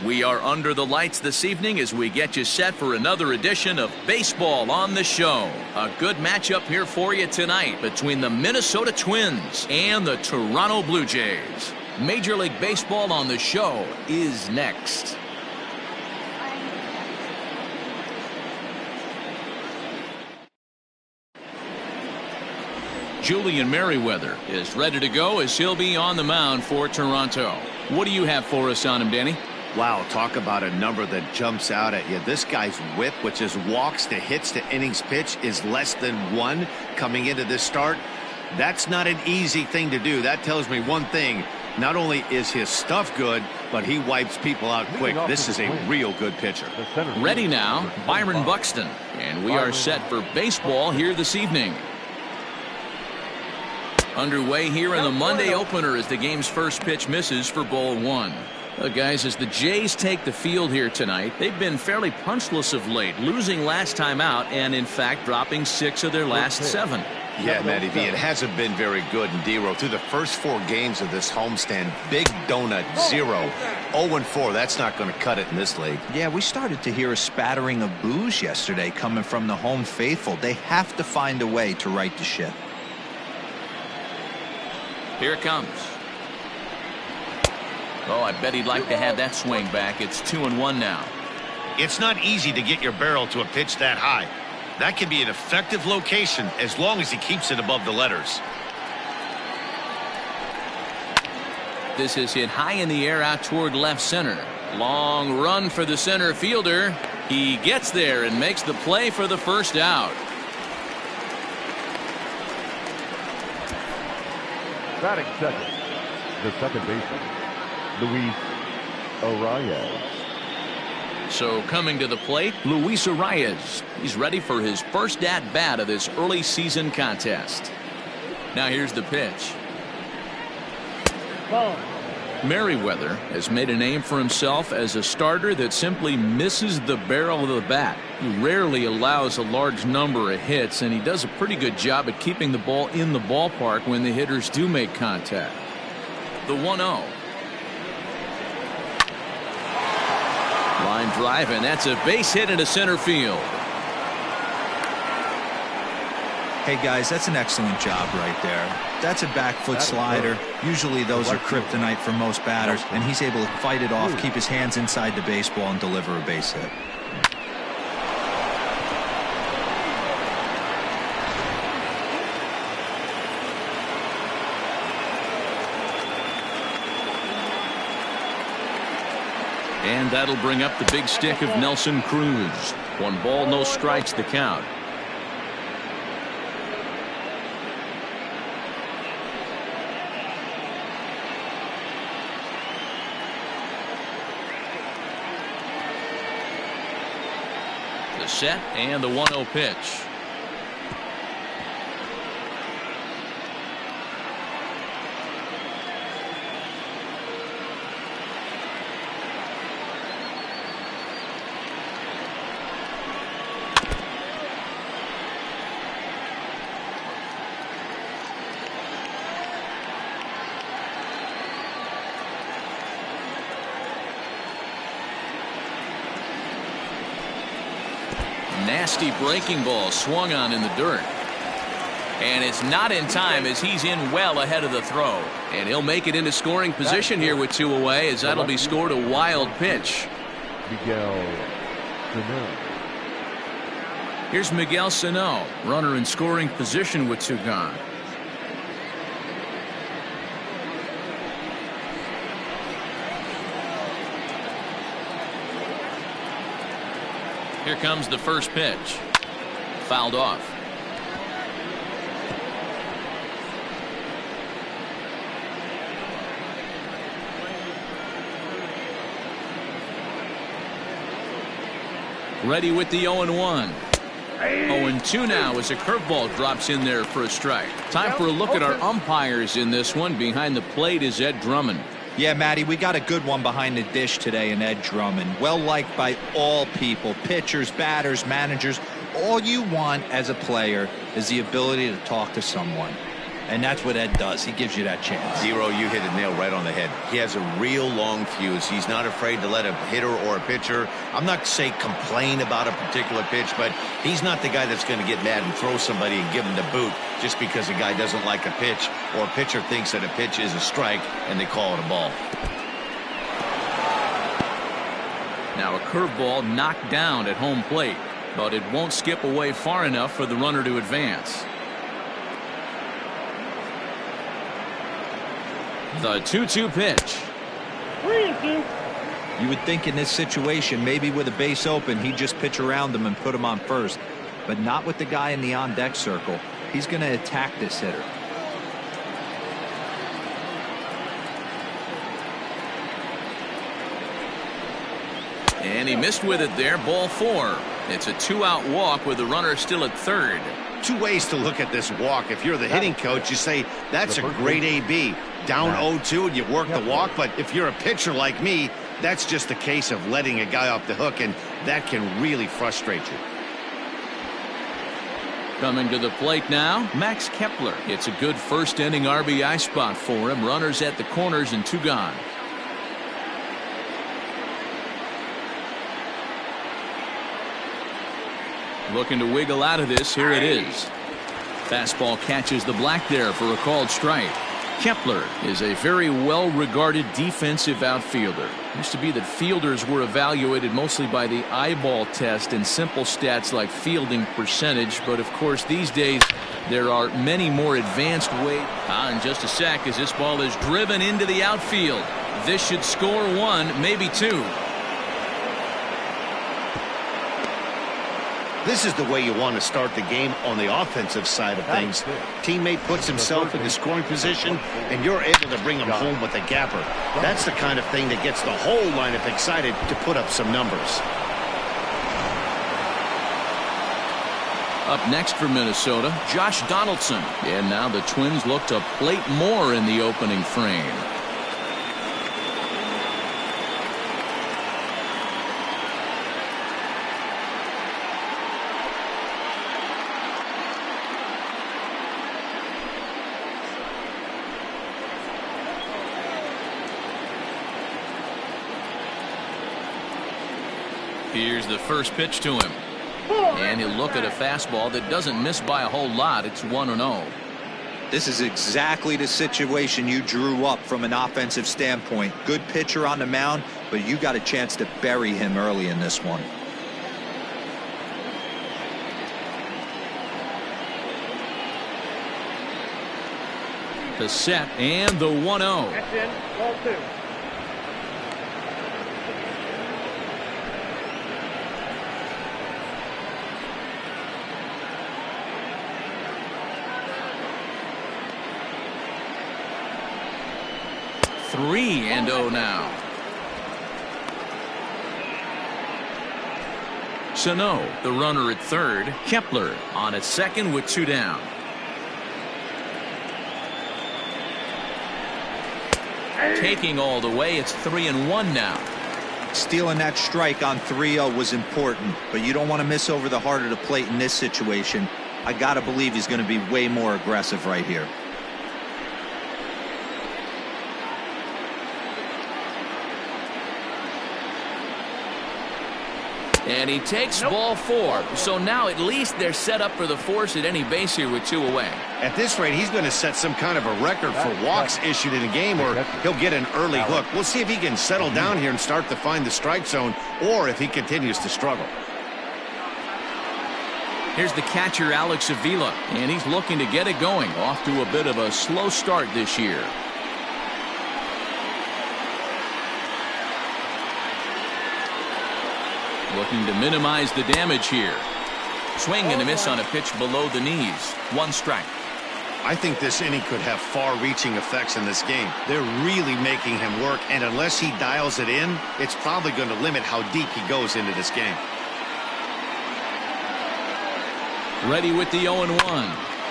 We are under the lights this evening as we get you set for another edition of Baseball on the Show. A good matchup here for you tonight between the Minnesota Twins and the Toronto Blue Jays. Major League Baseball on the Show is next. Julian Merriweather is ready to go as he'll be on the mound for Toronto. What do you have for us on him, Danny? Wow, talk about a number that jumps out at you. This guy's whip, which is walks to hits to innings pitch, is less than 1 coming into this start. That's not an easy thing to do. That tells me one thing. Not only is his stuff good, but he wipes people out quick. This is a real good pitcher. Ready now, Byron Buxton. And we are set for baseball here this evening. Underway here in the Monday opener as the game's first pitch misses for ball 1. Guys, as the Jays take the field here tonight, they've been fairly punchless of late, losing last time out and, in fact, dropping 6 of their last 7. Yeah, Matty V, it hasn't been very good in D-Row. Through the first 4 games of this homestand, big donut, 0. 0-4, that's not going to cut it in this league. Yeah, we started to hear a spattering of boos yesterday coming from the home faithful. They have to find a way to right the ship. Here it comes. Oh, I bet he'd like to have that swing back. It's 2-1 now. It's not easy to get your barrel to a pitch that high. That can be an effective location as long as he keeps it above the letters. This is hit high in the air out toward left center. Long run for the center fielder. He gets there and makes the play for the first out. Batting second, the second baseman, Luis Arias. So coming to the plate, Luis Arias. He's ready for his first at-bat of this early season contest. Now here's the pitch. Merriweather has made a name for himself as a starter that simply misses the barrel of the bat. He rarely allows a large number of hits, and he does a pretty good job at keeping the ball in the ballpark when the hitters do make contact. The 1-0. Line drive, and that's a base hit into center field. Hey guys, that's an excellent job right there. That's a back foot slider. Usually those are kryptonite for most batters, and he's able to fight it off, keep his hands inside the baseball, and deliver a base hit. And that'll bring up the big stick of Nelson Cruz. 1 ball, no strikes, the count. The set and the 1-0 pitch. Nasty breaking ball swung on in the dirt. And it's not in time as he's in well ahead of the throw. And he'll make it into scoring position here with 2 away as that'll be scored a wild pitch. Here's Miguel Sano, runner in scoring position with 2 gone. Here comes the first pitch. Fouled off. Ready with the 0-1. 0-2 now as a curveball drops in there for a strike. Time for a look at our umpires in this one. Behind the plate is Ed Drummond. Yeah, Matty, we got a good one behind the dish today in Ed Drummond. Well liked by all people, pitchers, batters, managers. All you want as a player is the ability to talk to someone. And that's what Ed does. He gives you that chance. Zero, you hit the nail right on the head. He has a real long fuse. He's not afraid to let a hitter or a pitcher, I'm not saying complain about a particular pitch, but he's not the guy that's going to get mad and throw somebody and give him the boot just because a guy doesn't like a pitch or a pitcher thinks that a pitch is a strike and they call it a ball. Now a curveball knocked down at home plate, but it won't skip away far enough for the runner to advance. The 2-2 pitch. 3-2. You would think in this situation, maybe with a base open, he'd just pitch around him and put him on first, but not with the guy in the on-deck circle. He's going to attack this hitter. And he missed with it there. Ball 4. It's a 2-out walk with the runner still at third. Two ways to look at this walk. If you're the hitting coach, you say that's a great AB. Down 0-2 and you work the walk. But if you're a pitcher like me, that's just a case of letting a guy off the hook, and that can really frustrate you. Coming to the plate now, Max Kepler. It's a good first inning RBI spot for him. Runners at the corners and 2 gone. Looking to wiggle out of this. Here it is. Fastball catches the black there for a called strike. Kepler is a very well-regarded defensive outfielder. Used to be that fielders were evaluated mostly by the eyeball test and simple stats like fielding percentage, but of course these days there are many more advanced ways. In just a sec as this ball is driven into the outfield. This should score 1, maybe 2. This is the way you want to start the game on the offensive side of things. Teammate puts himself in the scoring position, and you're able to bring him home with a gapper. That's the kind of thing that gets the whole lineup excited to put up some numbers. Up next for Minnesota, Josh Donaldson. And now the Twins look to plate more in the opening frame. Here's the first pitch to him. And he'll look at a fastball that doesn't miss by a whole lot. It's 1-0. This is exactly the situation you drew up from an offensive standpoint. Good pitcher on the mound, but you got a chance to bury him early in this one. The set and the 1-0. That's in. Ball 2. Three and 0 now. Sano, the runner at third. Kepler on at second with 2 down. Taking all the way, it's 3-1 now. Stealing that strike on 3-0 was important, but you don't want to miss over the heart of the plate in this situation. I gotta believe he's going to be way more aggressive right here. And he takes ball 4. So now at least they're set up for the force at any base here with 2 away. At this rate, he's going to set some kind of a record for walks issued in a game, or he'll get an early hook. We'll see if he can settle down here and start to find the strike zone, or if he continues to struggle. Here's the catcher, Alex Avila, and he's looking to get it going. Off to a bit of a slow start this year. Looking to minimize the damage here. Swing and a miss on a pitch below the knees. 1 strike. I think this inning could have far-reaching effects in this game. They're really making him work, and unless he dials it in, it's probably going to limit how deep he goes into this game. Ready with the 0-1.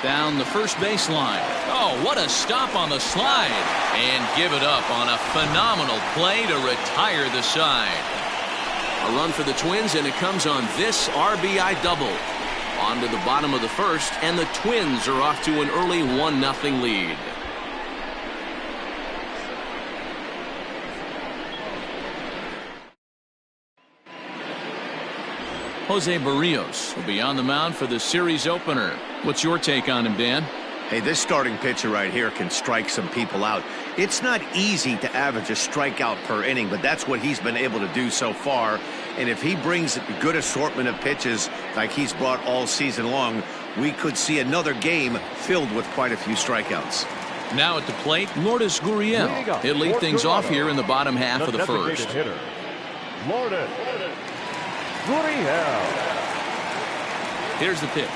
Down the first baseline. Oh, what a stop on the slide. And give it up on a phenomenal play to retire the side. A run for the Twins, and it comes on this RBI double. On to the bottom of the first, and the Twins are off to an early 1-0 lead. Jose Barrios will be on the mound for the series opener. What's your take on him, Dan? Hey, this starting pitcher right here can strike some people out. It's not easy to average a strikeout per inning, but that's what he's been able to do so far. And if he brings a good assortment of pitches like he's brought all season long, we could see another game filled with quite a few strikeouts. Now at the plate, Lourdes Gurriel. He'll lead things off here in the bottom half of the first. Lourdes Gurriel. Here's the pitch.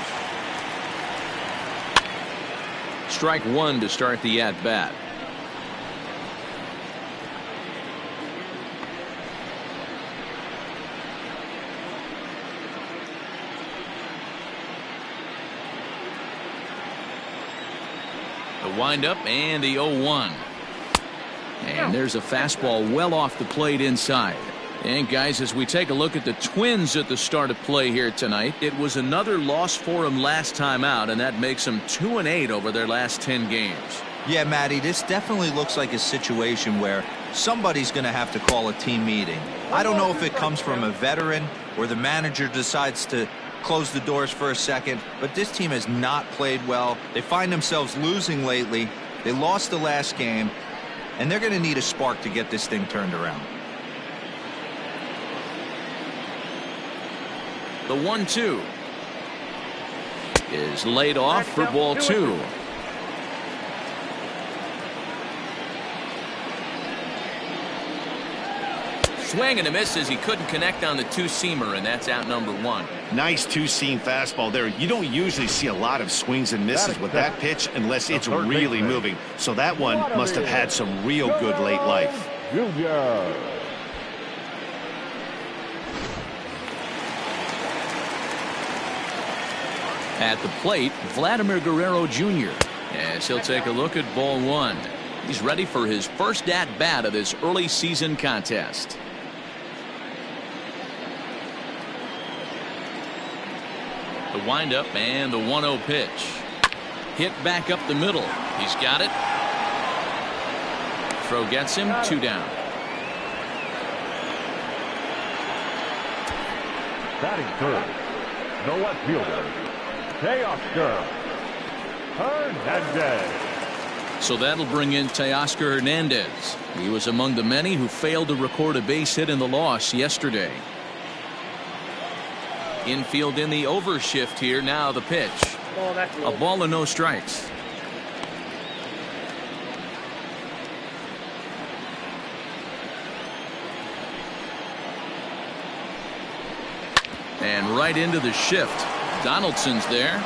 Strike one to start the at-bat. The windup and the 0-1. And there's a fastball well off the plate inside. And guys, as we take a look at the Twins at the start of play here tonight, it was another loss for them last time out, and that makes them 2-8 over their last 10 games. Yeah, Matty, this definitely looks like a situation where somebody's going to have to call a team meeting. I don't know if it comes from a veteran or the manager decides to close the doors for a second, but this team has not played well. They find themselves losing lately. They lost the last game, and they're going to need a spark to get this thing turned around. The 1-2 is laid off for ball two. Swing and a miss as he couldn't connect on the two-seamer, and that's out number one. Nice two-seam fastball there. You don't usually see a lot of swings and misses with that pitch unless it's really moving. So that one must have had some real good late life. At the plate, Vladimir Guerrero Jr. as he'll take a look at ball one. He's ready for his first at-bat of this early season contest. The windup and the 1-0 pitch. Hit back up the middle. He's got it. Throw gets him, 2 down. Batting third, the left fielder, Teoscar Hernandez. So that'll bring in Teoscar Hernandez. He was among the many who failed to record a base hit in the loss yesterday. Infield in the overshift here. Now the pitch. A ball and no strikes. And right into the shift. Donaldson's there.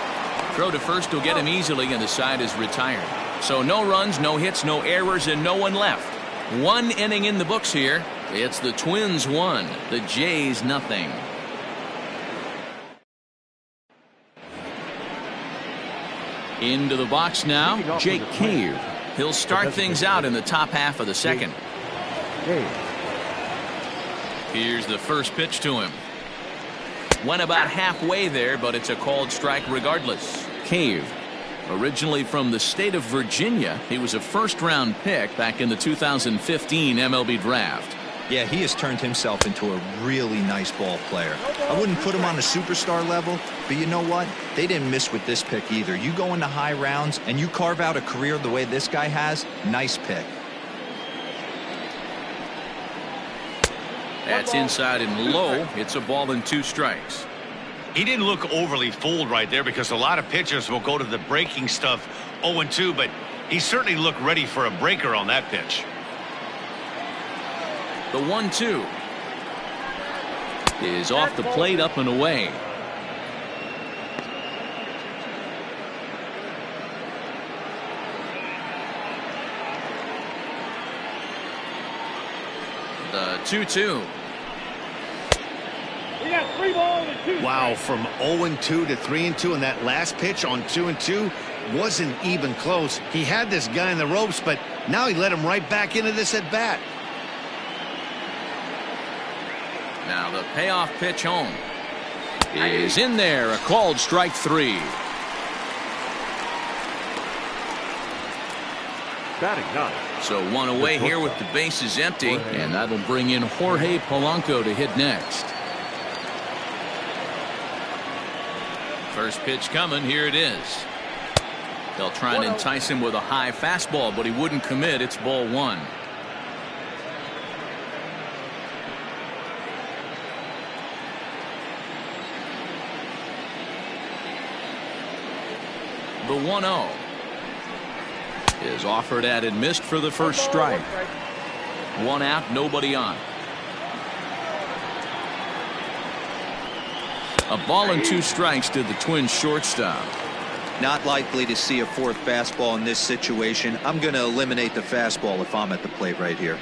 Throw to first will get him easily, and the side is retired. So no runs, no hits, no errors, and no one left. 1 inning in the books here. It's the Twins 1, the Jays nothing. Into the box now, Jake Cave. He'll start things out in the top half of the second. Here's the first pitch to him. Went about halfway there, but it's a called strike regardless. Cave, originally from the state of Virginia, he was a first-round pick back in the 2015 MLB draft. Yeah, he has turned himself into a really nice ball player. I wouldn't put him on a superstar level, but you know what? They didn't miss with this pick either. You go into high rounds and you carve out a career the way this guy has, nice pick. That's inside and low. It's a ball and 2 strikes. He didn't look overly fooled right there because a lot of pitchers will go to the breaking stuff 0-2, but he certainly looked ready for a breaker on that pitch. The 1-2 is off the plate, up and away. The 2-2. We got 3 balls and 2. Wow, from 0-2 to 3-2, and that last pitch on 2-2 wasn't even close. He had this guy in the ropes, but now he let him right back into this at bat. Now the payoff pitch home is in there. A called strike 3. Batting 9. So one away here with the bases empty, and that'll bring in Jorge Polanco to hit next. First pitch coming. Here it is. They'll try and entice him with a high fastball, but he wouldn't commit. It's ball 1. The 1-0 is offered at and missed for the first strike. 1 out, nobody on. A ball and 2 strikes to the Twins shortstop. Not likely to see a 4th fastball in this situation. I'm going to eliminate the fastball if I'm at the plate right here.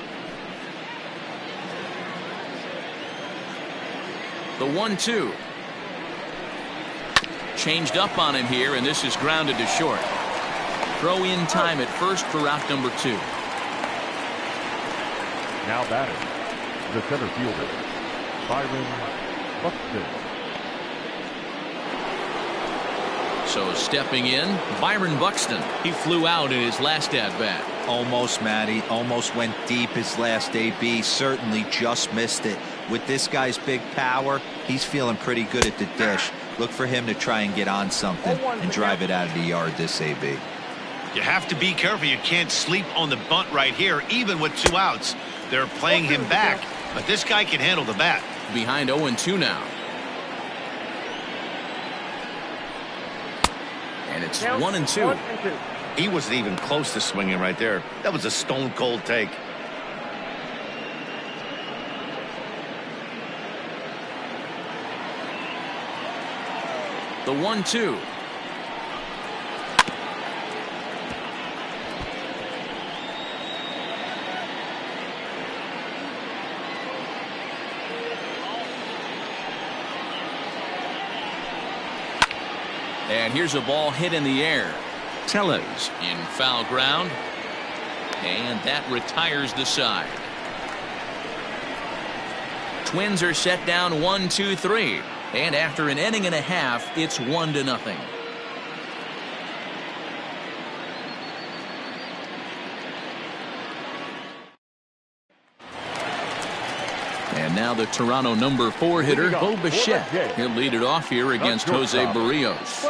The 1-2. Changed up on him here, and this is grounded to short. Throw in time at first for out number 2. Now batting, the center fielder, Byron Buxton. So stepping in, Byron Buxton. He flew out in his last at-bat. Almost, Matty. Almost went deep his last AB. Certainly just missed it. With this guy's big power, he's feeling pretty good at the dish. Look for him to try and get on something and drive it out of the yard this AB. You have to be careful. You can't sleep on the bunt right here, even with 2 outs. They're playing him back, but this guy can handle the bat. Behind 0-2 now. And it's 1-2. He wasn't even close to swinging right there. That was a stone cold take. The 1-2. And here's a ball hit in the air. Tellez in foul ground. And that retires the side. Twins are set down 1-2-3. And after an inning and a half, it's 1-0. And now the Toronto number 4 hitter, Bo Bichette. He'll lead it off here against Jose Barrios.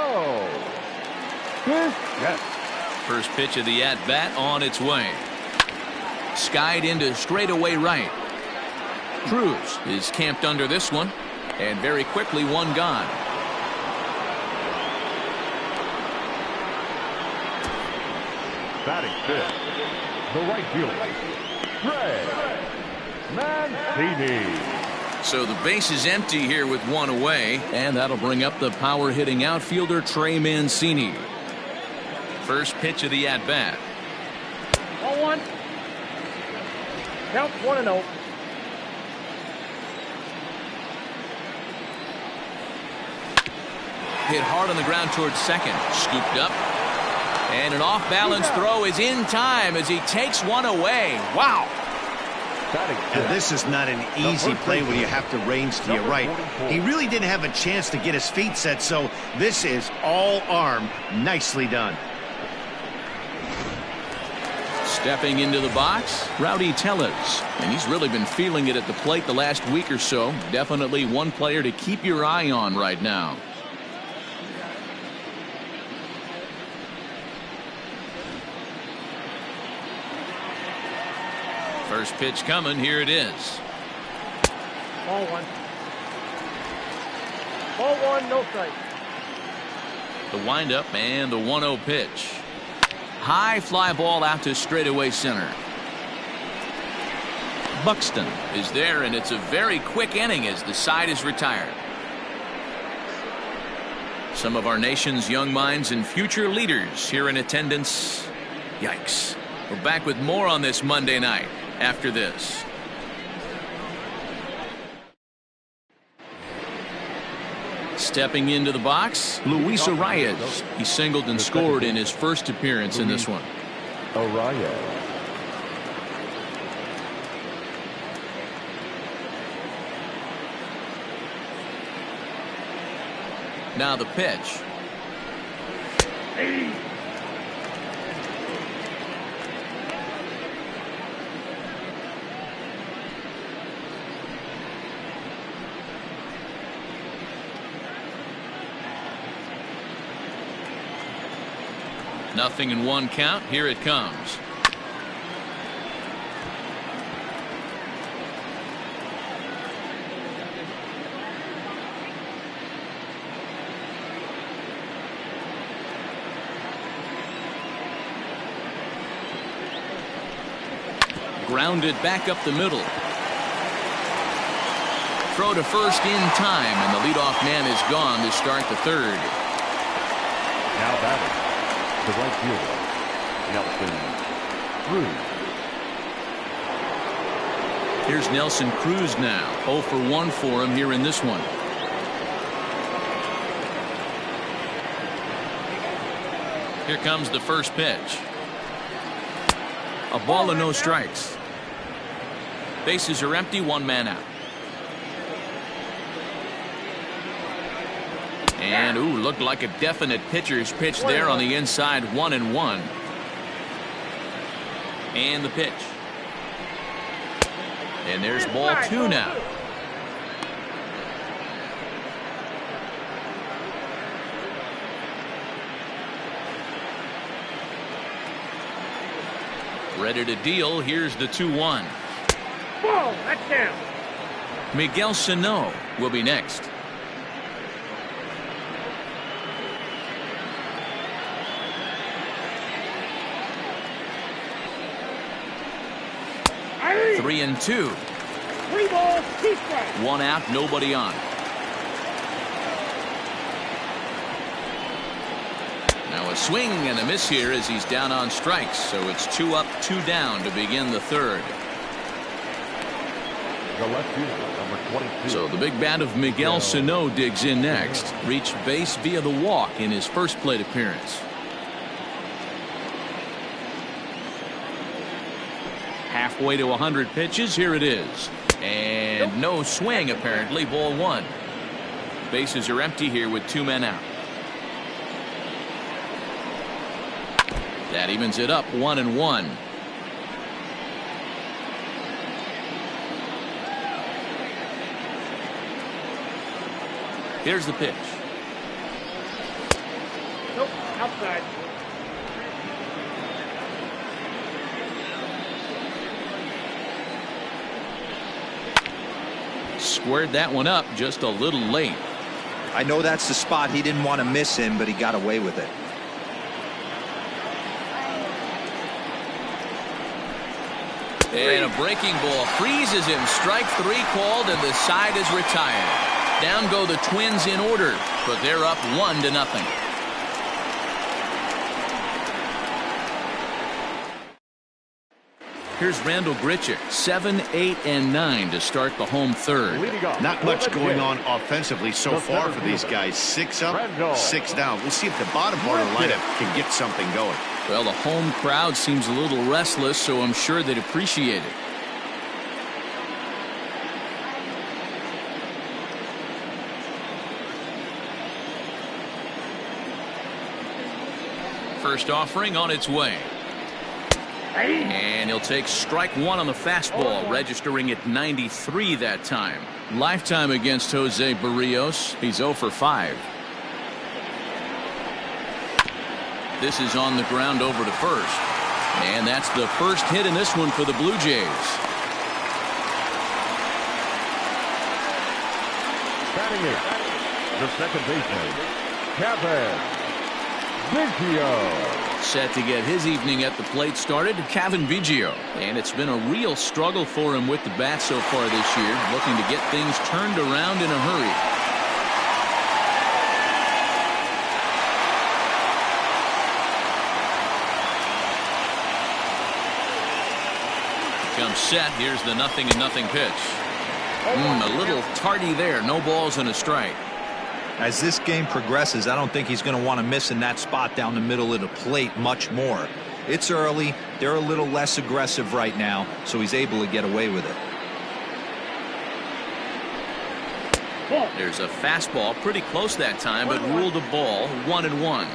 First pitch of the at-bat on its way. Skied into straightaway right. Cruz is camped under this one. And very quickly, 1 gone. Batting 5th, the right fielder, Greg Mancini. So the base is empty here with 1 away, and that'll bring up the power hitting outfielder Trey Mancini. First pitch of the at bat. 0-1. Count 1-0. Hit hard on the ground towards second. Scooped up. And an off-balance throw is in time as he takes 1 away. Wow. Now, this is not an easy play when you have to range to your right. He really didn't have a chance to get his feet set, so this is all arm. Nicely done. Stepping into the box, Rowdy Tellez. And he's really been feeling it at the plate the last week or so. Definitely one player to keep your eye on right now. First pitch coming. Here it is. Ball 1. Ball 1, no strike. The windup and the 1-0 pitch. High fly ball out to straightaway center. Buxton is there, and it's a very quick inning as the side is retired. Some of our nation's young minds and future leaders here in attendance. Yikes. We're back with more on this Monday night after this. Stepping into the box, Luis Arias. He singled and scored in his first appearance in this one. Arias. Now the pitch. Nothing in one count. Here it comes. Grounded back up the middle. Throw to first in time, and the leadoff man is gone to start the third. Now batting, the right fielder, Nelson Cruz. Here's Nelson Cruz now. 0 for 1 for him here in this one. Here comes the first pitch. A ball and no strikes. Bases are empty, 1 man out. And ooh, looked like a definite pitcher's pitch there on the inside. 1-1. And the pitch. And there's ball 2 now. Ready to deal. Here's the 2-1. Ball, that's down. Miguel Sano will be next. Aye. 3-2. 3 balls, 2 strikes. 1 out, nobody on. Now a swing and a miss here as he's down on strikes. So it's 2 up, 2 down to begin the third. The left fielder, number 22. So the big bat of Miguel Sano digs in next. Reached base via the walk in his first plate appearance. Halfway to 100 pitches. Here it is. And no swing apparently. Ball 1. Bases are empty here with 2 men out. That evens it up, 1-1. Here's the pitch. Nope, outside. Squared that one up just a little late. I know that's the spot he didn't want to miss in, but he got away with it. And a breaking ball freezes him. Strike 3 called, and the side is retired. Down go the Twins in order, but they're up 1-0. Here's Randall Grichuk, 7, 8, and 9 to start the home third. Not much going on offensively so far for these guys. 6 up, 6 down. We'll see if the bottom part of the lineup can get something going. Well, the home crowd seems a little restless, so I'm sure they'd appreciate it. First offering on its way. And he'll take strike 1 on the fastball, registering at 93 that time. Lifetime against Jose Barrios. He's 0 for 5. This is on the ground over to first. And that's the first hit in this one for the Blue Jays. Batting it, the second baseman, Kevin Biggio. Set to get his evening at the plate started, Kevin Biggio. And it's been a real struggle for him with the bat so far this year, looking to get things turned around in a hurry. Comes set. Here's the 0-0 pitch. A little tardy there. No balls and a strike. As this game progresses, I don't think he's going to want to miss in that spot down the middle of the plate much more. It's early. They're a little less aggressive right now, so he's able to get away with it. Ball. There's a fastball pretty close that time, but ruled a ball, 1-1.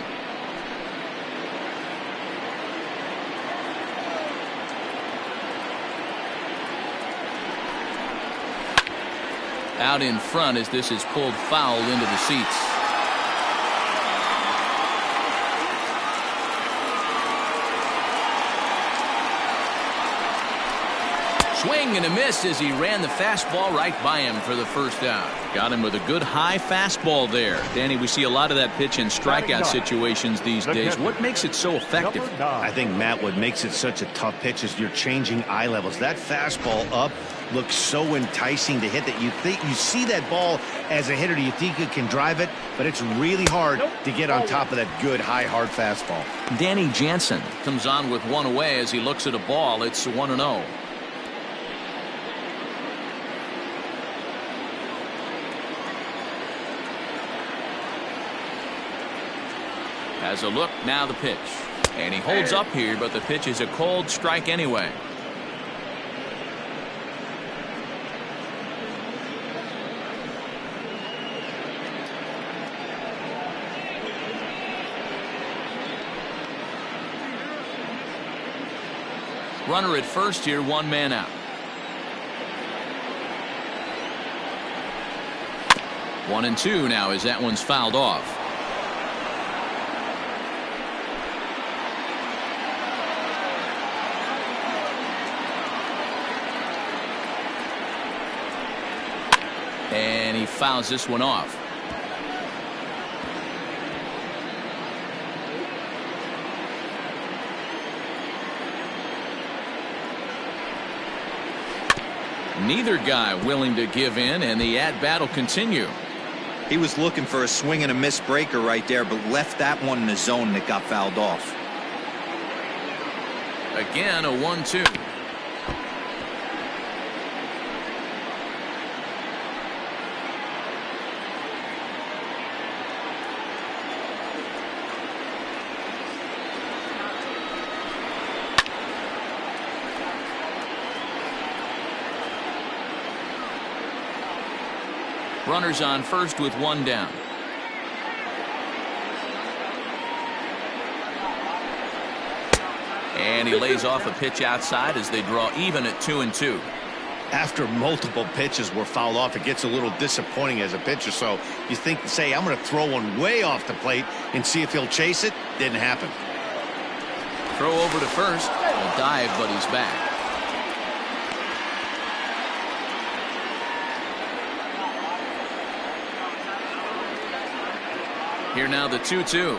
Out in front as this is pulled foul into the seats. Swing and a miss as he ran the fastball right by him for the first out. Got him with a good high fastball there. Danny, we see a lot of that pitch in strikeout situations these days. What makes it so effective? I think, Matt, what makes it such a tough pitch is you're changing eye levels. That fastball up looks so enticing to hit that you think you see that ball as a hitter. Do you think you can drive it? But it's really hard to get on top of that good high hard fastball. Danny Jansen comes on with one away as he looks at a ball. It's 1-0. Has a look, now the pitch. And he holds up here, but the pitch is a cold strike anyway. Runner at first here, one man out. 1-2 now as that one's fouled off. And he fouls this one off. Neither guy willing to give in, and the at-bat will continue. He was looking for a swing and a miss breaker right there, but left that one in the zone that got fouled off. Again, a 1-2. Runners on first with one down. And he lays off a pitch outside as they draw even at 2-2. After multiple pitches were fouled off, it gets a little disappointing as a pitcher. So you think, say, I'm going to throw one way off the plate and see if he'll chase it. Didn't happen. Throw over to first. A dive, but he's back. Here now the 2-2.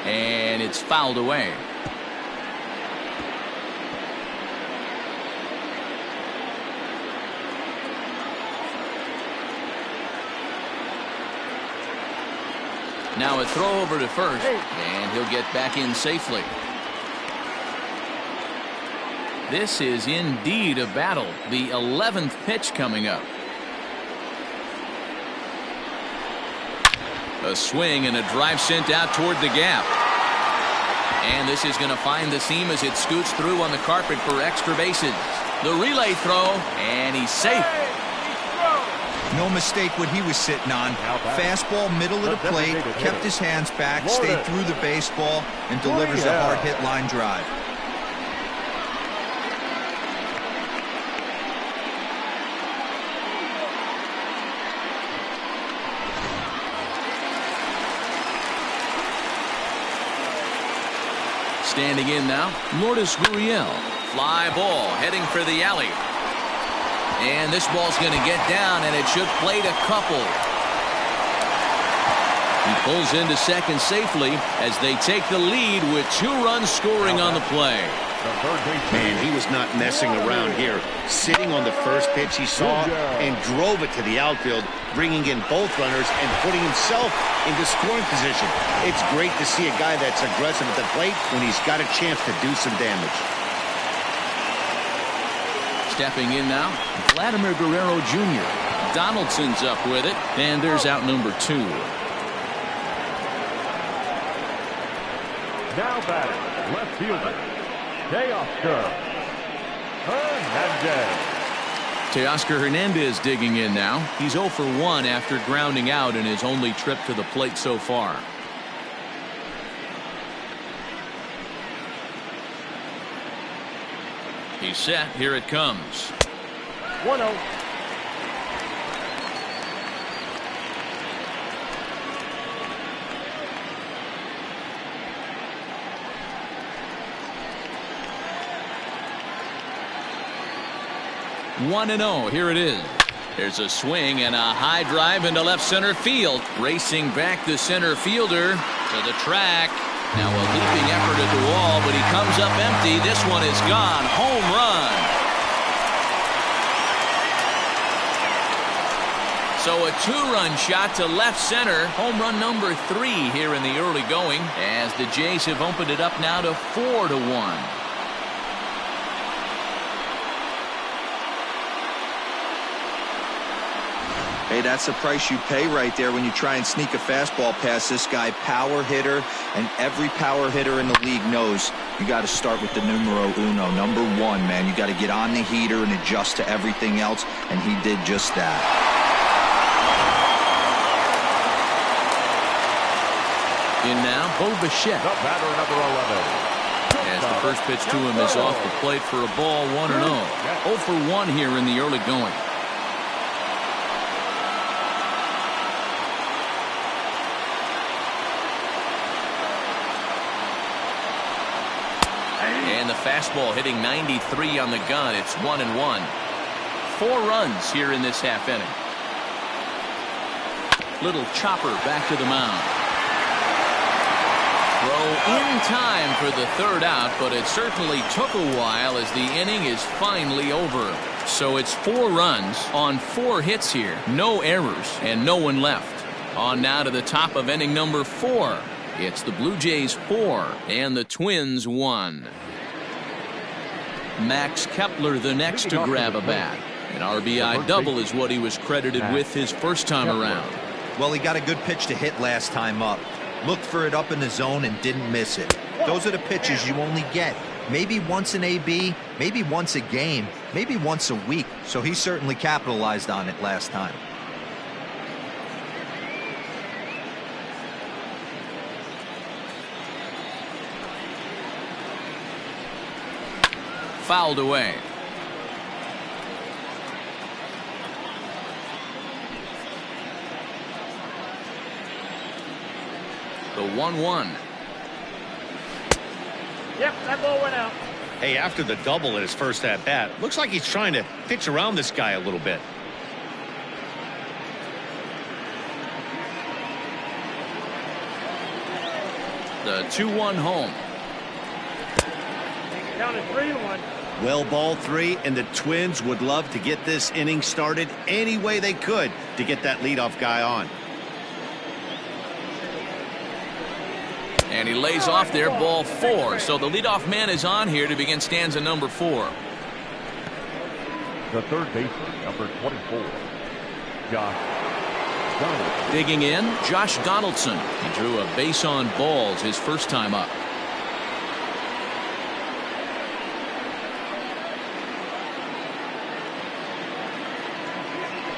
And it's fouled away. Now a throw over to first, and he'll get back in safely. This is indeed a battle. The 11th pitch coming up. A swing and a drive sent out toward the gap. And this is going to find the seam as it scoots through on the carpet for extra bases. The relay throw, and he's safe. No mistake what he was sitting on. Fastball middle of the plate, kept his hands back, stayed through the baseball, and delivers a hard hit line drive. Standing in now, Lourdes Gurriel. Fly ball heading for the alley. And this ball's going to get down, and it should plate a couple. He pulls into second safely as they take the lead with 2 runs scoring on the play. Man, he was not messing around here. Sitting on the first pitch he saw and drove it to the outfield, bringing in both runners and putting himself into scoring position. It's great to see a guy that's aggressive at the plate when he's got a chance to do some damage. Stepping in now, Vladimir Guerrero Jr. Donaldson's up with it, and there's out number 2. Now batting, left fielder, Teoscar Hernandez. Teoscar Hernandez digging in now. He's 0 for 1 after grounding out in his only trip to the plate so far. He's set. Here it comes. 1-0. One and 0. Here it is. There's a swing and a high drive into left center field. Racing back the center fielder to the track. Now a leaping effort at the wall, but he comes up empty. This one is gone. Home run. So a 2-run shot to left center. Home run number 3 here in the early going, as the Jays have opened it up now to 4-1. Hey, that's the price you pay right there when you try and sneak a fastball past this guy. Power hitter, and every power hitter in the league knows you got to start with the numero uno, number 1, man. You got to get on the heater and adjust to everything else, and he did just that. In now, burgess. The batter, number 11. As the first pitch to him is off the plate for a ball, 1-0. 0 for 1 here in the early going. And the fastball hitting 93 on the gun. It's 1-1. 4 runs here in this half inning. Little chopper back to the mound. Throw in time for the 3rd out, but it certainly took a while as the inning is finally over. So it's 4 runs on 4 hits here. No errors and no one left. On now to the top of inning number 4. It's the Blue Jays 4 and the Twins 1. Max Kepler the next to grab a bat. An RBI double is what he was credited with his first time around. Well, he got a good pitch to hit last time up. Looked for it up in the zone and didn't miss it. Those are the pitches you only get. Maybe once an AB, maybe once a game, maybe once a week. So he certainly capitalized on it last time. Fouled away. The 1-1. Yep, that ball went out. Hey, after the double in his first at bat, looks like he's trying to pitch around this guy a little bit. The 2-1 home. Count is 3-1. Well, ball 3, and the Twins would love to get this inning started any way they could to get that leadoff guy on. And he lays off there, ball 4. So the leadoff man is on here to begin stanza number 4. The third baseman, number 24, Josh Donaldson. Digging in, Josh Donaldson. He drew a base on balls his first time up.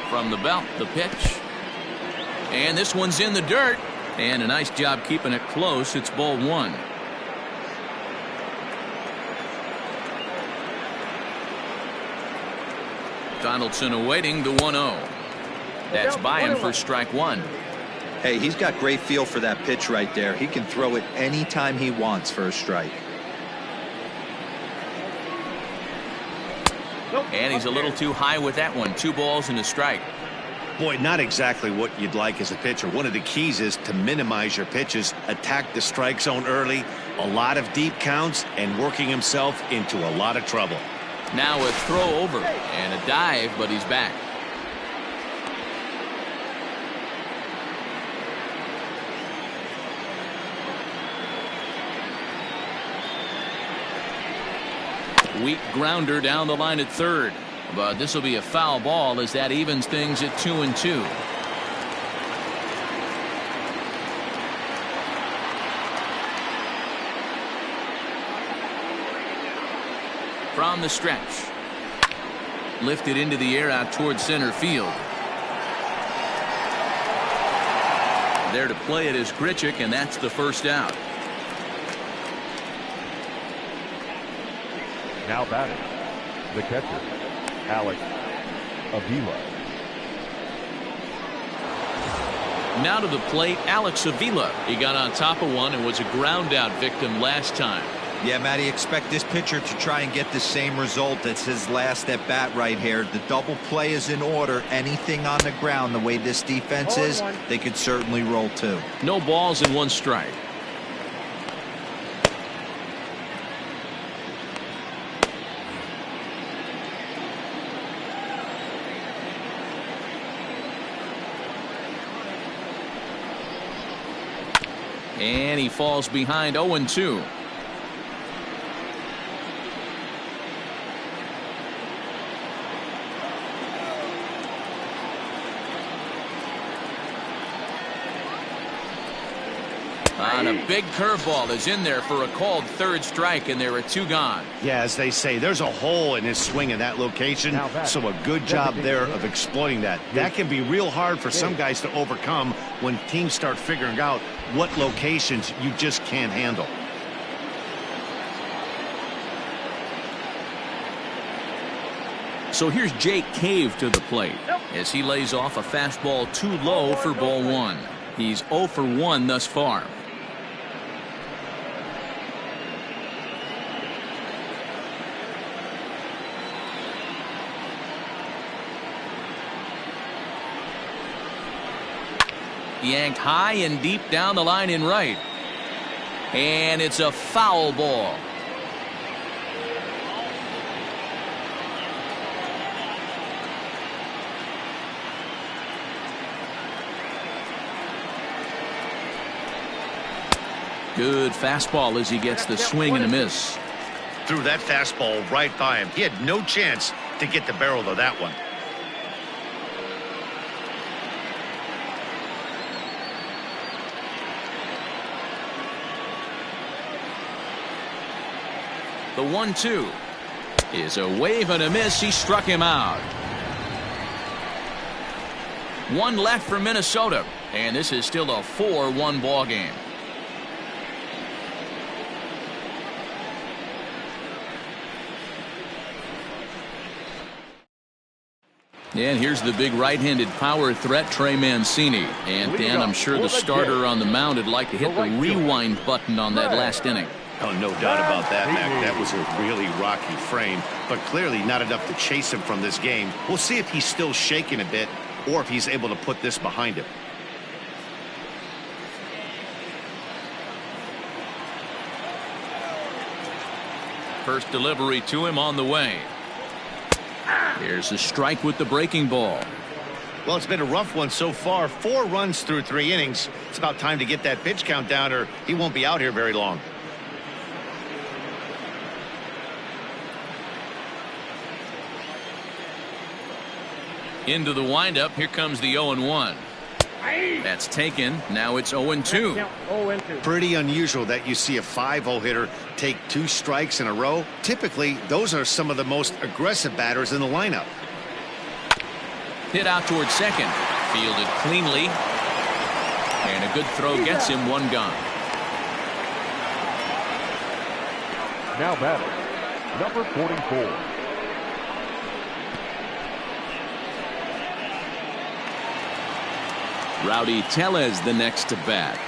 From the belt, the pitch. And this one's in the dirt. And a nice job keeping it close. It's ball 1. Donaldson awaiting the 1-0. That's by him for strike 1. Hey, he's got great feel for that pitch right there. He can throw it anytime he wants for a strike. And he's a little too high with that one. 2 balls and a strike. Boy, not exactly what you'd like as a pitcher. One of the keys is to minimize your pitches, attack the strike zone early, a lot of deep counts, and working himself into a lot of trouble. Now a throw over and a dive, but he's back. Weak grounder down the line at third. But this will be a foul ball as that evens things at 2-2. from the stretch. Lifted into the air out towards center field. There to play it is Grichuk, and that's the first out. Now batting, the catcher, Alex Avila. Now to the plate, Alex Avila. He got on top of one and was a ground out victim last time. Yeah, Matty, expect this pitcher to try and get the same result as his last at bat right here. The double play is in order. Anything on the ground, the way this defense is, they could certainly roll too. No balls and one strike. And he falls behind 0-2. On a big curveball is in there for a called third strike, and there are two gone. Yeah, as they say, there's a hole in his swing in that location, so a good job there of exploiting that. That can be real hard for some guys to overcome when teams start figuring out what locations you just can't handle. So here's Jake Cave to the plate as he lays off a fastball too low for ball one. He's 0 for 1 thus far. Yanked high and deep down the line in right. And it's a foul ball. Good fastball as he gets the swing and a miss. Threw that fastball right by him. He had no chance to get the barrel of that one. The 1-2 is a wave and a miss. He struck him out. One left for Minnesota, and this is still a 4-1 ball game. And here's the big right-handed power threat, Trey Mancini. And Dan, I'm sure the starter on the mound would like to hit the rewind button on that last inning. Oh, no doubt about that, Mac. That was a really rocky frame, but clearly not enough to chase him from this game. We'll see if he's still shaking a bit or if he's able to put this behind him. First delivery to him on the way. Here's a strike with the breaking ball. Well, it's been a rough one so far. 4 runs through 3 innings. It's about time to get that pitch count down or he won't be out here very long. Into the windup. Here comes the 0-1. That's taken. Now it's 0-2. Pretty unusual that you see a 5-0 hitter take 2 strikes in a row. Typically, those are some of the most aggressive batters in the lineup. Hit out towards second. Fielded cleanly. And a good throw gets him one gone. Now batting, number 44. Rowdy Tellez the next to bat.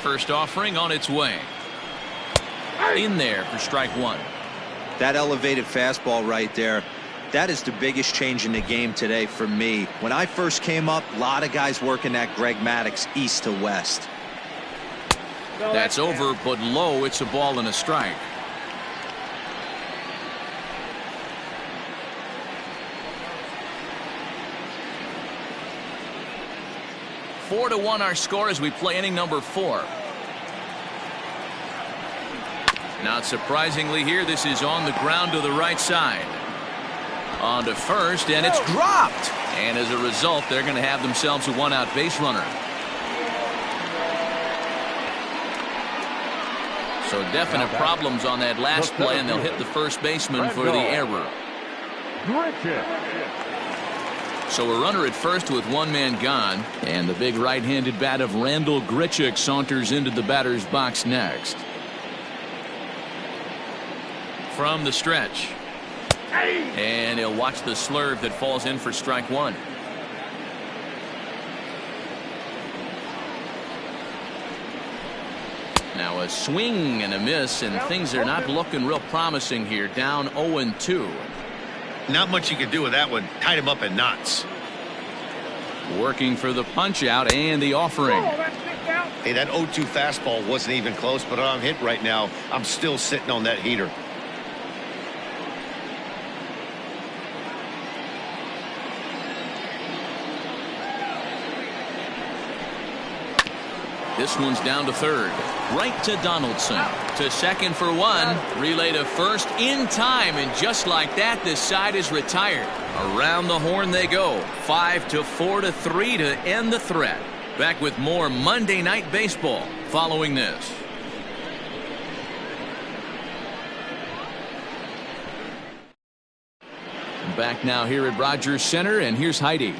First offering on its way. In there for strike one. That elevated fastball right there, that is the biggest change in the game today for me. When I first came up, a lot of guys working that Greg Maddux east to west. That's over, but low. It's a ball and a strike. Four to 1 our score as we play inning number 4. Not surprisingly here, this is on the ground to the right side. On to first, and it's dropped. And as a result, they're going to have themselves a 1-out base runner. So definite problems on that last play, and they'll hit the first baseman for the error. So a runner at first with one man gone, and the big right-handed bat of Randall Grichuk saunters into the batter's box next. From the stretch. And he'll watch the slurve that falls in for strike one. Now a swing and a miss, and things are not looking real promising here. Down 0-2. Not much you can do with that one. Tied him up in knots. Working for the punch out and the offering. Hey, that 0-2 fastball wasn't even close, but I'm hit right now. I'm still sitting on that heater. This one's down to third. Right to Donaldson. To second for one. Relay to first in time. And just like that, this side is retired. Around the horn they go. 5-4-3 to end the threat. Back with more Monday Night Baseball following this. Back now here at Rogers Center, and here's Heidi.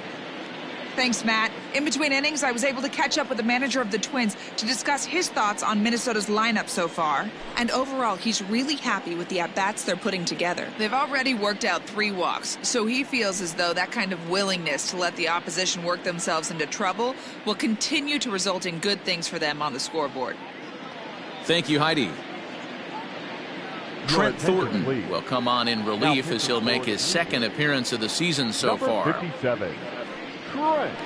Thanks, Matt. In between innings, I was able to catch up with the manager of the Twins to discuss his thoughts on Minnesota's lineup so far. And overall, he's really happy with the at-bats they're putting together. They've already worked out 3 walks, so he feels as though that kind of willingness to let the opposition work themselves into trouble will continue to result in good things for them on the scoreboard. Thank you, Heidi. Trent Thornton will come on in relief as he'll make his second appearance of the season so far. 57. Trent Thornton.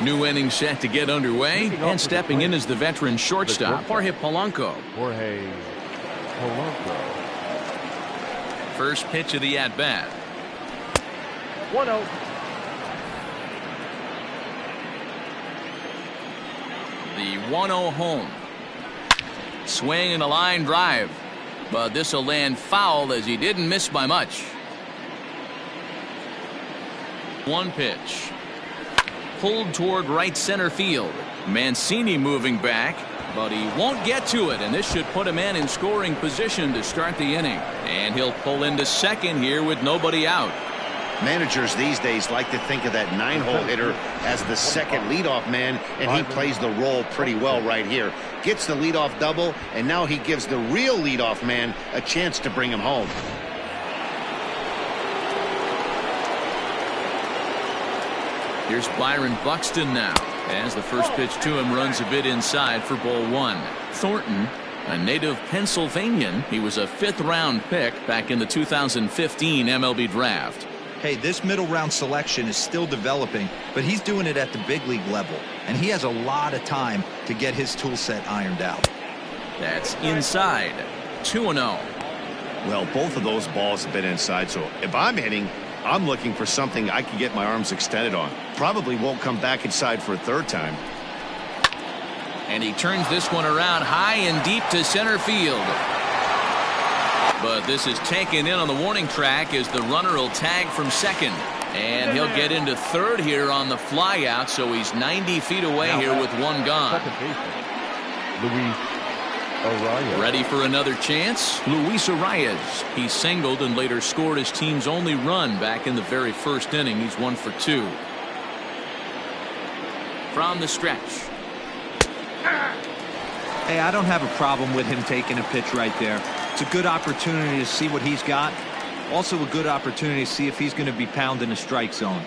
New inning set to get underway, and stepping in is the veteran shortstop, Jorge Polanco. First pitch of the at-bat. 1-0. The 1-0 home. Swing and a line drive. But this will land foul as he didn't miss by much. One pitch. Pulled toward right center field. Mancini moving back, but he won't get to it, and this should put a man in scoring position to start the inning. And he'll pull into second here with nobody out. Managers these days like to think of that 9-hole hitter as the second leadoff man, and he plays the role pretty well right here. Gets the leadoff double, and now he gives the real leadoff man a chance to bring him home. Here's Byron Buxton now, as the first pitch to him runs a bit inside for ball one. Thornton, a native Pennsylvanian, he was a 5th-round pick back in the 2015 MLB draft. Hey, this middle round selection is still developing, but he's doing it at the big league level, and he has a lot of time to get his tool set ironed out. That's inside. 2-0. Well, both of those balls have been inside, so if I'm hitting, I'm looking for something I can get my arms extended on. Probably won't come back inside for a third time. And he turns this one around high and deep to center field. But this is taken in on the warning track as the runner will tag from second. And he'll get into third here on the flyout, so he's 90 feet away here with one gone. Ready for another chance? Luis Arias. He singled and later scored his team's only run back in the very first inning. He's 1 for 2. From the stretch. Hey, I don't have a problem with him taking a pitch right there. It's a good opportunity to see what he's got. Also a good opportunity to see if he's going to be pounding the strike zone.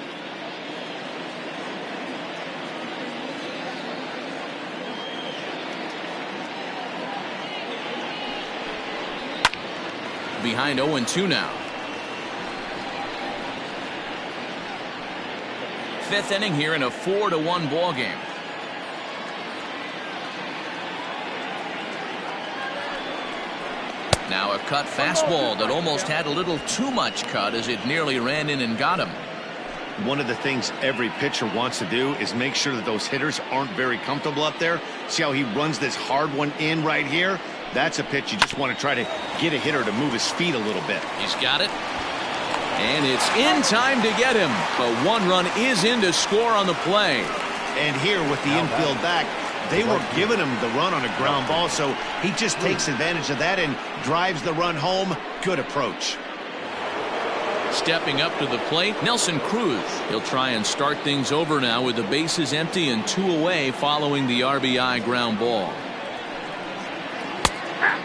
Behind 0-2 now. 5th inning here in a 4-1 ball game. Now a cut fastball that almost had a little too much cut as it nearly ran in and got him. One of the things every pitcher wants to do is make sure that those hitters aren't very comfortable up there. See how he runs this hard one in right here? That's a pitch you just want to try to get a hitter to move his feet a little bit. He's got it. And it's in time to get him. But one run is in to score on the play. And here with the infield back, they were giving him the run on a ground ball, so he just takes advantage of that and drives the run home. Good approach. Stepping up to the plate, Nelson Cruz. He'll try and start things over now with the bases empty and 2 away following the RBI ground ball.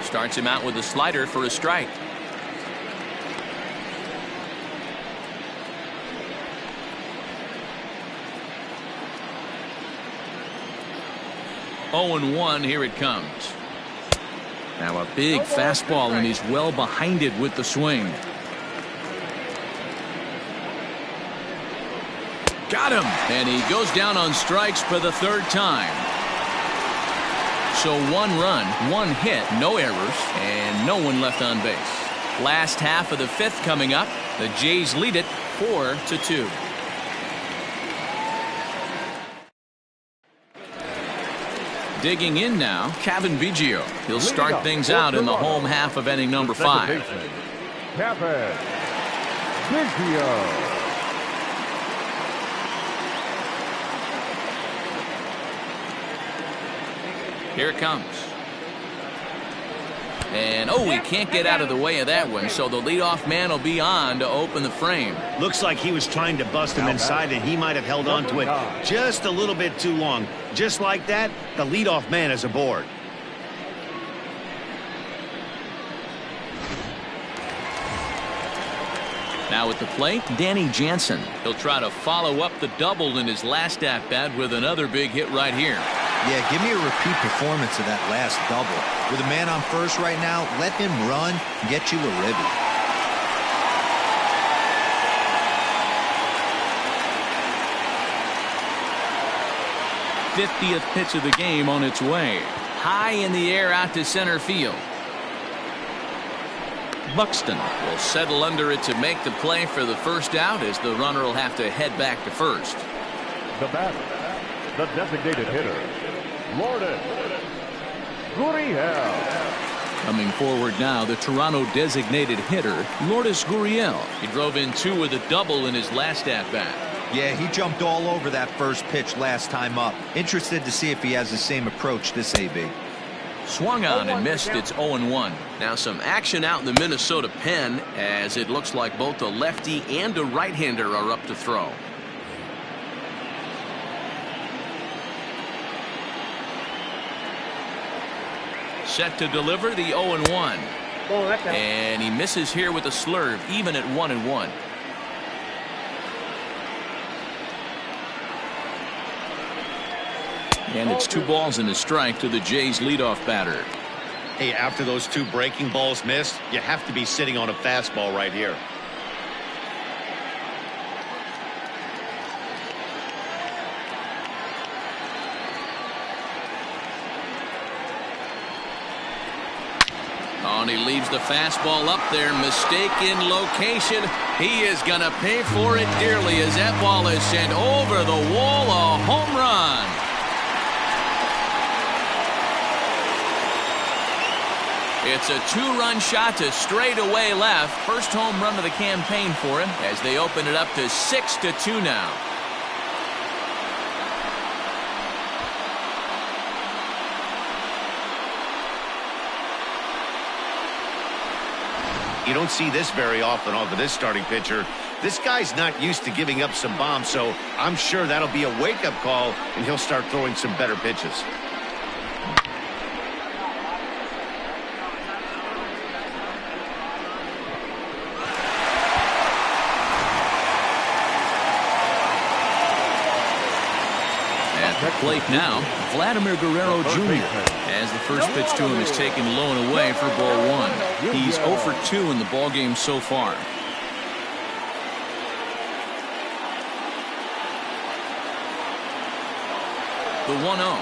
Starts him out with a slider for a strike. Oh and 1, here it comes. Now a big fastball, and he's well behind it with the swing. Got him, and he goes down on strikes for the 3rd time. So 1 run, 1 hit, no errors, and no one left on base. Last half of the 5th coming up. The Jays lead it 4-2. Digging in now, Kevin Biggio. He'll start things out in the home half of inning number 5. Kevin Biggio. Here it comes. And he can't get out of the way of that one, so the leadoff man will be on to open the frame. Looks like he was trying to bust him inside, and he might have held on to it just a little bit too long. Just like that, the leadoff man is aboard. Now at the plate, Danny Jansen. He'll try to follow up the double in his last at-bat with another big hit right here. Yeah, give me a repeat performance of that last double. With a man on first right now, let him run and get you a ribby. '50th pitch of the game on its way. High in the air out to center field. Buxton will settle under it to make the play for the first out, as the runner will have to head back to first. The batter, the designated hitter, Lourdes Gurriel. Coming forward now, the Toronto designated hitter, Lourdes Gurriel. He drove in 2 with a double in his last at-bat. Yeah, he jumped all over that first pitch last time up. Interested to see if he has the same approach this AB. Swung on and missed. It's 0-1. Now some action out in the Minnesota pen, as it looks like both a lefty and a right-hander are up to throw. Set to deliver the 0-1. And he misses here with a slurve, even at 1-1. And it's 2 balls and a strike to the Jays leadoff batter. Hey, after those 2 breaking balls missed, you have to be sitting on a fastball right here. And he leaves the fastball up there. Mistaken location. He is going to pay for it dearly, as that ball is sent over the wall. A home run. It's a 2-run shot to straightaway left. First home run of the campaign for him, as they open it up to 6-2 now. You don't see this very often off of this starting pitcher. This guy's not used to giving up some bombs, so I'm sure that'll be a wake-up call, and he'll start throwing some better pitches. At the plate now, Vladimir Guerrero Jr. as the first pitch to him is taken low and away for ball 1. He's 0 for 2 in the ballgame so far. The 1-0.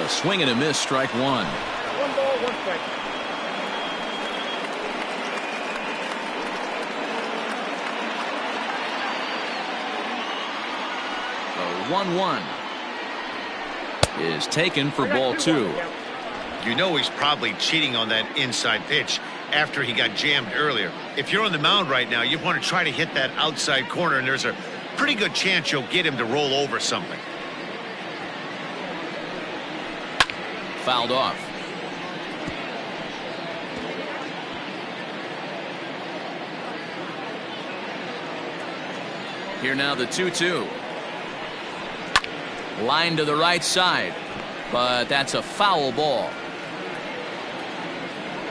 A swing and a miss, strike 1. 1 ball, 1 strike. The 1-1 is taken for ball 2. You know he's probably cheating on that inside pitch. after he got jammed earlier. If you're on the mound right now, you want to try to hit that outside corner, and there's a pretty good chance you'll get him to roll over something. Fouled off. Here now the 2-2. Line to the right side, but that's a foul ball.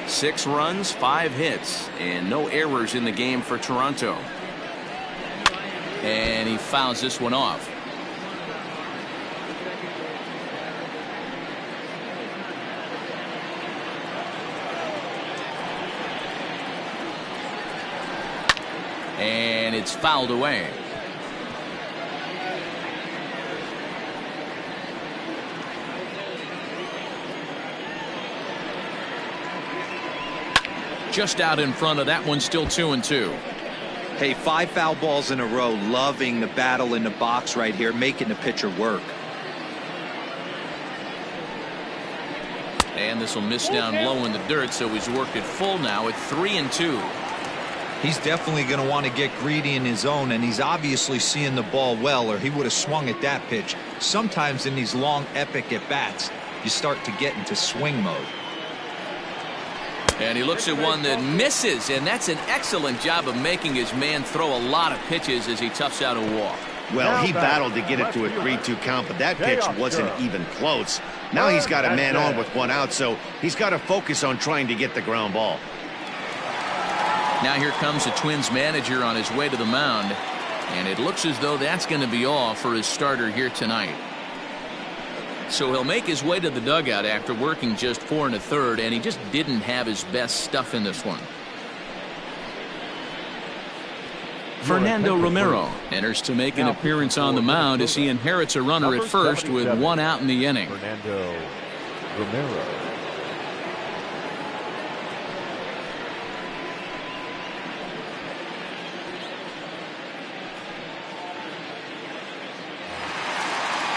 6 runs, 5 hits, and no errors in the game for Toronto. And he fouls this one off. And it's fouled away. Just out in front of that one, still 2-2. Hey, 5 foul balls in a row, loving the battle in the box right here, making the pitcher work. And this will miss down low in the dirt, so he's worked it full now at 3-2. He's definitely going to want to get greedy in his zone, and he's obviously seeing the ball well, or he would have swung at that pitch. Sometimes in these long, epic at-bats, you start to get into swing mode. And he looks at one that misses, and that's an excellent job of making his man throw a lot of pitches as he toughs out a walk. Well, he battled to get it to a 3-2 count, but that pitch wasn't even close. Now he's got a man on with 1 out, so he's got to focus on trying to get the ground ball. Now here comes the Twins manager on his way to the mound, and it looks as though that's going to be all for his starter here tonight. So he'll make his way to the dugout after working just 4 1/3, and he just didn't have his best stuff in this one. Fernando Romero enters to make an appearance on the mound as he inherits a runner at first with 1 out in the inning. Fernando Romero.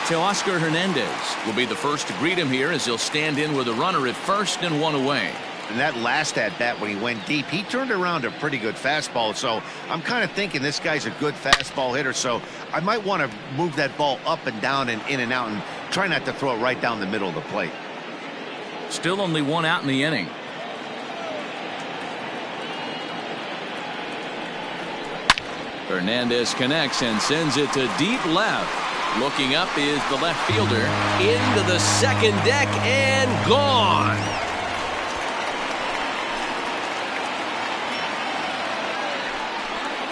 Teoscar Hernandez will be the first to greet him here as he'll stand in with a runner at first and 1 away. And that last at-bat when he went deep, he turned around a pretty good fastball. So I'm kind of thinking this guy's a good fastball hitter. So I might want to move that ball up and down and in and out and try not to throw it right down the middle of the plate. Still only 1 out in the inning. Hernandez connects and sends it to deep left. Looking up is the left fielder into the second deck and gone.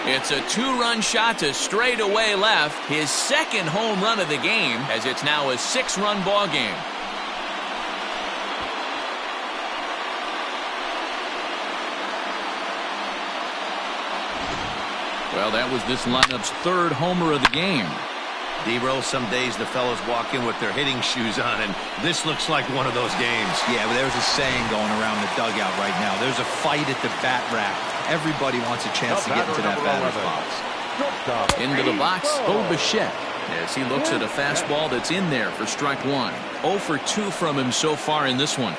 It's a 2-run shot to straightaway left, his second home run of the game, as it's now a 6-run ball game. Well, that was this lineup's 3rd homer of the game. D-Roll, some days the fellows walk in with their hitting shoes on, and this looks like one of those games. Yeah, but there's a saying going around the dugout right now. There's a fight at the bat rack. Everybody wants a chance to get into that batter's box. Into the box, Bo Bichette, as he looks at a fastball that's in there for strike 1. 0 for 2 from him so far in this one.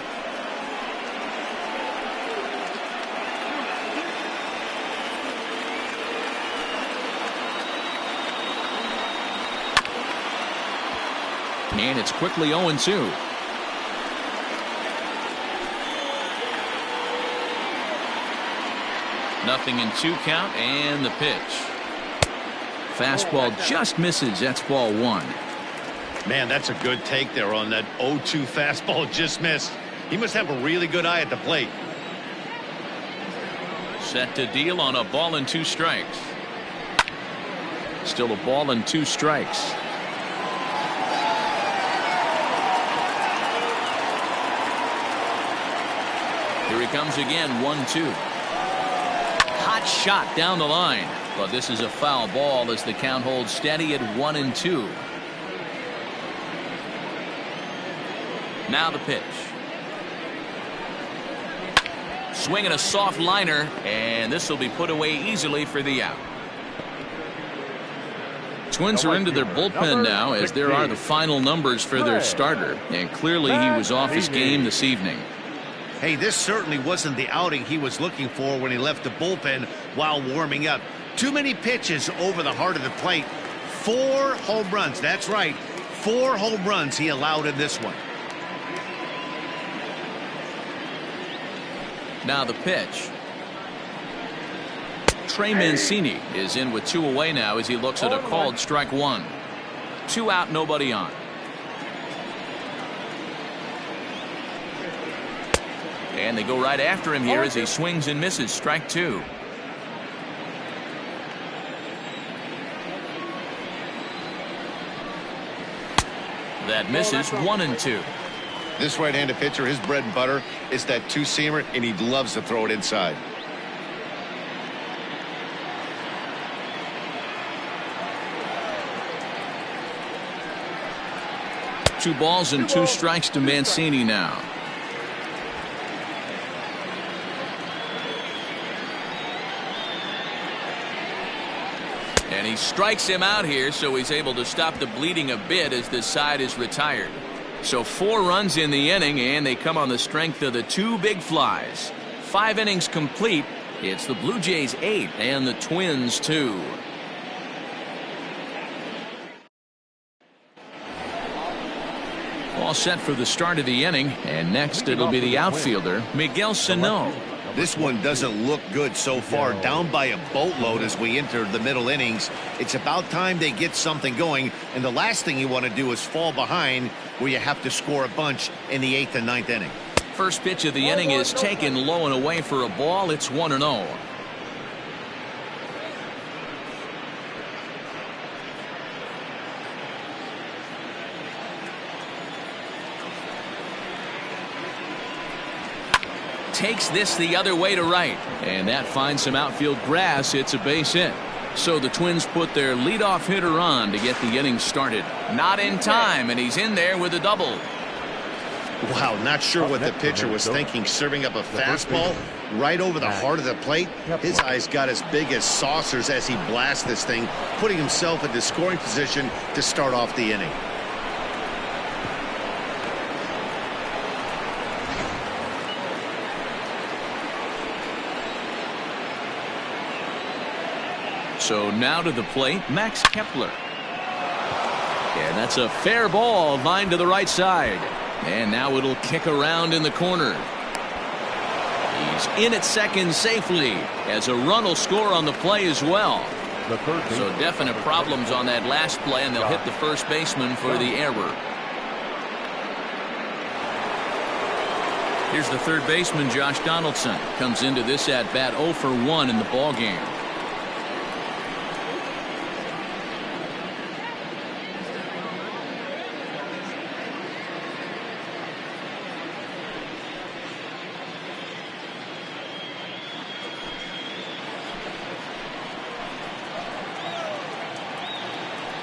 And it's quickly 0-2. Nothing in 2 count, and the pitch. Fastball just misses. That's ball 1. Man, that's a good take there on that 0-2 fastball just missed. He must have a really good eye at the plate. Set to deal on a ball and 2 strikes. Still a ball and 2 strikes. Here he comes again, 1-2. Hot shot down the line, but this is a foul ball as the count holds steady at 1-2. Now the pitch. Swinging a soft liner, and this will be put away easily for the out. Twins are into their bullpen now as there are the final numbers for their starter, and clearly he was off his game this evening. Hey, this certainly wasn't the outing he was looking for when he left the bullpen while warming up. Too many pitches over the heart of the plate. 4 home runs. That's right. 4 home runs he allowed in this one. Now the pitch. Trey Mancini is in with 2 away now as he looks at a called strike 1. 2 out, nobody on. And they go right after him here as he swings and misses. Strike 2. That misses. 1-2. This right-handed pitcher, his bread and butter is that 2-seamer, and he loves to throw it inside. Two balls and 2 strikes to Mancini now. And he strikes him out here, so he's able to stop the bleeding a bit as this side is retired. So 4 runs in the inning, and they come on the strength of the 2 big flies. 5 innings complete. It's the Blue Jays 8 and the Twins 2. All set for the start of the inning, and next it'll be the outfielder, Miguel Sano. This one doesn't look good so far. Down by a boatload as we enter the middle innings. It's about time they get something going, and the last thing you want to do is fall behind where you have to score a bunch in the 8th and 9th inning. First pitch of the inning is taken low and away for a ball. It's 1-0. Takes this the other way to right, and that finds some outfield grass. It's a base hit. So the Twins put their leadoff hitter on to get the inning started. Not in time, and he's in there with a double. Wow, not sure what the pitcher was thinking, serving up a fastball right over the heart of the plate. His eyes got as big as saucers as he blasts this thing, putting himself into scoring position to start off the inning. So now to the plate, Max Kepler. And that's a fair ball, lined to the right side. And now it'll kick around in the corner. He's in at second safely, as a run will score on the play as well. So definite problems on that last play, and they'll hit the first baseman for the error. Here's the third baseman, Josh Donaldson. Comes into this at bat 0 for 1 in the ballgame.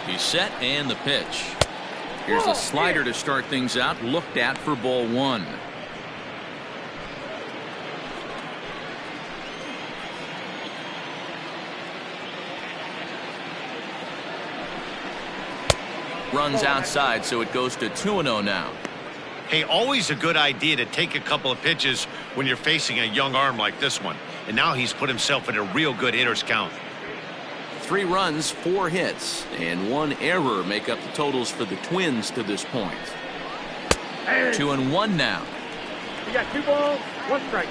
He's set, and the pitch. Here's a slider to start things out, looked at for ball 1. Runs outside, so it goes to 2-0 now. Hey, always a good idea to take a couple of pitches when you're facing a young arm like this one. And now he's put himself in a real good hitter's count. 3 runs, 4 hits, and 1 error make up the totals for the Twins to this point. 2-1 now. You got 2 balls, 1 strike.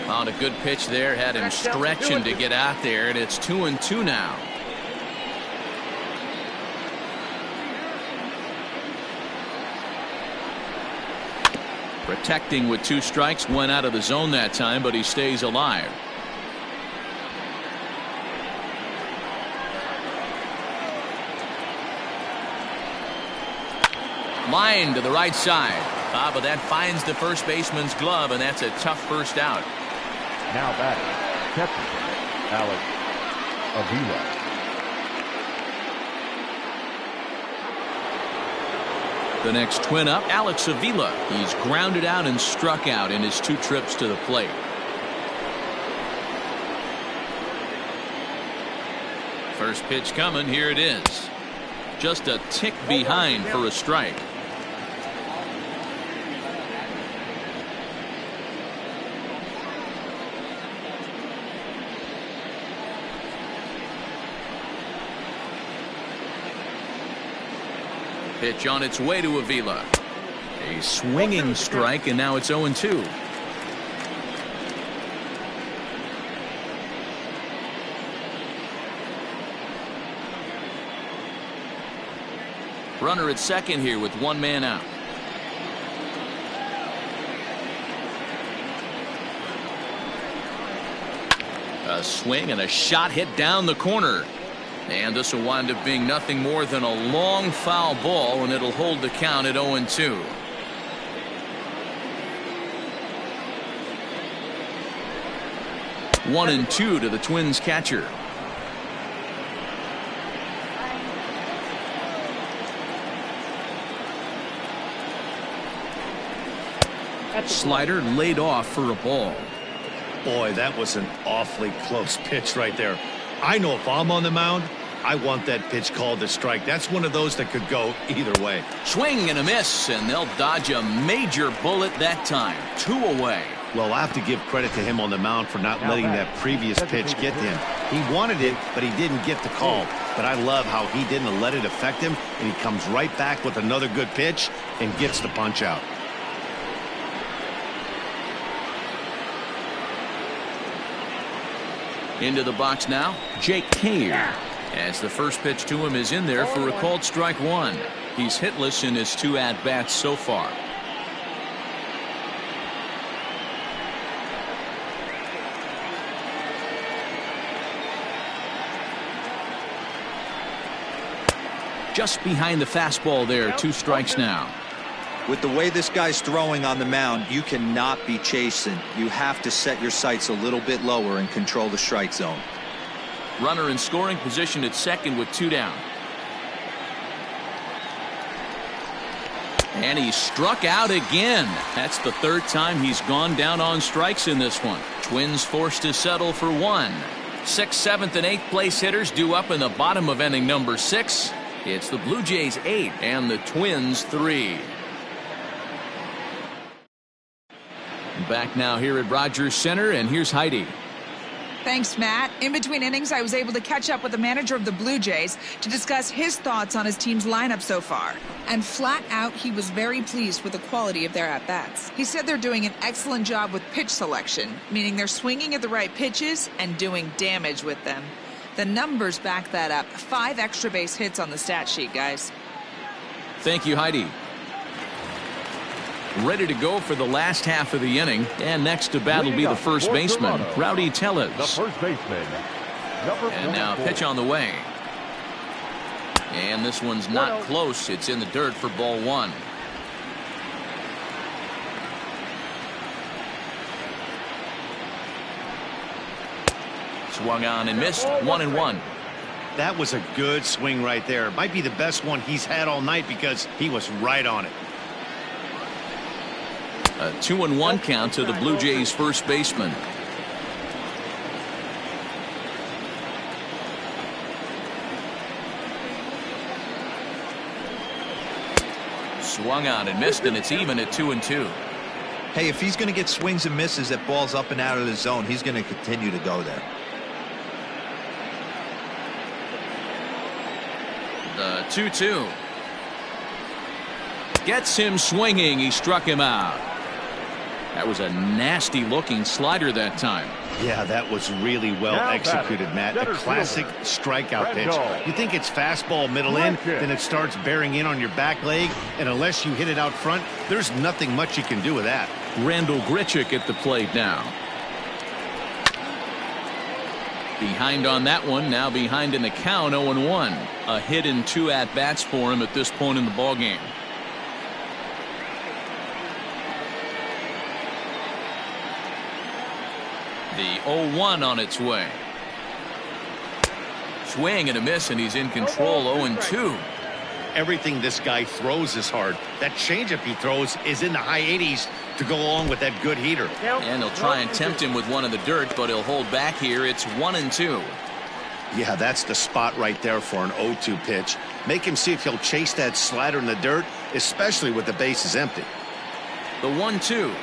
Found a good pitch there, had him stretching to get out there, and it's 2-2 now. Protecting with 2 strikes, went out of the zone that time, but he stays alive. Line to the right side. But that finds the first baseman's glove, and that's a tough first out. Now back, catcher, Alex Avila. The next Twin up, Alex Avila. He's grounded out and struck out in his 2 trips to the plate. First pitch coming, here it is. Just a tick behind for a strike. Pitch on its way to Avila. A swinging strike, and now it's 0-2. Runner at second here with one man out. A swing and a shot hit down the corner. And this will wind up being nothing more than a long foul ball, and it'll hold the count at 0-2. One and two to the Twins catcher. Slider laid off for a ball. Boy, that was an awfully close pitch right there. I know if I'm on the mound, I want that pitch called a strike. That's one of those that could go either way. Swing and a miss, and they'll dodge a major bullet that time. 2 away. Well, I have to give credit to him on the mound for not letting that previous pitch get to him. He wanted it, but he didn't get the call. But I love how he didn't let it affect him, and he comes right back with another good pitch and gets the punch out. Into the box now, Jake Cave. As the first pitch to him is in there for a called strike one. He's hitless in his 2 at-bats so far. Just behind the fastball there, 2 strikes now. With the way this guy's throwing on the mound, you cannot be chasing. You have to set your sights a little bit lower and control the strike zone. Runner in scoring position at second with 2 down. And he struck out again. That's the 3rd time he's gone down on strikes in this one. Twins forced to settle for 1. 6th, 7th, and 8th place hitters due up in the bottom of inning number 6. It's the Blue Jays 8 and the Twins 3. Back now here at Rogers Center, and here's Heidi. Thanks, Matt. In between innings, I was able to catch up with the manager of the Blue Jays to discuss his thoughts on his team's lineup so far. And flat out, he was very pleased with the quality of their at-bats. He said they're doing an excellent job with pitch selection, meaning they're swinging at the right pitches and doing damage with them. The numbers back that up. 5 extra base hits on the stat sheet, guys. Thank you, Heidi. Ready to go for the last half of the inning, and next to bat will be the first baseman, Rowdy Tellez. The first baseman, number 44. And now pitch on the way. And this one's not close. It's in the dirt for ball 1. Swung on and missed. 1-1. That was a good swing right there. Might be the best one he's had all night because he was right on it. A 2-1 count to the Blue Jays first baseman. Swung on and missed, and it's even at 2-2. Hey, if he's going to get swings and misses at balls up and out of the zone, he's going to continue to go there. The 2-2. Gets him swinging. He struck him out. That was a nasty looking slider that time. Yeah, that was really well executed, Matt. A classic strikeout pitch. You think it's fastball middle in, then it starts bearing in on your back leg, and unless you hit it out front, there's nothing much you can do with that. Randall Grichuk at the plate now. Behind on that one, now behind in the count, 0-1. A hit in 2 at-bats for him at this point in the ballgame. The 0-1 on its way. Swing and a miss, and he's in control. 0-2. Everything this guy throws is hard. That changeup he throws is in the high 80s to go along with that good heater. And he'll try and tempt him with one in the dirt, but he'll hold back here. It's 1-2. Yeah, that's the spot right there for an 0-2 pitch. Make him see if he'll chase that slider in the dirt, especially with the bases empty. The 1-2.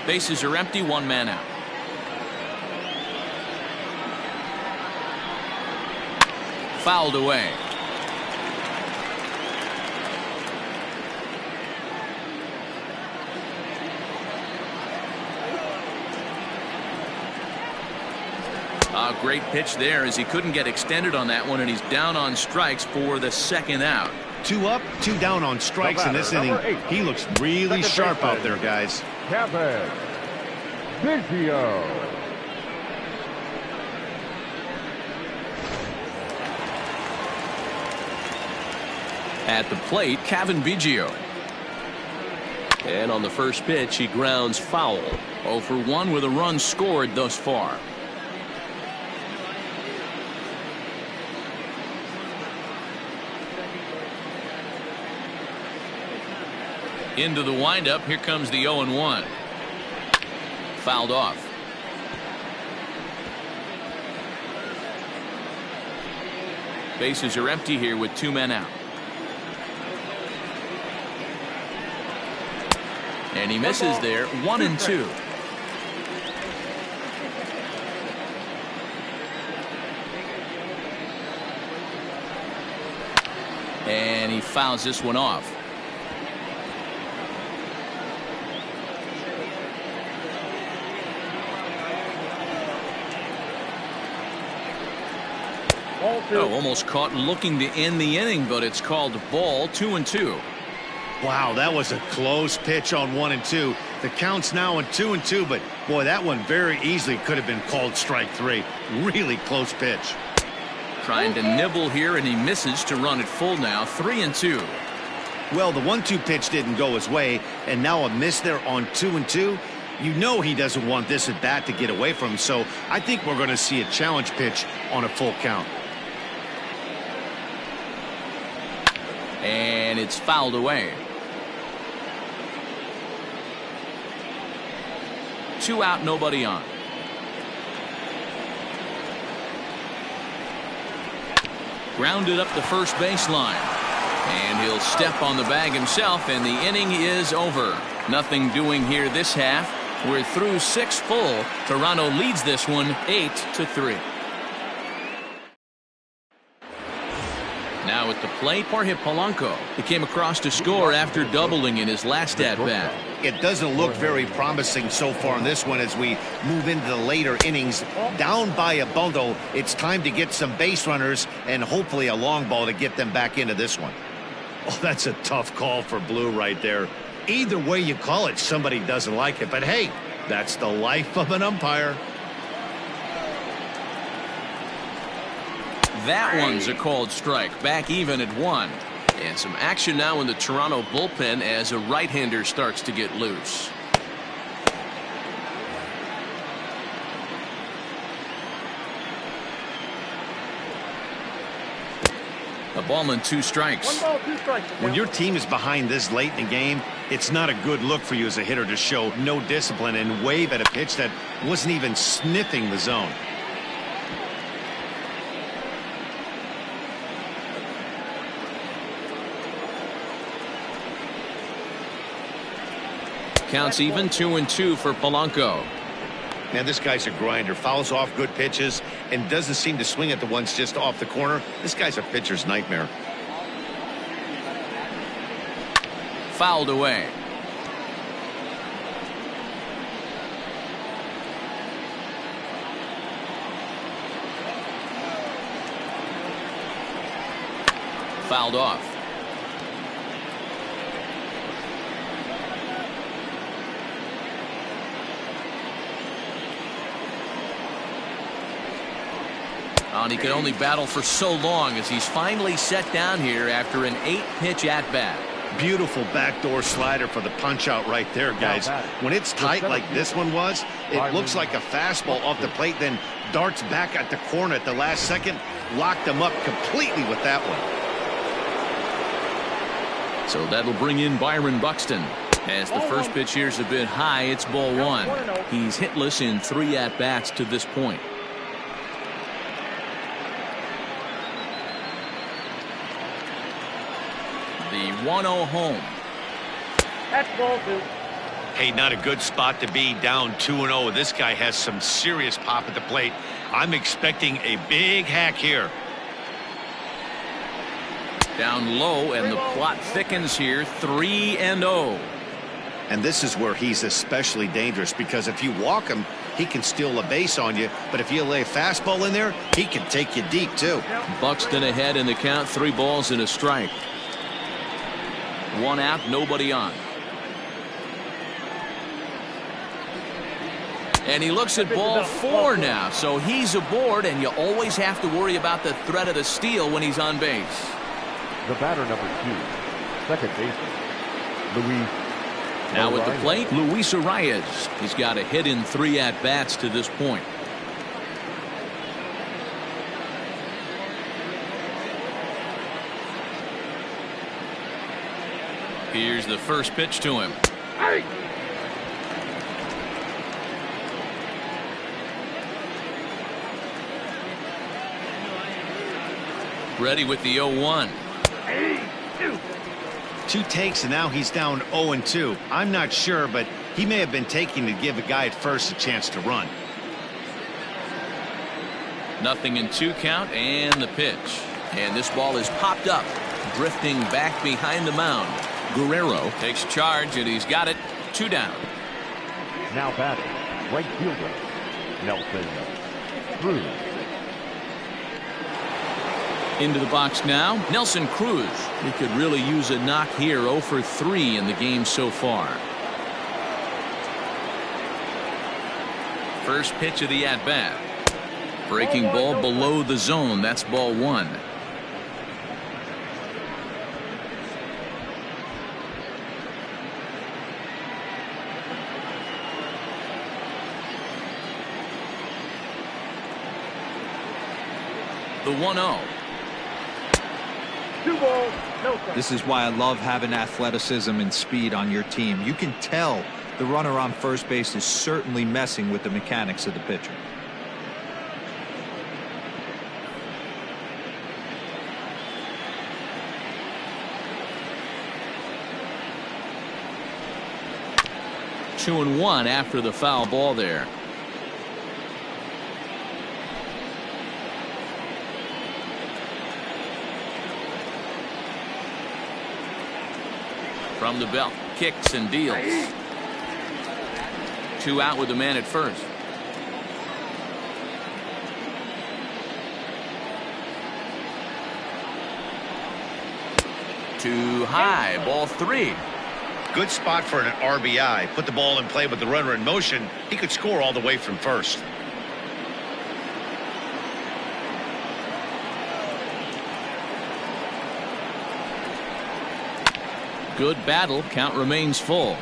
Bases are empty, one man out. Fouled away. A great pitch there as he couldn't get extended on that one, and he's down on strikes for the second out. 2 up, 2 down on strikes in this inning. He looks really sharp out there, guys. Kevin Biggio. At the plate, Kevin Biggio. And on the first pitch, he grounds foul. 0 for 1 with a run scored thus far. Into the windup, here comes the 0-1. Fouled off. Bases are empty here with 2 men out. And he misses there. 1-2. And he fouls this one off. Oh, almost caught looking to end the inning, but it's called ball. 2-2. Wow, that was a close pitch on 1-2. The count's now in 2-2, but boy, that one very easily could have been called strike 3. Really close pitch. Trying to nibble here, and he misses to run it full now. 3-2. Well, the 1-2 pitch didn't go his way, and now a miss there on 2-2. You know he doesn't want this at bat to get away from him, so I think we're going to see a challenge pitch on a full count. And it's fouled away. 2 out, nobody on. Grounded up the first baseline. And he'll step on the bag himself, and the inning is over. Nothing doing here this half. We're through 6 full. Toronto leads this one 8-3. Now at the plate, Jorge Polanco. He came across to score after doubling in his last at-bat. It doesn't look very promising so far in this one as we move into the later innings. Down by a bundle, it's time to get some base runners and hopefully a long ball to get them back into this one. Oh, that's a tough call for Blue right there. Either way you call it, somebody doesn't like it. But hey, that's the life of an umpire. That one's a called strike. Back even at 1. And some action now in the Toronto bullpen as a right-hander starts to get loose. A ball and 2 strikes. 1 ball, 2 strikes. When your team is behind this late in the game, it's not a good look for you as a hitter to show no discipline and wave at a pitch that wasn't even sniffing the zone. Counts even. 2-2 for Polanco. Man, this guy's a grinder. Fouls off good pitches and doesn't seem to swing at the ones just off the corner. This guy's a pitcher's nightmare. Fouled away. Fouled off. And he could only battle for so long as he's finally set down here after an 8-pitch at-bat. Beautiful backdoor slider for the punch-out right there, guys. When it's tight like this one was, it looks like a fastball off the plate, then darts back at the corner at the last second. Locked him up completely with that one. So that'll bring in Byron Buxton. As the first pitch here is a bit high, it's ball one. He's hitless in 3 at-bats to this point. The 1-0 home. That's ball 2. Hey, not a good spot to be, down 2-0. This guy has some serious pop at the plate. I'm expecting a big hack here. Down low, and the plot thickens here. 3-0. And this is where he's especially dangerous, because if you walk him, he can steal a base on you. But if you lay a fastball in there, he can take you deep too. Buxton ahead in the count. 3 balls and a strike. 1 out, nobody on. And he looks at ball 4 now, so he's aboard, and you always have to worry about the threat of the steal when he's on base. The batter, number 2, second baseman, Luis. Now at the plate, Luis Arias. He's got a hit in 3 at-bats to this point. Here's the first pitch to him. Hey! Ready with the 0-1. 2 takes, and now he's down 0-2. I'm not sure, but he may have been taking to give a guy at first a chance to run. Nothing in 2 count, and the pitch. And this ball is popped up, drifting back behind the mound. Guerrero takes charge, and he's got it. 2 down. Now batting, right fielder, Nelson Cruz. Into the box now, Nelson Cruz. He could really use a knock here. 0 for 3 in the game so far. First pitch of the at-bat. Breaking ball below the zone. That's ball 1. The 1-0. 2 balls, no strikes. This is why I love having athleticism and speed on your team. You can tell the runner on first base is certainly messing with the mechanics of the pitcher. Two and 1 after the foul ball there. From the belt, kicks and deals. 2 out with the man at first. Too high, ball 3. Good spot for an RBI. Put the ball in play with the runner in motion. He could score all the way from first. Good battle. Count remains full.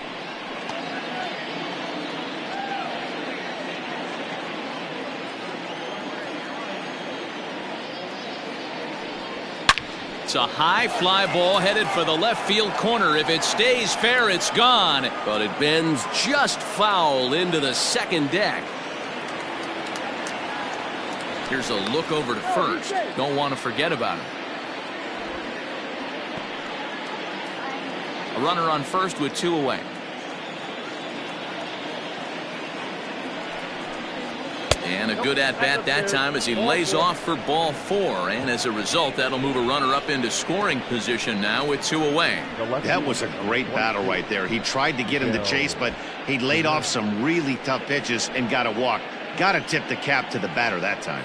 It's a high fly ball headed for the left field corner. If it stays fair, it's gone. But it bends just foul into the second deck. Here's a look over to first. Don't want to forget about him. A runner on first with 2 away. And a good at-bat that time as he lays off for ball 4. And as a result, that'll move a runner up into scoring position now with 2 away. That was a great battle right there. He tried to get him to chase, but he laid off some really tough pitches and got a walk. Got to tip the cap to the batter that time.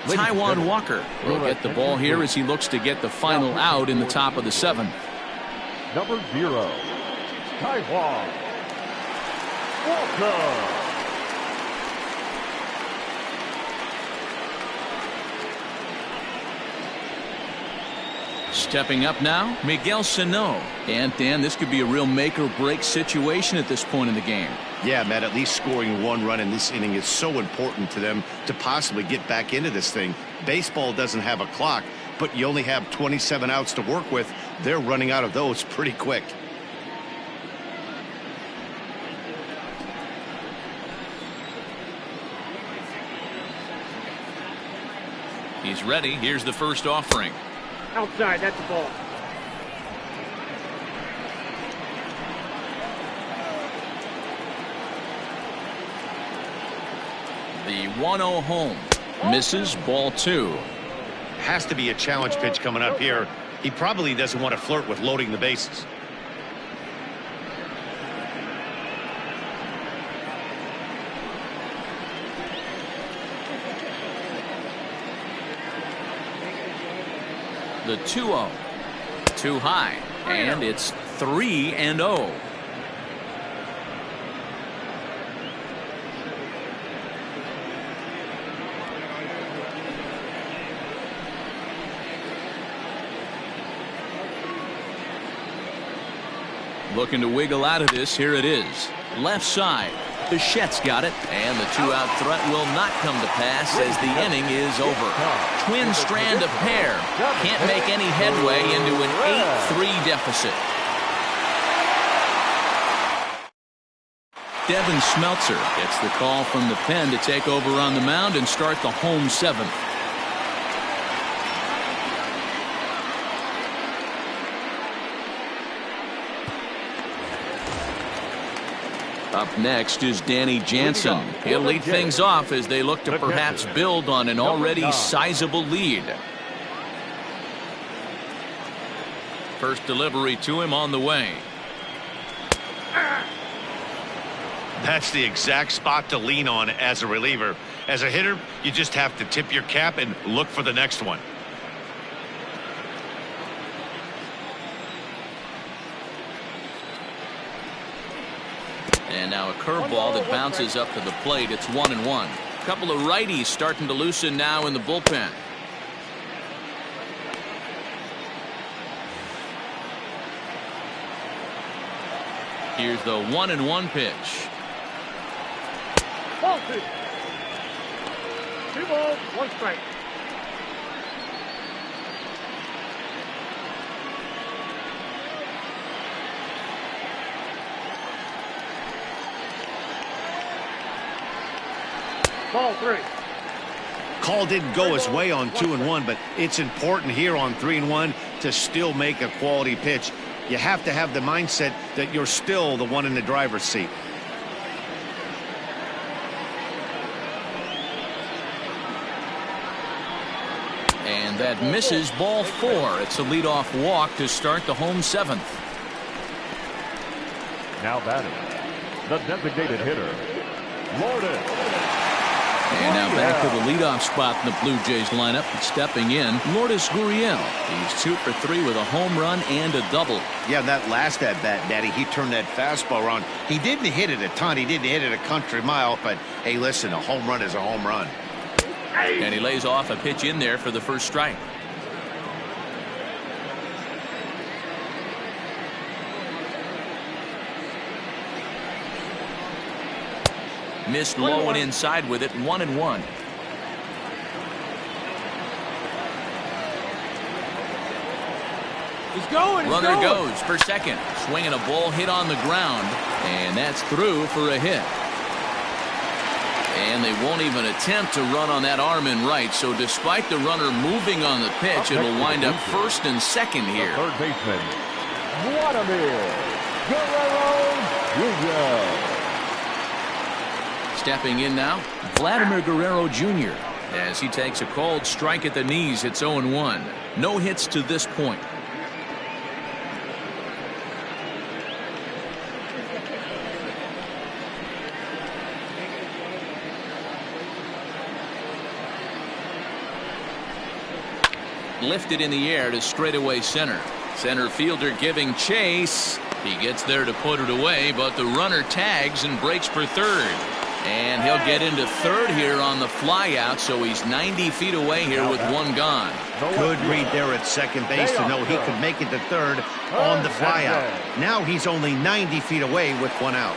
Taijuan Walker will get the ball here as he looks to get the final out in the top of the 7th. Number 0, Taijuan Walker. Stepping up now, Miguel Sano. And Dan, this could be a real make or break situation at this point in the game. Yeah, Matt, at least scoring 1 run in this inning is so important to them to possibly get back into this thing. Baseball doesn't have a clock, but you only have 27 outs to work with. They're running out of those pretty quick. He's ready. Here's the first offering. Outside, that's the ball. The 1-0 home. Misses, ball 2. Has to be a challenge pitch coming up here. He probably doesn't want to flirt with loading the bases. The 2-0. Too high. And it's 3-0. Looking to wiggle out of this. Here it is. Left side. Bichette's got it. And the 2-out threat will not come to pass as the inning is over. Twins strand a pair. Can't make any headway into an 8-3 deficit. Devin Smeltzer gets the call from the pen to take over on the mound and start the home 7th. Up next is Danny Jansen. He'll lead things off as they look to perhaps build on an already sizable lead. First delivery to him on the way. That's the exact spot to lean on as a reliever. As a hitter, you just have to tip your cap and look for the next one. And now a curveball that bounces up to the plate. It's 1-1. A couple of righties starting to loosen now in the bullpen. Here's the 1-1 pitch. Ball 2. 2 balls, 1 strike. Ball 3. Call didn't go his way on 2-1, but it's important here on 3-1 to still make a quality pitch. You have to have the mindset that you're still the one in the driver's seat. And that misses, ball 4. It's a leadoff walk to start the home 7th. Now batting, the designated hitter, Lourdes. And now back to the leadoff spot in the Blue Jays lineup. Stepping in, Lourdes Gurriel. He's 2 for 3 with a home run and a double. Yeah, that last at bat, Daddy, he turned that fastball around. He didn't hit it a ton. He didn't hit it a country mile. But, hey, listen, a home run is a home run. And he lays off a pitch in there for the first strike. Missed low and inside with it. 1-1. Runner goes for second. Swinging a ball hit on the ground. And that's through for a hit. And they won't even attempt to run on that arm in right. So despite the runner moving on the pitch, it'll wind up first and second here. Third baseman, Vladimir Guerrero Jr. Stepping in now, Vladimir Guerrero Jr. as he takes a cold strike at the knees. It's 0-1. No hits to this point. Lifted in the air to straightaway center. Center fielder giving chase. He gets there to put it away, but the runner tags and breaks for third. And he'll get into third here on the fly out, so he's 90 feet away here with one gone. Good read there at second base to know he could make it to third on the fly out. Now he's only 90 feet away with one out.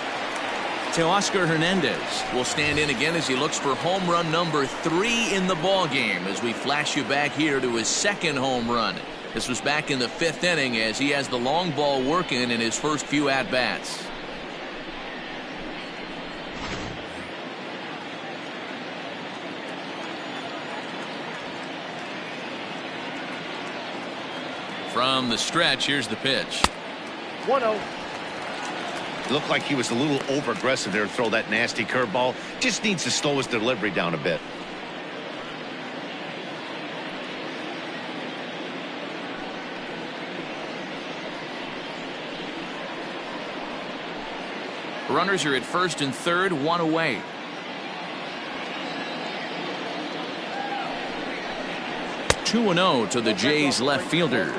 Teoscar Hernandez will stand in again as he looks for home run number 3 in the ball game as we flash you back here to his second home run. This was back in the 5th inning as he has the long ball working in his first few at-bats. from the stretch. Here's the pitch. 1-0. It looked like he was a little over aggressive there to throw that nasty curveball. Just needs to slow his delivery down a bit. Runners are at first and third, one away. Two 2-0 to the Jays left fielder.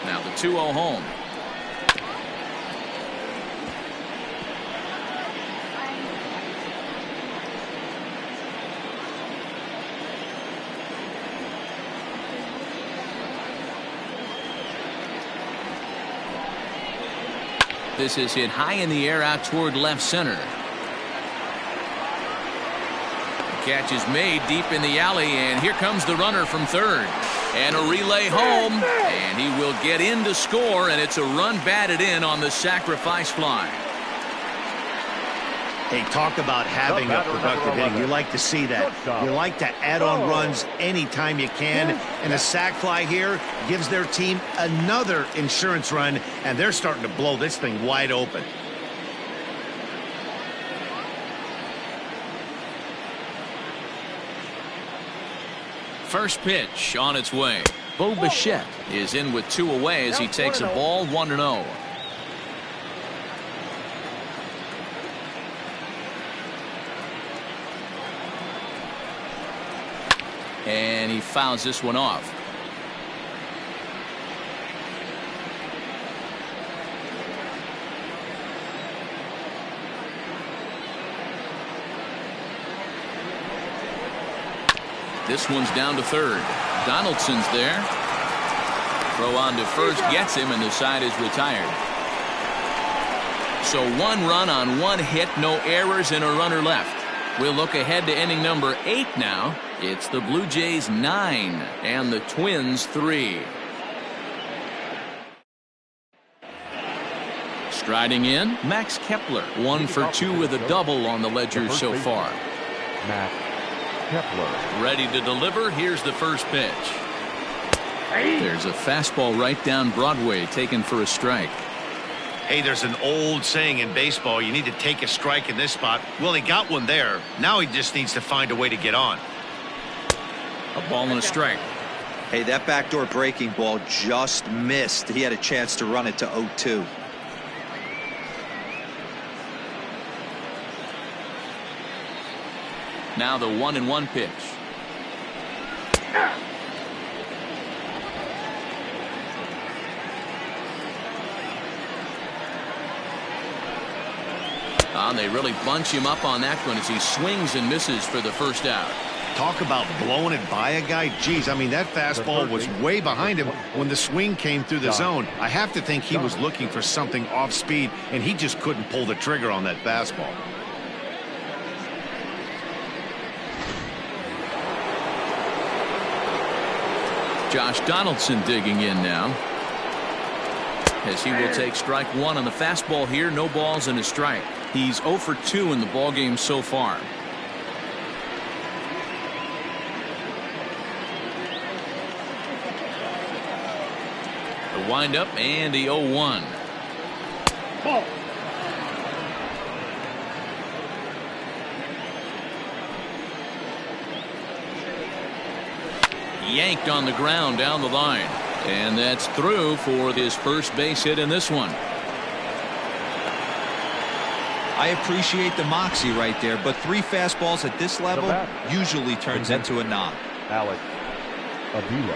Now the 2-0 home. This is hit high in the air out toward left center. The catch is made deep in the alley, and here comes the runner from third. And a relay home, and he will get in to score, and it's a run batted in on the sacrifice fly. Hey, talk about having a productive inning. You like to see that. You like to add on runs anytime you can. And a sac fly here gives their team another insurance run, and they're starting to blow this thing wide open. First pitch on its way. Bo Bichette is in with two away as he takes a ball 1-0. And he fouls this one off. This one's down to third. Donaldson's there. Throw on to first gets him, and the side is retired. So one run on one hit, no errors, and a runner left. We'll look ahead to inning number 8 now. It's the Blue Jays 9 and the Twins 3. Striding in, Max Kepler, 1 for 2 with a double on the ledger so far. Max Kepler. Ready to deliver. Here's the first pitch. There's a fastball right down Broadway, taken for a strike. Hey, there's an old saying in baseball, you need to take a strike in this spot. Well, he got one there. Now he just needs to find a way to get on. A ball and a strike. Hey, that backdoor breaking ball just missed. He had a chance to run it to 0-2. Now the 1-1 pitch. They really bunch him up on that one as he swings and misses for the first out. Talk about blowing it by a guy. Geez, I mean, that fastball was way behind him when the swing came through the zone. I have to think he was looking for something off speed, and he just couldn't pull the trigger on that fastball. Josh Donaldson digging in now, as he will take strike one on the fastball here. No balls and a strike. He's 0 for 2 in the ballgame so far. The windup and the 0-1. Ball. Yanked on the ground down the line. And that's through for his first base hit in this one. I appreciate the moxie right there, but 3 fastballs at this level usually turns into a knock. Alex Avila.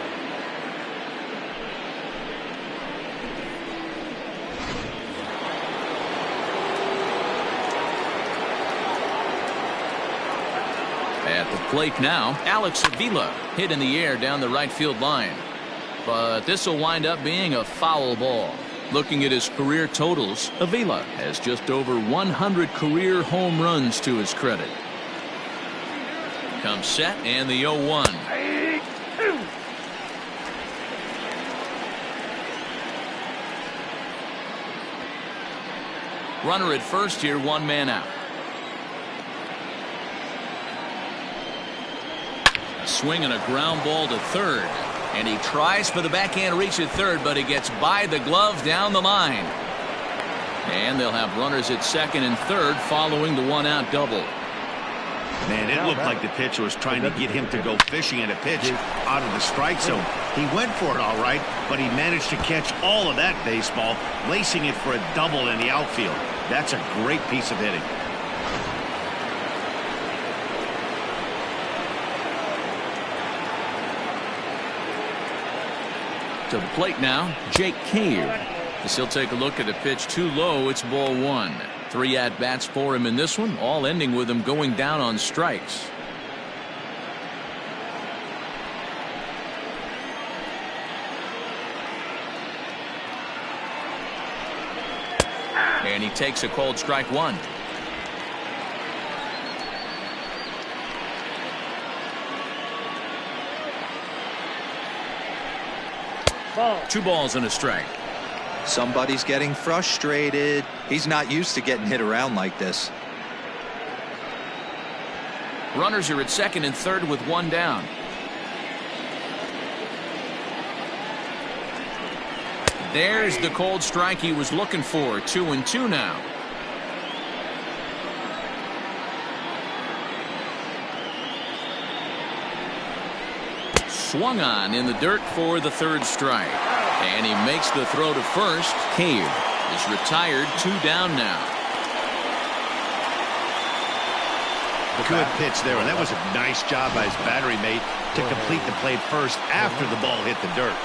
At the plate now, Alex Avila hit in the air down the right field line. But this will wind up being a foul ball. Looking at his career totals, Avila has just over 100 career home runs to his credit. Comes set and the 0-1. Runner at first here, one man out. A swing and a ground ball to third. And he tries for the backhand reach at third, but he gets by the glove down the line. And they'll have runners at second and third following the one-out double. Man, it looked like the pitcher was trying to get him to go fishing at a pitch out of the strike zone. He went for it all right, but he managed to catch all of that baseball, lacing it for a double in the outfield. That's a great piece of hitting. To the plate now, Jake Cave. As he'll take a look at a pitch too low, it's ball one. 3 at-bats for him in this one, all ending with him going down on strikes. And he takes a cold strike one. Ball. 2 balls and a strike. Somebody's getting frustrated. He's not used to getting hit around like this. Runners are at second and third with one down. There's the cold strike he was looking for. 2-2 now. Swung on in the dirt for the third strike. And he makes the throw to first. Cave is retired. 2 down now. Good pitch there, and that was a nice job by his battery mate to complete the play first after the ball hit the dirt.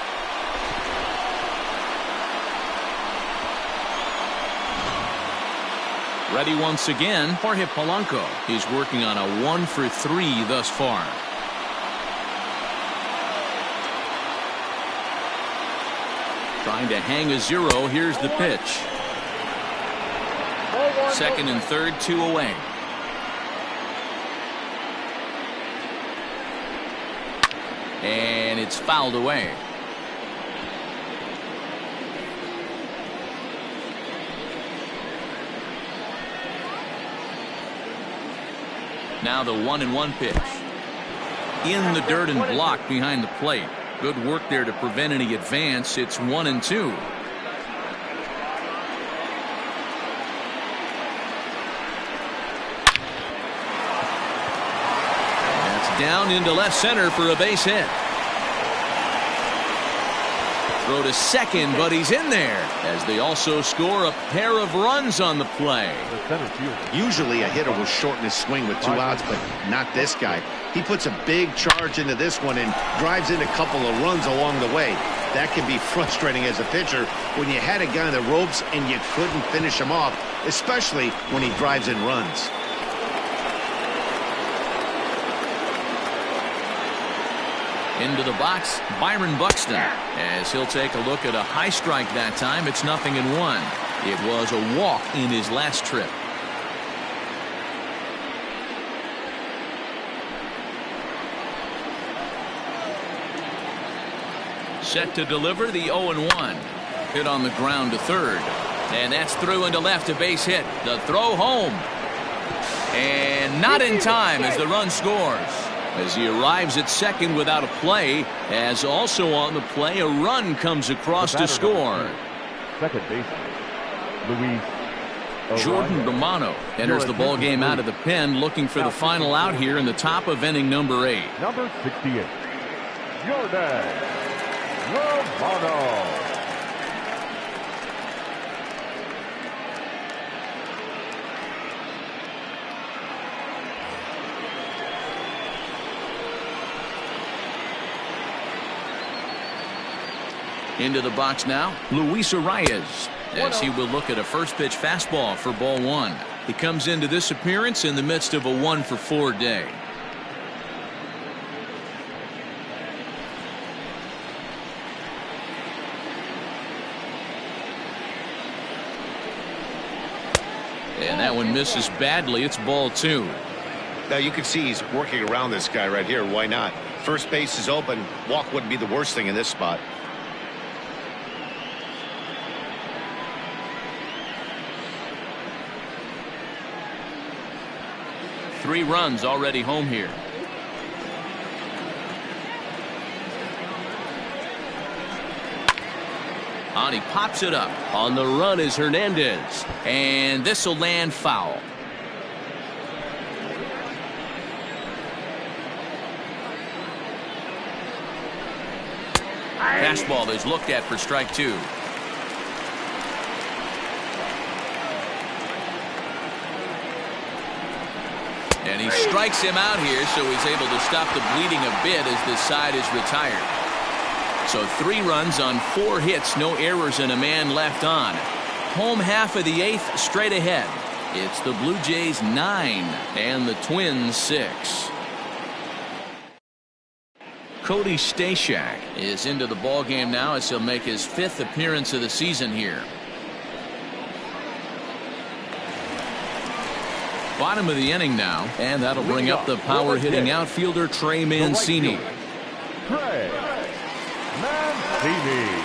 Ready once again, Jorge Polanco. He's working on a 1 for 3 thus far. Trying to hang a 0. Here's the pitch. Second and third, 2 away. And it's fouled away. Now the 1-1 pitch. In the dirt and blocked behind the plate. Good work there to prevent any advance. It's 1-2. That's down into left center for a base hit. Throw to second, but he's in there as they also score a pair of runs on the play. Usually a hitter will shorten his swing with 2 outs, but not this guy. He puts a big charge into this one and drives in a couple of runs along the way. That can be frustrating as a pitcher when you had a guy on the ropes and you couldn't finish him off, especially when he drives in runs. Into the box, Byron Buxton, as he'll take a look at a high strike that time. It's 0-1. It was a walk in his last trip. Set to deliver the 0-1. Hit on the ground to third. And that's through into left, a base hit. The throw home. And not in time as the run scores. As he arrives at second without a play, as also on the play, a run comes across to score. Second baseman, Luis Jordan Romano enters the ball game out of the pen, looking for the final out here in the top of inning number 8. Number 68, Jordan Romano. Into the box now, Luis Arias, as he will look at a first pitch fastball for ball 1. He comes into this appearance in the midst of a 1 for 4 day. And that one misses badly. It's ball 2. Now you can see he's working around this guy right here. Why not? First base is open. Walk wouldn't be the worst thing in this spot. 3 runs already home here. And he pops it up. On the run is Hernandez. And this will land foul. Fastball is looked at for strike 2. And he strikes him out here, so he's able to stop the bleeding a bit as this side is retired. So 3 runs on 4 hits, no errors, and a man left on. Home half of the 8th straight ahead. It's the Blue Jays 9 and the Twins 6. Cody Stashak is into the ballgame now as he'll make his 5th appearance of the season here. Bottom of the inning now, and that'll bring up the power hitting outfielder Trey Mancini. Trey Mancini.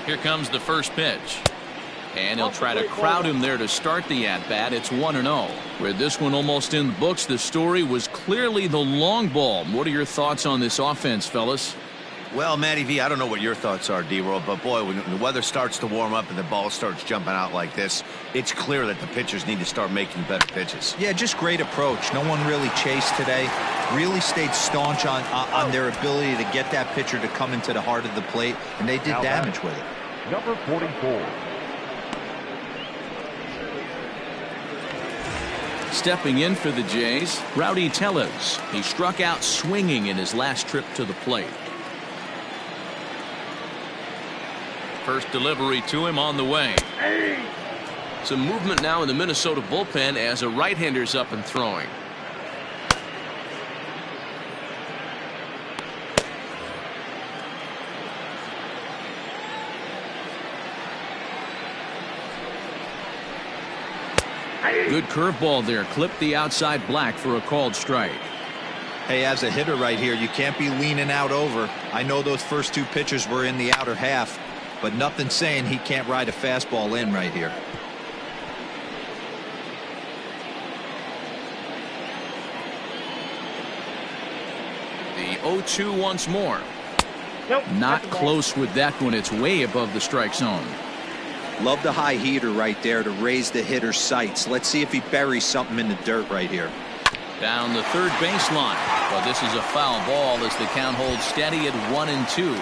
Here comes the first pitch. And he'll try to crowd him there to start the at-bat. It's 1-0. With this one almost in the books, the story was clearly the long ball. What are your thoughts on this offense, fellas? Well, Matty V, I don't know what your thoughts are, D-Roll, but boy, when the weather starts to warm up and the ball starts jumping out like this, it's clear that the pitchers need to start making better pitches. Yeah, just great approach. No one really chased today. Really stayed staunch on their ability to get that pitcher to come into the heart of the plate, and they did damage with it. Number 44. Stepping in for the Jays, Rowdy Tellez. He struck out swinging in his last trip to the plate. First delivery to him on the way. Some movement now in the Minnesota bullpen as a right-hander's up and throwing. Good curveball there. Clipped the outside black for a called strike. Hey, as a hitter right here, you can't be leaning out over. I know those first 2 pitches were in the outer half, but nothing saying he can't ride a fastball in right here. The 0-2 once more. Nope, Not close with that one. It's way above the strike zone. Love the high heater right there to raise the hitter's sights. Let's see if he buries something in the dirt right here. Down the third baseline. But this is a foul ball as the count holds steady at 1-2.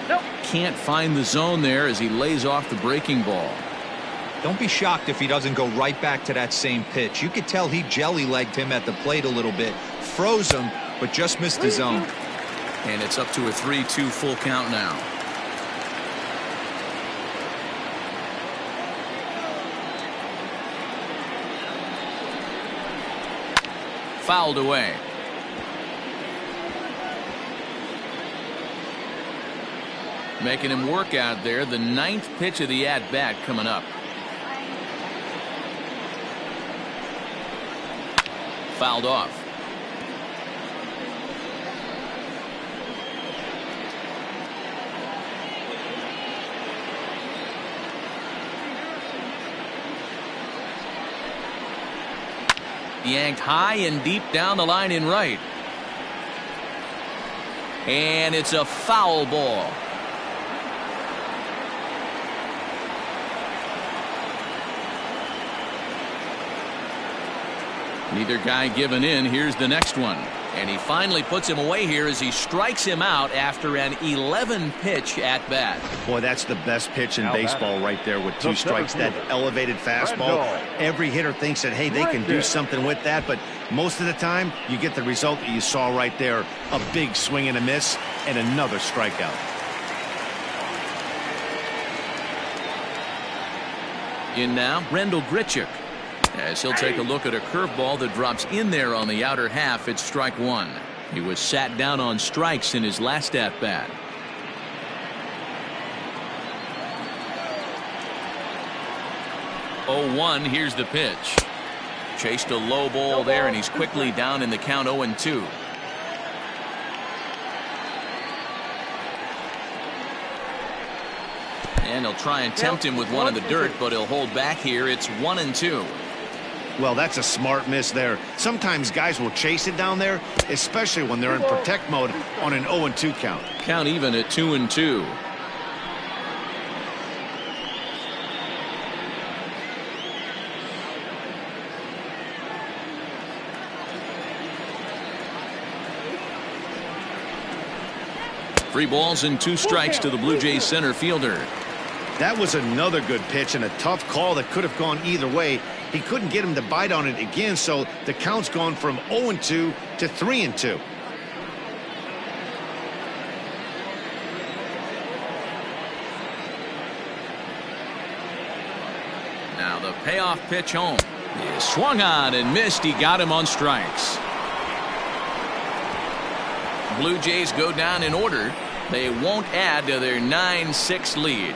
Nope. Can't find the zone there as he lays off the breaking ball. Don't be shocked if he doesn't go right back to that same pitch. You could tell he jelly-legged him at the plate a little bit. Froze him, but just missed the zone. And it's up to a 3-2 full count now. Fouled away. Making him work out there. The 9th pitch of the at-bat coming up. Fouled off. Yanked high and deep down the line in right. And it's a foul ball. Neither guy giving in. Here's the next one. And he finally puts him away here as he strikes him out after an 11-pitch at-bat. Boy, that's the best pitch in baseball right there with 2 strikes. That elevated fastball. Every hitter thinks that, hey, they can do something with that, but most of the time you get the result that you saw right there. A big swing and a miss and another strikeout. In now, Rendell Grichuk. As he'll take a look at a curveball that drops in there on the outer half. It's strike 1. He was sat down on strikes in his last at-bat. Oh, 1. Here's the pitch. Chased a low ball there, and he's quickly down in the count 0-2. And he'll try and tempt him with one in the dirt, but he'll hold back here. It's 1-2. Well, that's a smart miss there. Sometimes guys will chase it down there, especially when they're in protect mode on an 0-2 count. Count even at 2-2. Three balls and 2 strikes to the Blue Jays center fielder. That was another good pitch and a tough call that could have gone either way. He couldn't get him to bite on it again, so the count's gone from 0-2 to 3-2. Now the payoff pitch home. He swung on and missed. He got him on strikes. Blue Jays go down in order. They won't add to their 9-6 lead.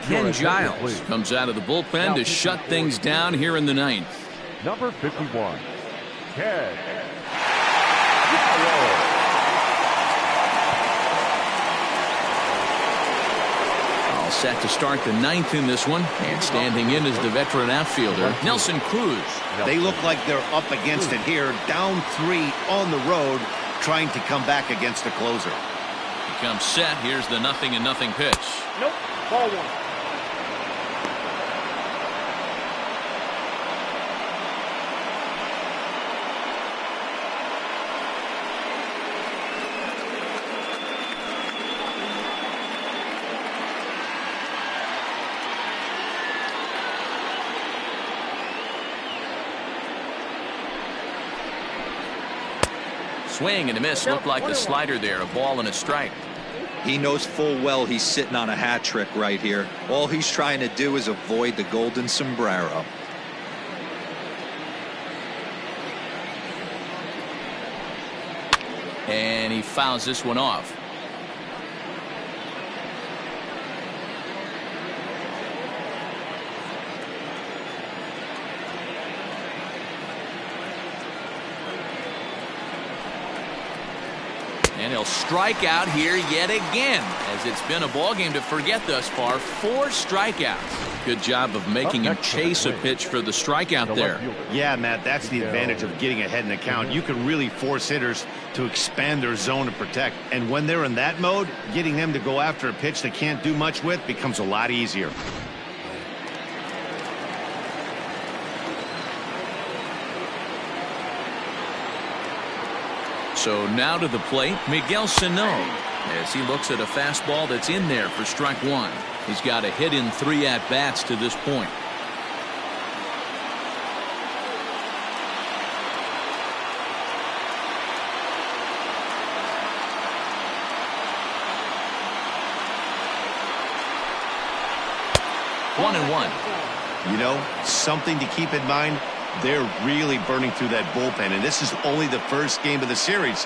Ken Giles comes out of the bullpen to shut things down here in the 9th. Number 51, Ken. All set to start the 9th in this one, and standing in is the veteran outfielder Nelson Cruz. They look like they're up against it here, down 3 on the road, trying to come back against the closer. He comes set. Here's the 0-0 pitch. Nope. Ball 1. Swing and a miss. Looked like the slider there. A ball and a strike. He knows full well he's sitting on a hat trick right here. All he's trying to do is avoid the golden sombrero. And he fouls this one off. And he'll strike out here yet again, as it's been a ball game to forget thus far. 4 strikeouts. Good job of making him chase a pitch for the strikeout there. Yeah, Matt, that's the advantage of getting ahead in the count. You can really force hitters to expand their zone to protect. And when they're in that mode, getting them to go after a pitch they can't do much with becomes a lot easier. So now to the plate, Miguel Sano, as he looks at a fastball that's in there for strike 1. He's got a hit in 3 at-bats to this point. One and one. You know, something to keep in mind, they're really burning through that bullpen, and this is only the first game of the series.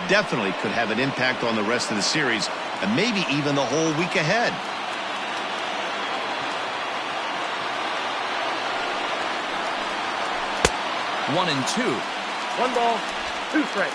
Definitely could have an impact on the rest of the series, and maybe even the whole week ahead. One and two. 1 ball, 2 strikes.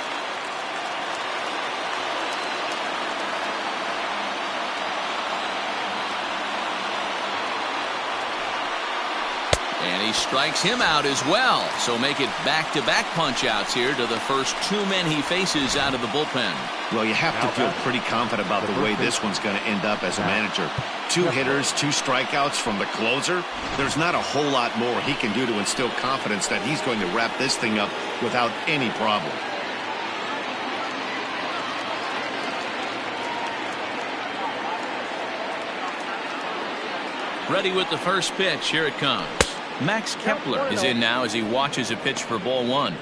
And he strikes him out as well. So make it back-to-back punch-outs here to the first 2 men he faces out of the bullpen. Well, you have to feel pretty confident about the way this one's going to end up as a manager. 2 hitters, 2 strikeouts from the closer. There's not a whole lot more he can do to instill confidence that he's going to wrap this thing up without any problem. Ready with the first pitch. Here it comes. Max Kepler is in now as he watches a pitch for ball 1.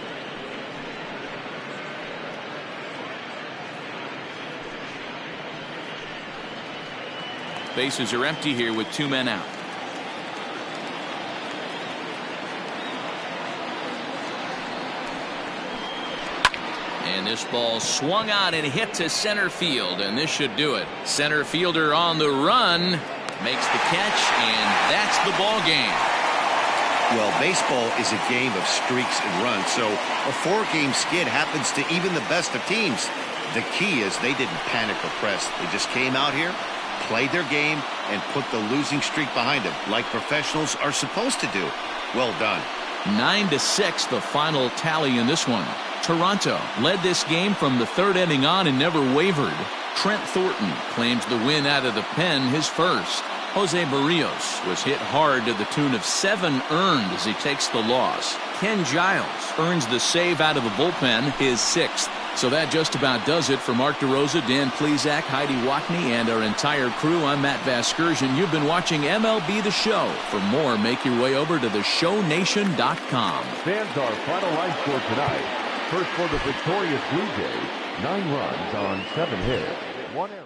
Bases are empty here with 2 men out. And this ball swung on and hit to center field, and this should do it. Center fielder on the run, makes the catch, and that's the ball game. Well, baseball is a game of streaks and runs, so a 4-game skid happens to even the best of teams. The key is they didn't panic or press. They just came out here, played their game, and put the losing streak behind them, like professionals are supposed to do. Well done. 9-6, the final tally in this one. Toronto led this game from the 3rd inning on and never wavered. Trent Thornton claims the win out of the pen, his first. Jose Barrios was hit hard to the tune of 7 earned as he takes the loss. Ken Giles earns the save out of the bullpen, his 6th. So that just about does it for Mark DeRosa, Dan Plesac, Heidi Watney, and our entire crew. I'm Matt Vasgersian. You've been watching MLB The Show. For more, make your way over to theshownation.com. Stands our final line score tonight. First for the victorious Blue Jays, 9 runs on 7 hits, 1 error.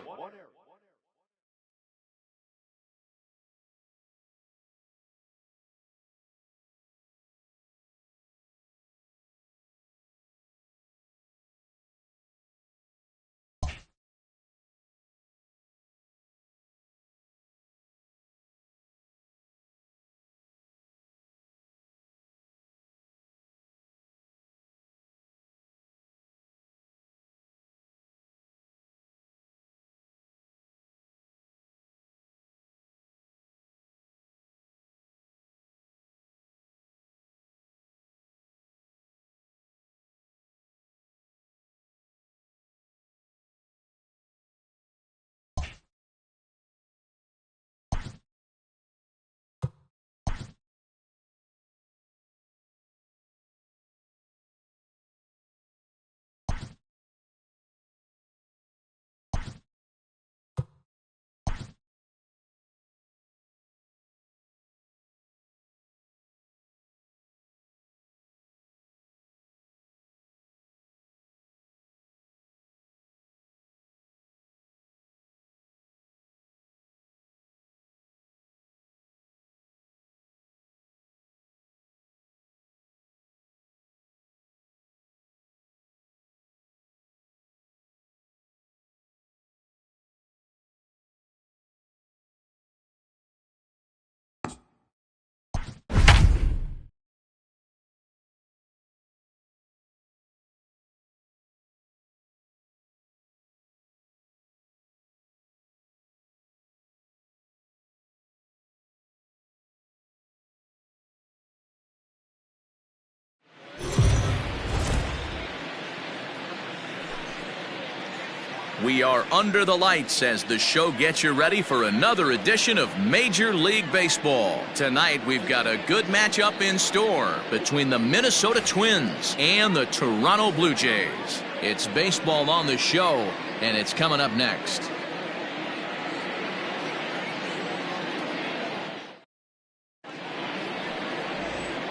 We are under the lights as the show gets you ready for another edition of Major League Baseball. Tonight we've got a good matchup in store between the Minnesota Twins and the Toronto Blue Jays. It's baseball on the show, and it's coming up next.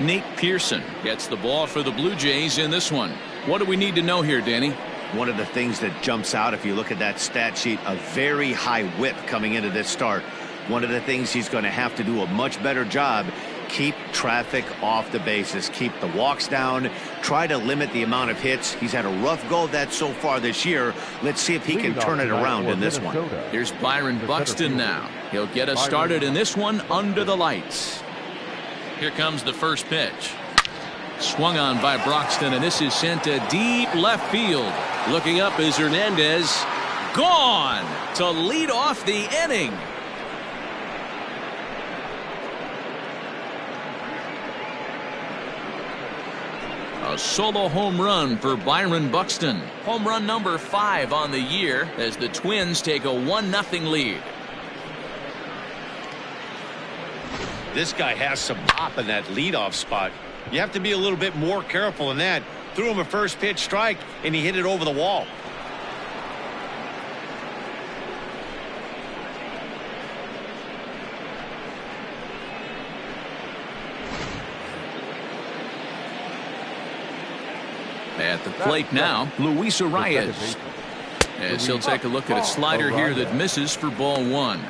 Nate Pearson gets the ball for the Blue Jays in this one. What do we need to know here, Danny? One of the things that jumps out if you look at that stat sheet, a very high whip coming into this start. One of the things he's going to have to do a much better job, keep traffic off the bases, keep the walks down, try to limit the amount of hits. He's had a rough go of that so far this year. Let's see if he can turn it around in this one. Here's Byron Buxton now. He'll get us started in this one under the lights. Here comes the first pitch. Swung on by Broxton, and this is sent to deep left field. Looking up is Hernandez. Gone to lead off the inning. A solo home run for Byron Buxton. Home run number 5 on the year as the Twins take a 1-0 lead. This guy has some pop in that leadoff spot. You have to be a little bit more careful than that. Threw him a first pitch strike, and he hit it over the wall. At the plate now, Luis Arias. As he'll take a look at a slider here that misses for ball 1.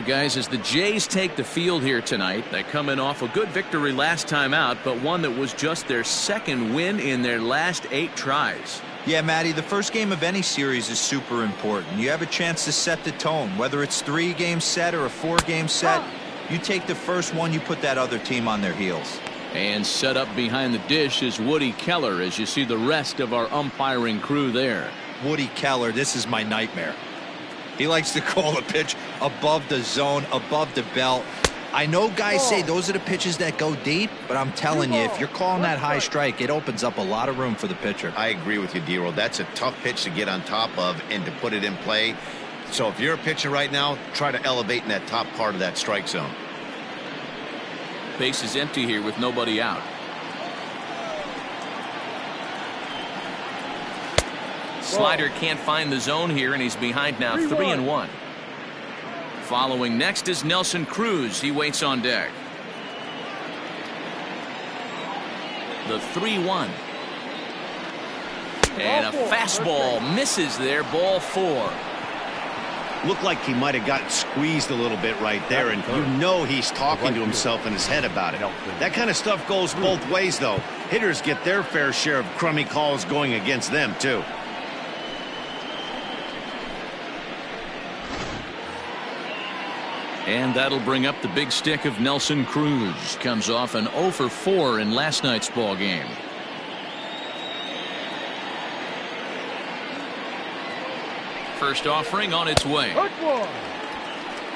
Guys, as the Jays take the field here tonight, they come in off a good victory last time out, but one that was just their second win in their last 8 tries. Yeah, Matty, the first game of any series is super important. You have a chance to set the tone, whether it's 3-game set or a 4-game set. You take the first one, you put that other team on their heels. And set up behind the dish is Woody Keller as you see the rest of our umpiring crew there. Woody Keller, this is my nightmare. He likes to call a pitch above the zone, above the belt. I know guys say those are the pitches that go deep, but I'm telling you, if you're calling that high strike, it opens up a lot of room for the pitcher. I agree with you, D-Roll. That's a tough pitch to get on top of and to put it in play. So if you're a pitcher right now, try to elevate in that top part of that strike zone. Base is empty here with nobody out. Slider can't find the zone here, and he's behind now 3-1. Following next is Nelson Cruz. He waits on deck. The 3-1. And a fastball misses there. Ball 4. Looked like he might have gotten squeezed a little bit right there, and you know he's talking to himself in his head about it. That kind of stuff goes both ways, though. Hitters get their fair share of crummy calls going against them, too. And that'll bring up the big stick of Nelson Cruz. Comes off an 0 for 4 in last night's ball game. First offering on its way.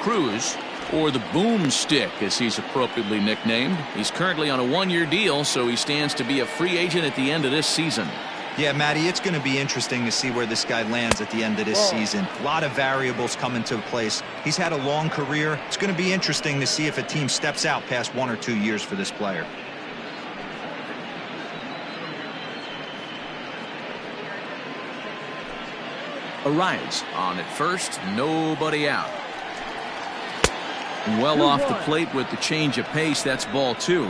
Cruz, or the boomstick as he's appropriately nicknamed. He's currently on a 1-year deal, so he stands to be a free agent at the end of this season. Yeah, Matty, it's going to be interesting to see where this guy lands at the end of this season. A lot of variables come into place. He's had a long career. It's going to be interesting to see if a team steps out past 1 or 2 years for this player. Arrives on at first, nobody out. Well off the plate with the change of pace. That's ball 2.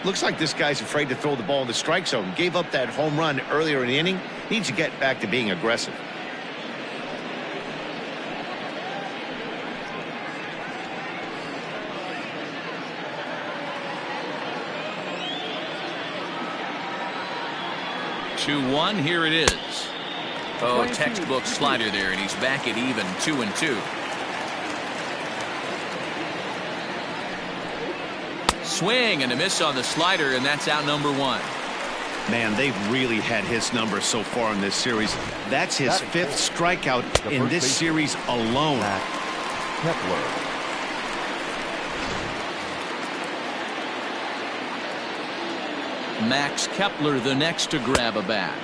Looks like this guy's afraid to throw the ball in the strike zone. Gave up that home run earlier in the inning. Needs to get back to being aggressive. Two-1, here it is. Oh, textbook slider there, and he's back at even 2-2. Swing and a miss on the slider, and that's out number 1. Man, they've really had his number so far in this series. That's his 5th strikeout in this series alone. Max Kepler the next to grab a bat.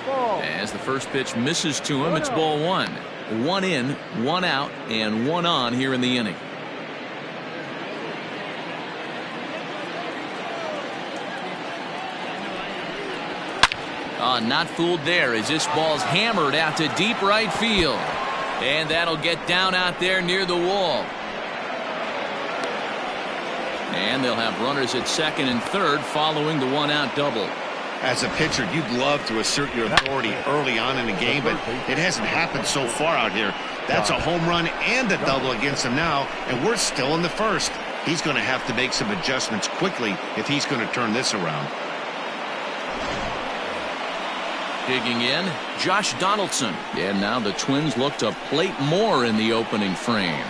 As the first pitch misses to him, it's ball 1. 1 in, 1 out, and 1 on here in the inning. Not fooled there as this ball's hammered out to deep right field. And that'll get down out there near the wall. And they'll have runners at second and third following the 1-out double. As a pitcher, you'd love to assert your authority early on in the game, but it hasn't happened so far out here. That's a home run and a double against him now, and we're still in the first. He's going to have to make some adjustments quickly if he's going to turn this around. Digging in, Josh Donaldson. And now the Twins look to plate more in the opening frame.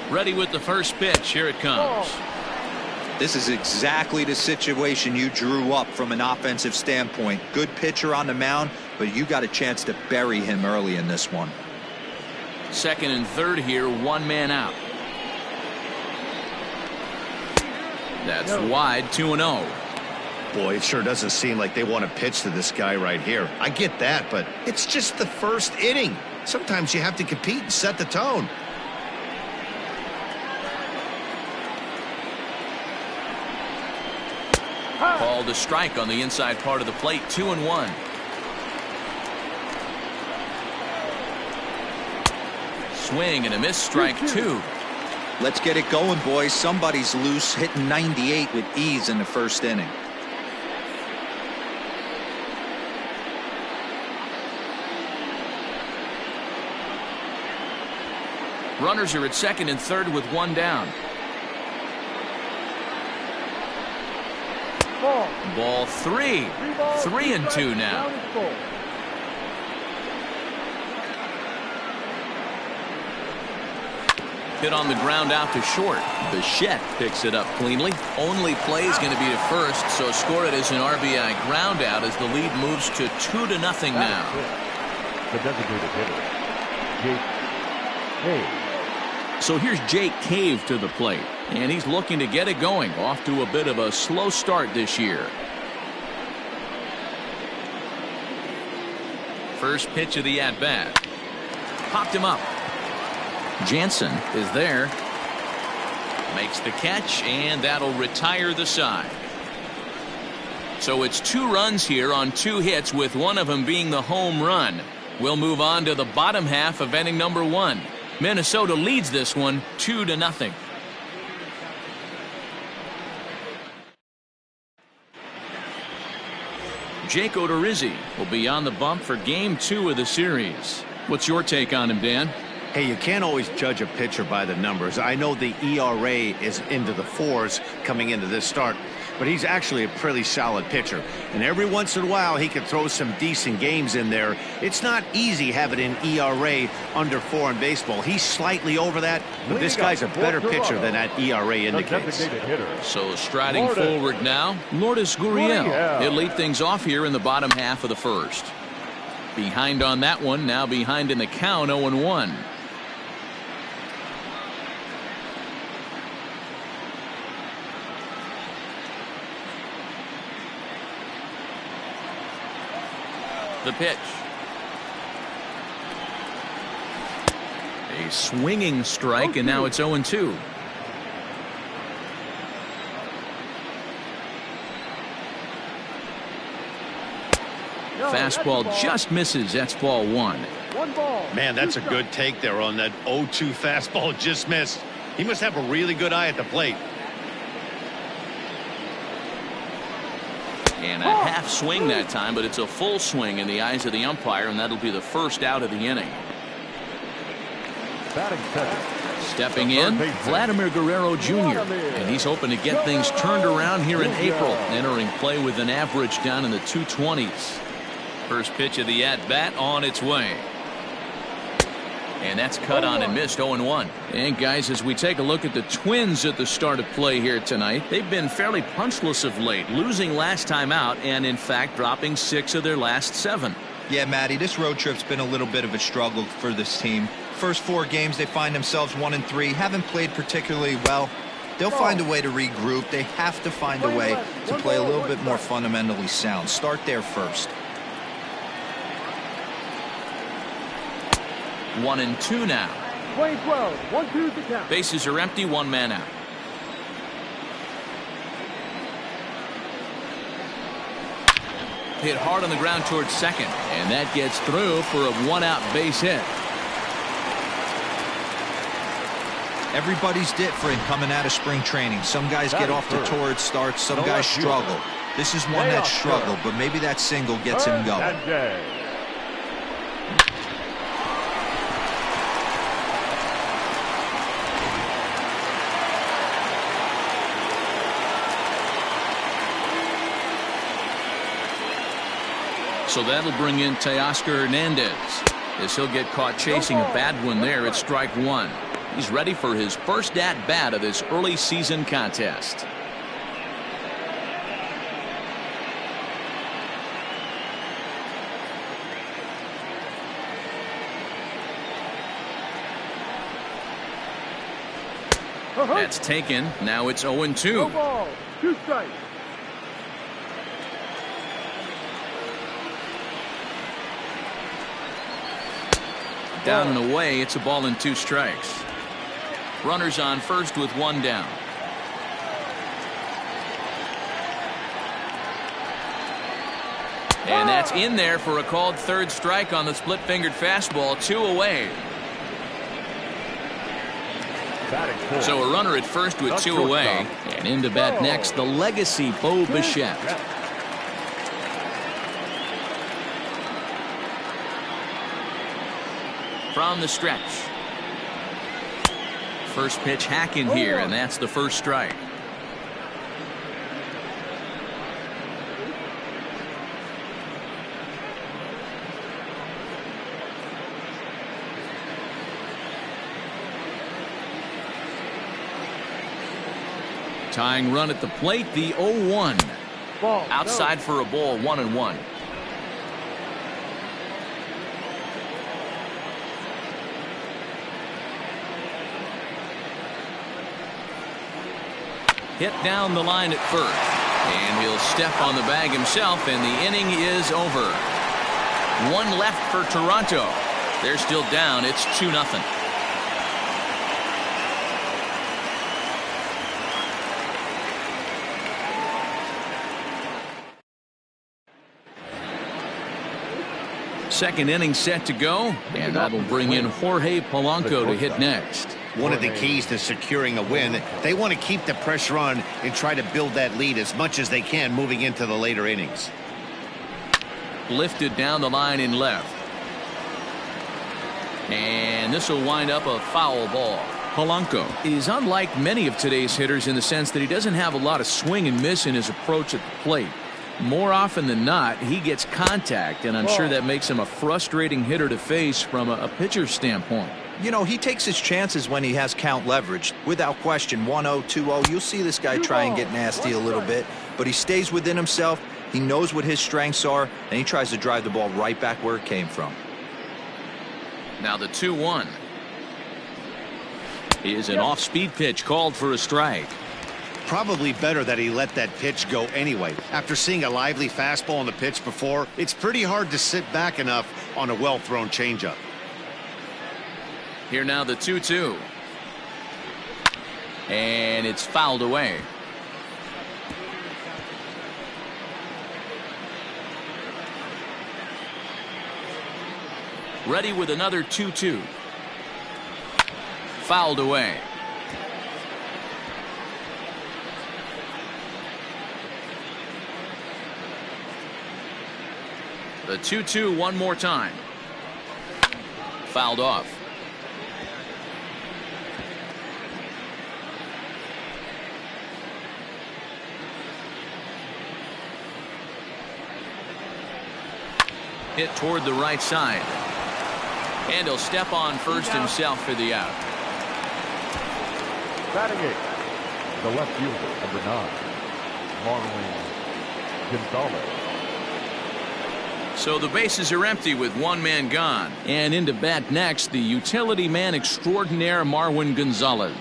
Ready with the first pitch. Here it comes. This is exactly the situation you drew up from an offensive standpoint. Good pitcher on the mound, but you got a chance to bury him early in this one. Second and third here, 1 man out. That's wide, 2-0. Boy, it sure doesn't seem like they want to pitch to this guy right here. I get that, but it's just the first inning. Sometimes you have to compete and set the tone. Called a strike on the inside part of the plate, 2-1. Swing and a miss, strike 2. Let's get it going, boys. Somebody's loose, hitting 98 with ease in the first inning. Runners are at second and third with one down. Ball 3. 3-2 now. Hit on the ground out to short. Bichette picks it up cleanly. Only play is going to be to first, so score it as an RBI ground out as the lead moves to 2-0 now. The designated hitter, Jake Cave. So here's Jake Cave to the plate, and he's looking to get it going. Off to a bit of a slow start this year. First pitch of the at-bat. Popped him up. Jansen is there. Makes the catch, and that'll retire the side. So it's 2 runs here on 2 hits, with one of them being the home run. We'll move on to the bottom half of inning number 1. Minnesota leads this one 2-0. Jake Odorizzi will be on the bump for game 2 of the series. What's your take on him, Dan? Hey, you can't always judge a pitcher by the numbers. I know the ERA is into the 4s coming into this start, but he's actually a pretty solid pitcher. And every once in a while, he can throw some decent games in there. It's not easy having an ERA under 4 in baseball. He's slightly over that, but this guy's a better pitcher than that ERA indicates. So striding forward now, Lourdes Gurriel. He'll lead things off here in the bottom half of the first. Behind on that one, now behind in the count, 0-1. The pitch. A swinging strike, and now it's 0-2. Fastball just misses. That's ball 1. Man, that's a good take there on that 0-2 fastball just missed. He must have a really good eye at the plate. And a half swing that time, but it's a full swing in the eyes of the umpire, and that'll be the first out of the inning. Stepping in, Vladimir Guerrero Jr., and he's hoping to get things turned around here in April, entering play with an average down in the 220s. First pitch of the at-bat on its way. And that's cut on and missed, 0-1. And guys, as we take a look at the Twins at the start of play here tonight, they've been fairly punchless of late, losing last time out and in fact dropping 6 of their last 7. Yeah, Matty, this road trip's been a little bit of a struggle for this team. First 4 games they find themselves 1-3, haven't played particularly well. They'll find a way to regroup. They have to find a way to play a little bit more fundamentally sound. Start there first. 1-2 now. 20-12, 1-2 to count. Bases are empty, 1 man out. Hit hard on the ground towards second, and that gets through for a 1-out base hit. Everybody's different coming out of spring training. Some guys get off to torrid starts, some guys struggle. This is one that struggled, but maybe that single gets him going. So that'll bring in Teoscar Hernandez, as he'll get caught chasing a bad one there at strike 1. He's ready for his first at-bat of this early season contest. That's taken. Now it's 0-2. No ball, 2 strikes. Down and away, it's a ball and 2 strikes. Runners on first with 1 down. And that's in there for a called 3rd strike on the split-fingered fastball. 2 away. So a runner at first with 2 away. And in to bat next, the legacy Bo Bichette. From the stretch. First pitch hacking here, and that's the first strike. Tying run at the plate, the 0-1. Outside for a ball, 1-1. Hit down the line at first, and he'll step on the bag himself, and the inning is over. One left for Toronto. They're still down. It's 2-0. Second inning set to go, and that'll bring in Jorge Polanco to hit next. One of the keys to securing a win, they want to keep the pressure on and try to build that lead as much as they can moving into the later innings. Lifted down the line in left. And this will wind up a foul ball. Polanco is unlike many of today's hitters in the sense that he doesn't have a lot of swing and miss in his approach at the plate. More often than not, he gets contact, and I'm sure that makes him a frustrating hitter to face from a pitcher's standpoint. You know, he takes his chances when he has count leverage. Without question, 1-0, 2-0, you'll see this guy try and get nasty a little bit, but he stays within himself. He knows what his strengths are, and he tries to drive the ball right back where it came from. Now the 2-1 is an off-speed pitch called for a strike. Probably better that he let that pitch go anyway. After seeing a lively fastball on the pitch before, it's pretty hard to sit back enough on a well-thrown changeup. Here now the 2-2. And it's fouled away. Ready with another 2-2. Fouled away. The 2-2 one more time. Fouled off. Hit toward the right side. And he'll step on first himself for the out. Batting eighth, the left fielder, number 9, Marwin Gonzalez. So the bases are empty with one man gone. And into bat next, the utility man extraordinaire Marwin Gonzalez.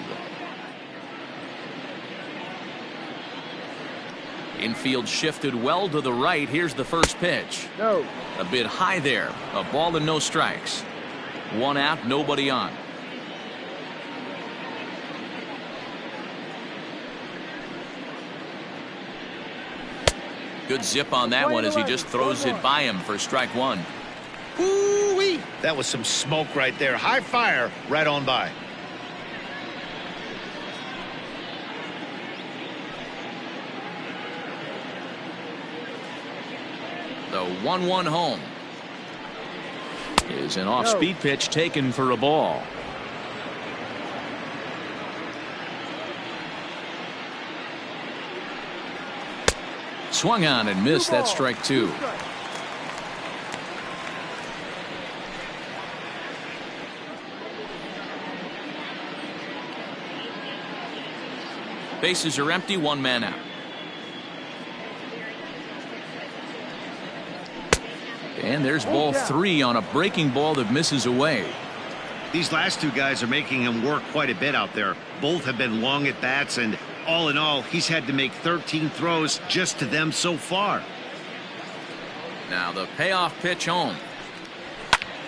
Infield shifted well to the right. Here's the first pitch. No. A bit high there. A ball and no strikes. One out, nobody on. Good zip on that one as he just throws it by him for strike one. Ooh-wee. That was some smoke right there. High fire right on by. The 1-1 home is an off-speed pitch taken for a ball. Swung on and missed. That strike two. Bases are empty, one man out. And there's ball 3 on a breaking ball that misses away. These last two guys are making him work quite a bit out there. Both have been long at bats, and all in all, he's had to make 13 throws just to them so far. Now the payoff pitch home.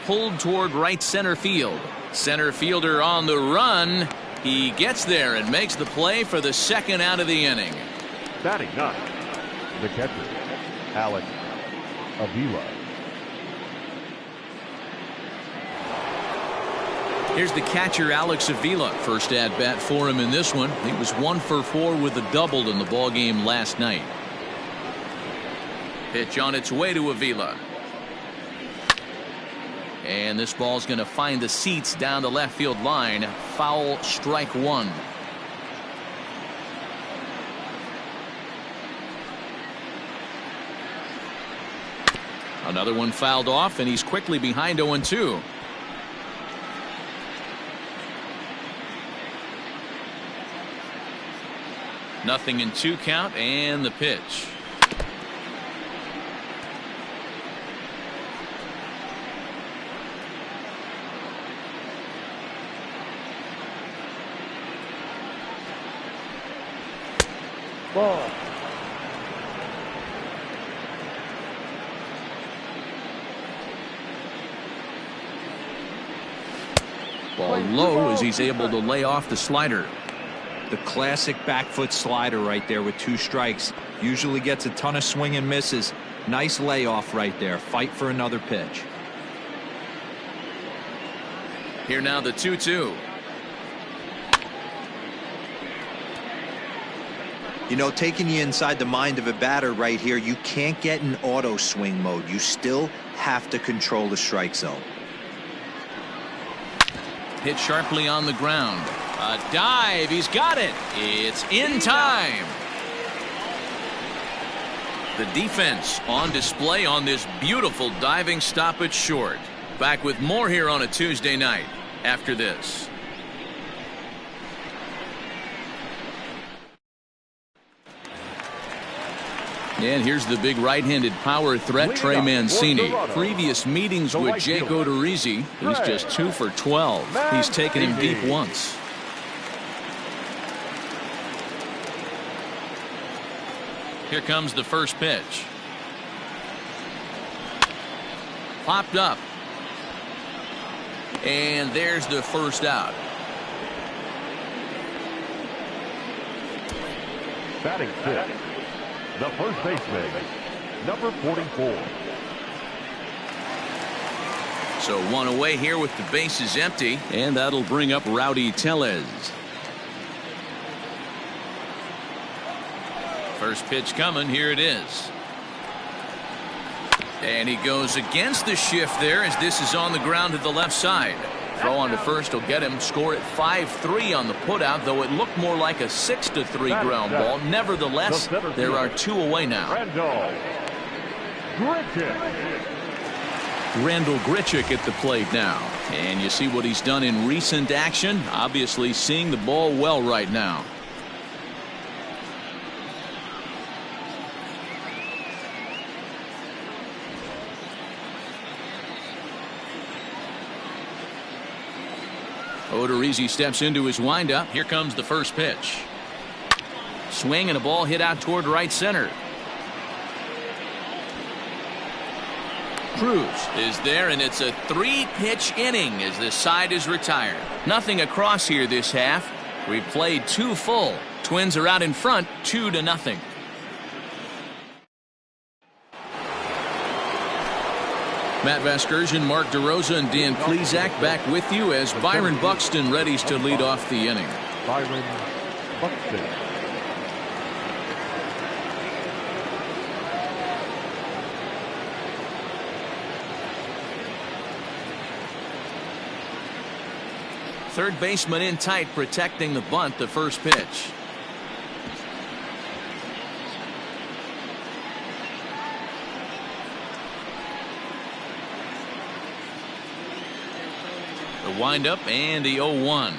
Pulled toward right center field. Center fielder on the run. He gets there and makes the play for the second out of the inning. Batting 9, the catcher, Alex Avila. Here's the catcher, Alex Avila. First at bat for him in this one. He was 1 for 4 with a double in the ball game last night. Pitch on its way to Avila. And this ball's going to find the seats down the left field line. Foul, strike one. Another one fouled off, and he's quickly behind 0-2. Nothing in 2 count, and the pitch. Ball. Ball low as he's able to lay off the slider. The classic back foot slider right there with 2 strikes. Usually gets a ton of swing and misses. Nice layoff right there. Fight for another pitch. Here now the 2-2. You know, taking you inside the mind of a batter right here, you can't get in auto swing mode. You still have to control the strike zone. Hit sharply on the ground. A dive. He's got it. It's in time. The defense on display on this beautiful diving stop at short. Back with more here on a Tuesday night after this. And here's the big right-handed power threat, Trey Mancini. Previous meetings with Jake Odorizzi, he's just 2 for 12. He's taken him deep once. Here comes the first pitch. Popped up. And there's the first out. Batting 5th, the first baseman, number 44. So one away here with the bases empty. And that'll bring up Rowdy Tellez. First pitch coming. Here it is. And he goes against the shift there as this is on the ground to the left side. Throw on to first will get him. Score at 5-3 on the putout, though it looked more like a 6-3 ground ball. Nevertheless, there are 2 away now. Randall Grichuk at the plate now. And you see what he's done in recent action. Obviously seeing the ball well right now. Odorizzi steps into his windup. Here comes the first pitch. Swing and a ball hit out toward right center. Cruz is there, and it's a 3-pitch inning as this side is retired. Nothing across here this half. We've played 2 full. Twins are out in front 2-0. Matt Vasgersian, Mark DeRosa, and Dan Plesac back with you as Byron Buxton readies to lead off the inning. Byron Buxton. Third baseman in tight, protecting the bunt. The first pitch. The windup and the 0-1.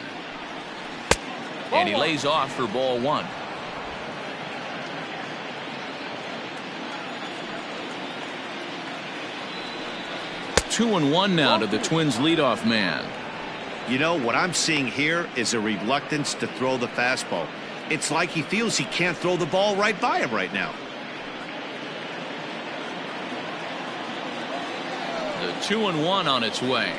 And he lays off for ball 1. Two and one now to the Twins leadoff man. You know, what I'm seeing here is a reluctance to throw the fastball. It's like he feels he can't throw the ball right by him right now. The 2-1 on its way.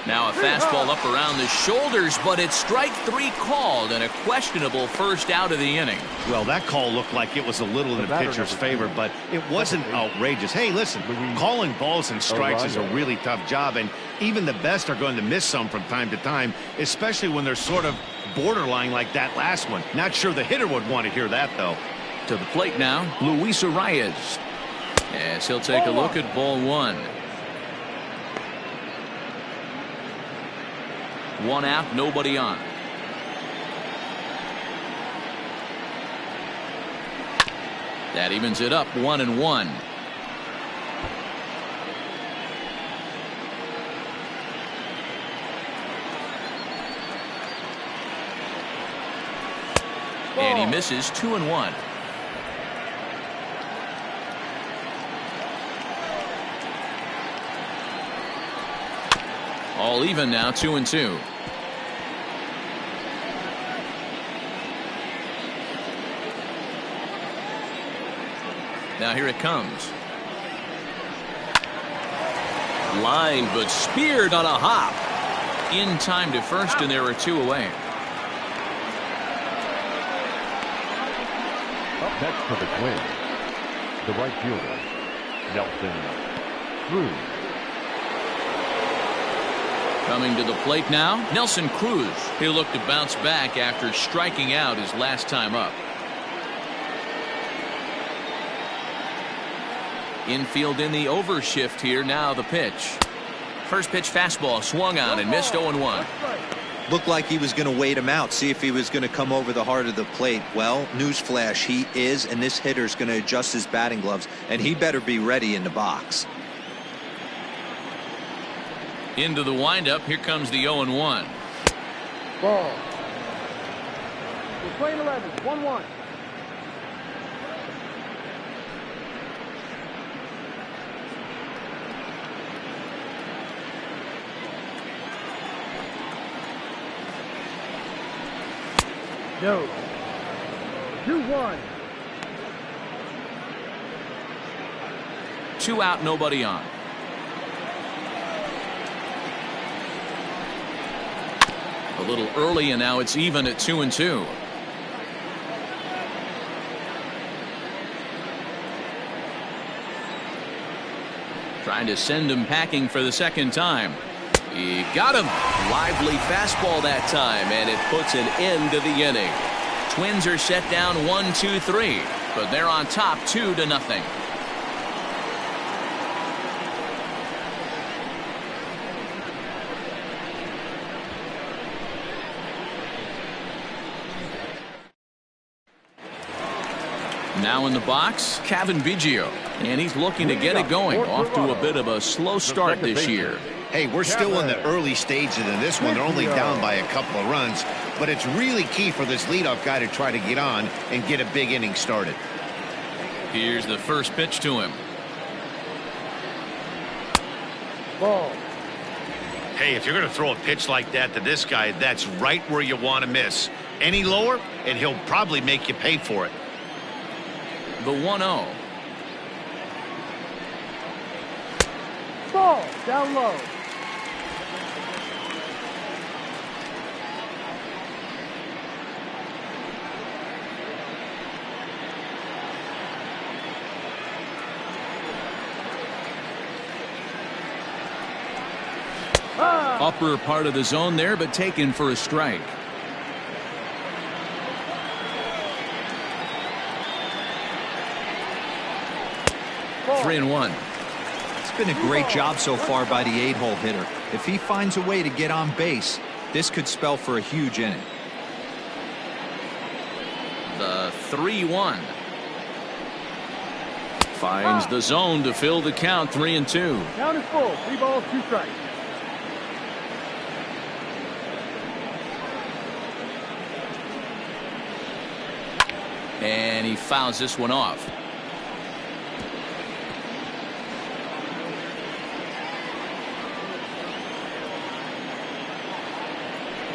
Now a fastball up around the shoulders, but it's strike 3 called and a questionable first out of the inning. Well, that call looked like it was a little in the pitcher's favor, but it wasn't outrageous. Hey, listen, calling balls and strikes is a really tough job, and even the best are going to miss some from time to time, especially when they're sort of borderline like that last one. Not sure the hitter would want to hear that, though. To the plate now, Luis Arias. As he'll take a look at ball 1. 1 out, nobody on. That evens it up, 1-1. And he misses, 2-1. All even now, 2-2. Now here it comes. Line, but speared on a hop. In time to first, and there are 2 away. Up next for the Twins, the right fielder, Nelson Cruz. Coming to the plate now, Nelson Cruz. He'll look to bounce back after striking out his last time up. Infield in the overshift here. Now the pitch. First pitch fastball swung on and missed, 0-1. Looked like he was going to wait him out, see if he was going to come over the heart of the plate. Well, newsflash, he is, and this hitter's going to adjust his batting gloves, and he better be ready in the box. Into the windup. Here comes the 0-1. Ball. We're playing 11. 1-1. No. 2-1. 2 out, nobody on. A little early, and now it's even at 2-2. Trying to send him packing for the second time. He got him. Lively fastball that time, and it puts an end to the inning. Twins are set down 1-2-3, but they're on top 2-0. Now in the box, Kevin Biggio, and he's looking to get it going. Off to a bit of a slow start this year. Hey, we're still in the early stages in this one. They're only down by a couple of runs, but it's really key for this leadoff guy to try to get on and get a big inning started. Here's the first pitch to him. Ball. Hey, if you're going to throw a pitch like that to this guy, that's right where you want to miss. Any lower, and he'll probably make you pay for it. The 1-0. Ball. Down low. Upper part of the zone there, but taken for a strike. Ball. 3-1. It's been a great job so far by the 8-hole hitter. If he finds a way to get on base, this could spell for a huge inning. The 3-1. Finds the zone to fill the count, 3-2. Count is full. 3 balls, 2 strikes. And he fouls this one off.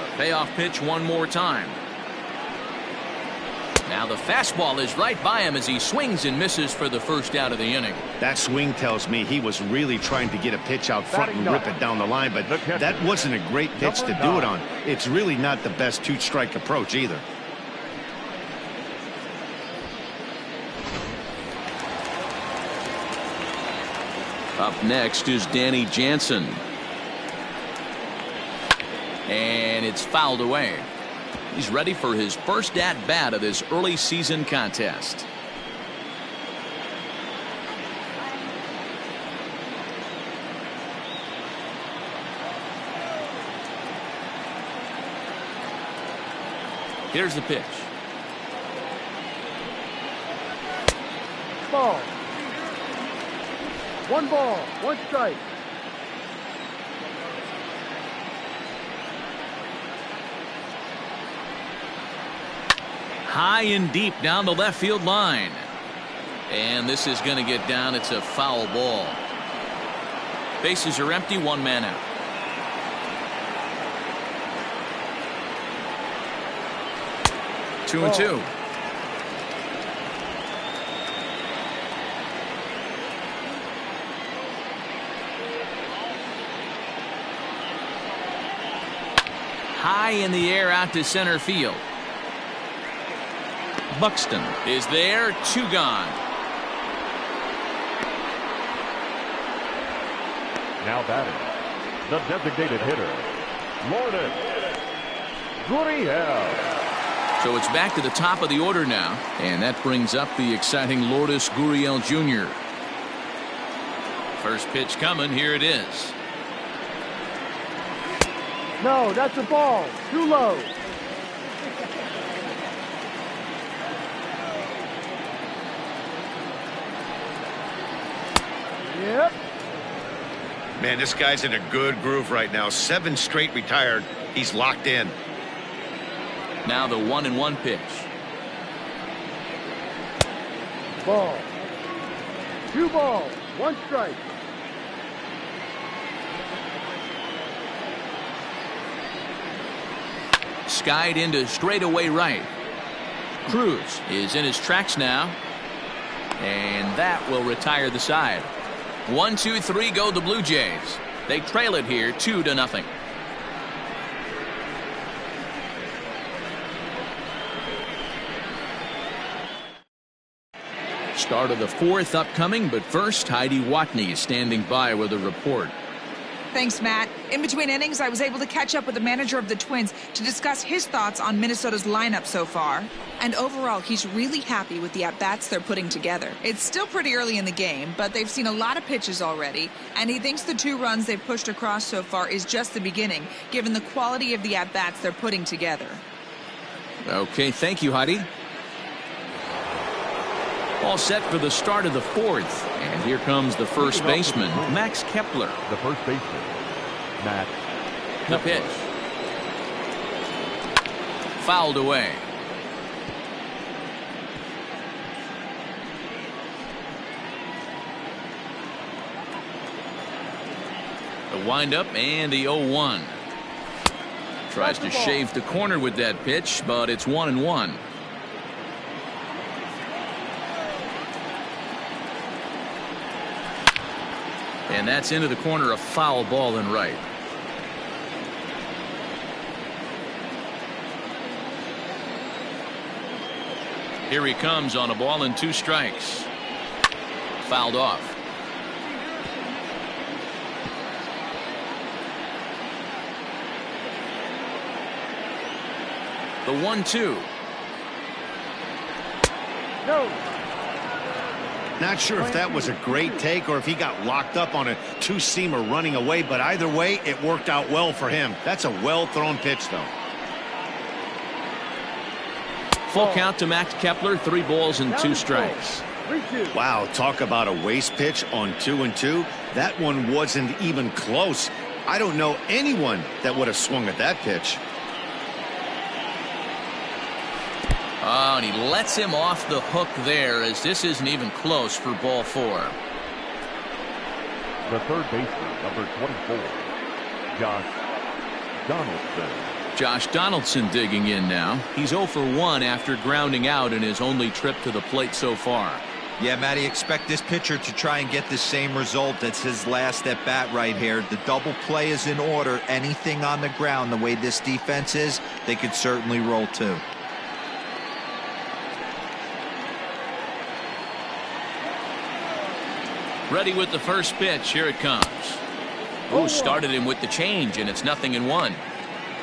A payoff pitch one more time. Now the fastball is right by him as he swings and misses for the first out of the inning. That swing tells me he was really trying to get a pitch out front and rip it down the line, but that wasn't a great pitch to do it on. It's really not the best two-strike approach either. Up next is Danny Jansen. And it's fouled away. He's ready for his first at-bat of this early season contest. Here's the pitch. Ball. 1 ball, 1 strike. High and deep down the left field line. And this is going to get down. It's a foul ball. Bases are empty, 1 man out. Two and two. High in the air out to center field. Buxton is there, 2 gone. Now batting, the designated hitter, Lourdes Gurriel. So it's back to the top of the order now, and that brings up the exciting Lourdes Gurriel Jr. First pitch coming, here it is. No, that's a ball. Too low. Yep. Man, this guy's in a good groove right now. 7 straight retired. He's locked in. Now the 1-1 pitch. Ball. 2 balls, 1 strike. Skied into straightaway right. Cruz is in his tracks now. And that will retire the side. 1, 2, 3 go the Blue Jays. They trail it here 2-0. Start of the 4th upcoming, but first Heidi Watney is standing by with a report. Thanks, Matt. In between innings, I was able to catch up with the manager of the Twins to discuss his thoughts on Minnesota's lineup so far. And overall, he's really happy with the at-bats they're putting together. It's still pretty early in the game, but they've seen a lot of pitches already, and he thinks the 2 runs they've pushed across so far is just the beginning, given the quality of the at-bats they're putting together. Okay, thank you, Heidi. All set for the start of the 4th. And here comes the first baseman, Max Kepler. The first baseman, Max The pitch. Fouled away. The windup and the 0-1. Tries to shave the corner with that pitch, but it's 1-1. And that's into the corner, a foul ball in right. Here he comes on a ball and 2 strikes. Fouled off. The 1-2. No. Not sure if that was a great take or if he got locked up on a 2-seamer running away, but either way, it worked out well for him. That's a well-thrown pitch, though. Full count to Max Kepler, 3 balls and 2 strikes. Wow, talk about a waste pitch on 2-2. That one wasn't even close. I don't know anyone that would have swung at that pitch. Oh, and he lets him off the hook there, as this isn't even close for ball 4. The third baseman, number 24, Josh Donaldson. Josh Donaldson digging in now. He's 0 for 1 after grounding out in his only trip to the plate so far. Yeah, Matty, expect this pitcher to try and get the same result. That's his last at bat right here. The double play is in order. Anything on the ground, the way this defense is, they could certainly roll too. Ready with the first pitch. Here it comes. Oh, started him with the change, and it's 0-1.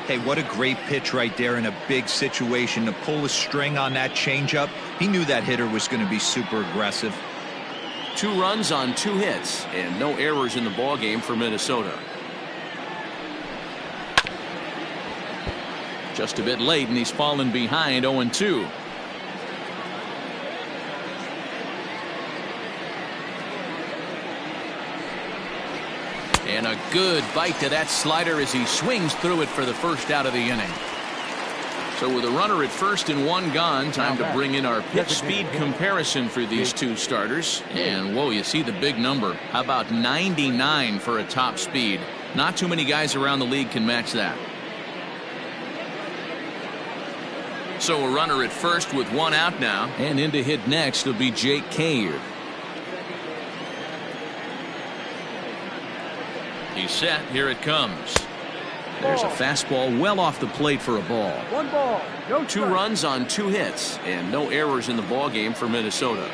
Hey, what a great pitch right there in a big situation to pull a string on that changeup. He knew that hitter was going to be super aggressive. 2 runs on 2 hits and no errors in the ballgame for Minnesota. Just a bit late, and he's fallen behind 0-2. And a good bite to that slider as he swings through it for the first out of the inning. So with a runner at first and 1 gone, time to bring in our pitch speed comparison for these 2 starters. And whoa, you see the big number. How about 99 for a top speed? Not too many guys around the league can match that. So a runner at first with 1 out now. And in to hit next will be Jake Cave. He's set. Here it comes. There's a fastball well off the plate for a ball. 1 ball. No 2 runs on 2 hits and no errors in the ballgame for Minnesota.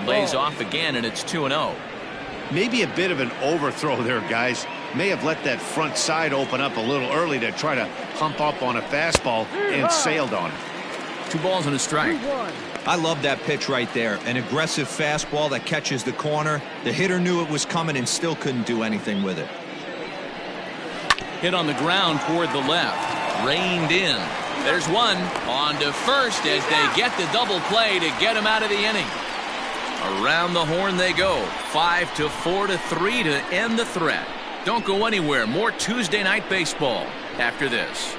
Lays off again, and it's 2-0. Maybe a bit of an overthrow there, guys. May have let that front side open up a little early to try to hump up on a fastball and sailed on it. 2 balls and a strike. 2-1. I love that pitch right there. An aggressive fastball that catches the corner. The hitter knew it was coming and still couldn't do anything with it. Hit on the ground toward the left. Reined in. There's one. On to first as they get the double play to get him out of the inning. Around the horn they go. 5-4-3 to end the threat. Don't go anywhere. More Tuesday night baseball after this.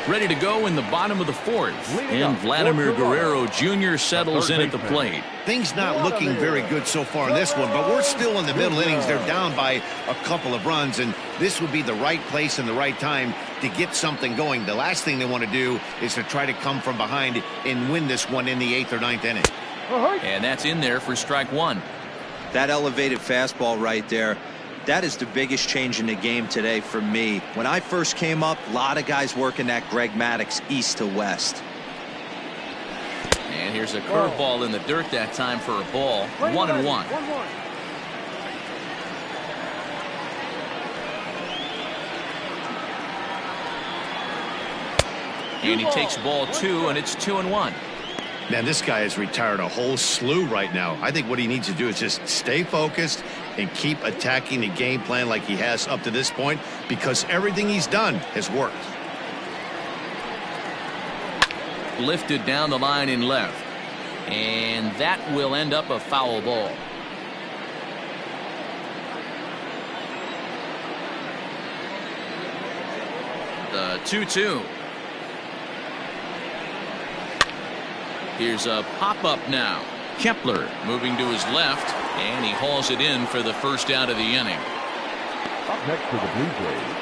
Ready to go in the bottom of the 4th. And Vladimir Guerrero Jr. settles in at the plate. Things not looking very good so far in this one, but we're still in the middle innings. They're down by a couple of runs, and this would be the right place and the right time to get something going. The last thing they want to do is to try to come from behind and win this one in the 8th or 9th inning. And that's in there for strike 1. That elevated fastball right there. That is the biggest change in the game today for me. When I first came up, a lot of guys working that Greg Maddux east to west. And here's a curveball in the dirt that time for a ball. 1-1. And he takes ball 2, and it's 2-1. Man, this guy has retired a whole slew right now. I think what he needs to do is just stay focused and keep attacking the game plan like he has up to this point, because everything he's done has worked. Lifted down the line in left. And that will end up a foul ball. The 2-2. Here's a pop-up now. Kepler moving to his left, and he hauls it in for the first out of the inning. Up next for the Blue Jays,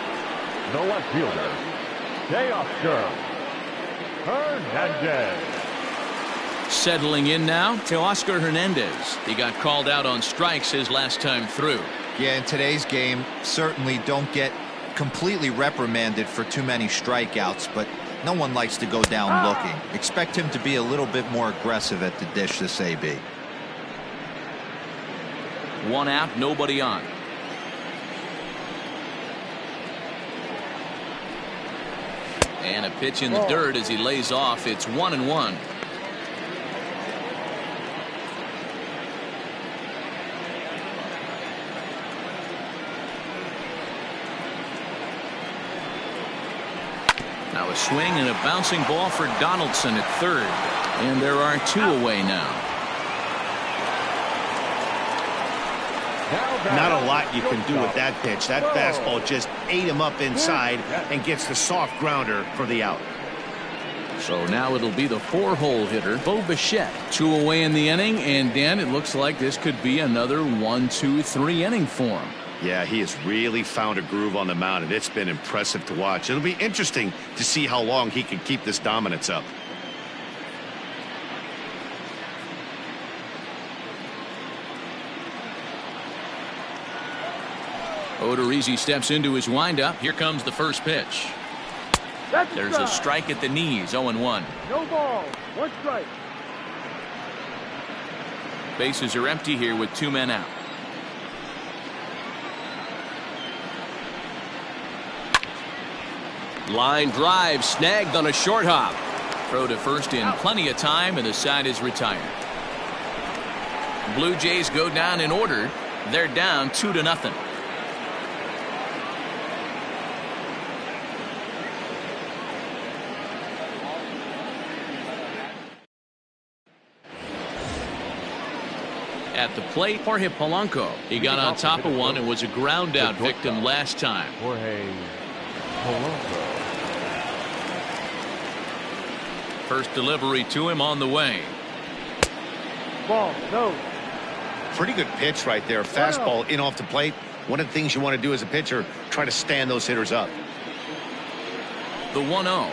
the left fielder, Teoscar Hernandez. Settling in now, Teoscar Hernandez. He got called out on strikes his last time through. Yeah, in today's game, certainly don't get completely reprimanded for too many strikeouts, but no one likes to go down looking. Expect him to be a little bit more aggressive at the dish this AB. 1 out, nobody on. And a pitch in the dirt as he lays off. It's 1-1. Now a swing and a bouncing ball for Donaldson at third. And there are 2 away now. Not a lot you can do with that pitch. That fastball just ate him up inside and gets the soft grounder for the out. So now it'll be the 4-hole hitter, Bo Bichette. 2 away in the inning, and Dan, it looks like this could be another 1-2-3 inning for him. Yeah, he has really found a groove on the mound, and it's been impressive to watch. It'll be interesting to see how long he can keep this dominance up. Odorizzi steps into his windup. Here comes the first pitch. There's a strike at the knees, 0-1. No ball, 1 strike. Bases are empty here with 2 men out. Line drive snagged on a short hop. Throw to first in plenty of time, and the side is retired. Blue Jays go down in order. They're down 2-0. At the plate, Jorge Polanco. He got on top of one and was a ground out victim last time. Jorge Polanco. First delivery to him on the way. Ball, no. Pretty good pitch right there. Fastball in off the plate. One of the things you want to do as a pitcher, try to stand those hitters up. The 1-0.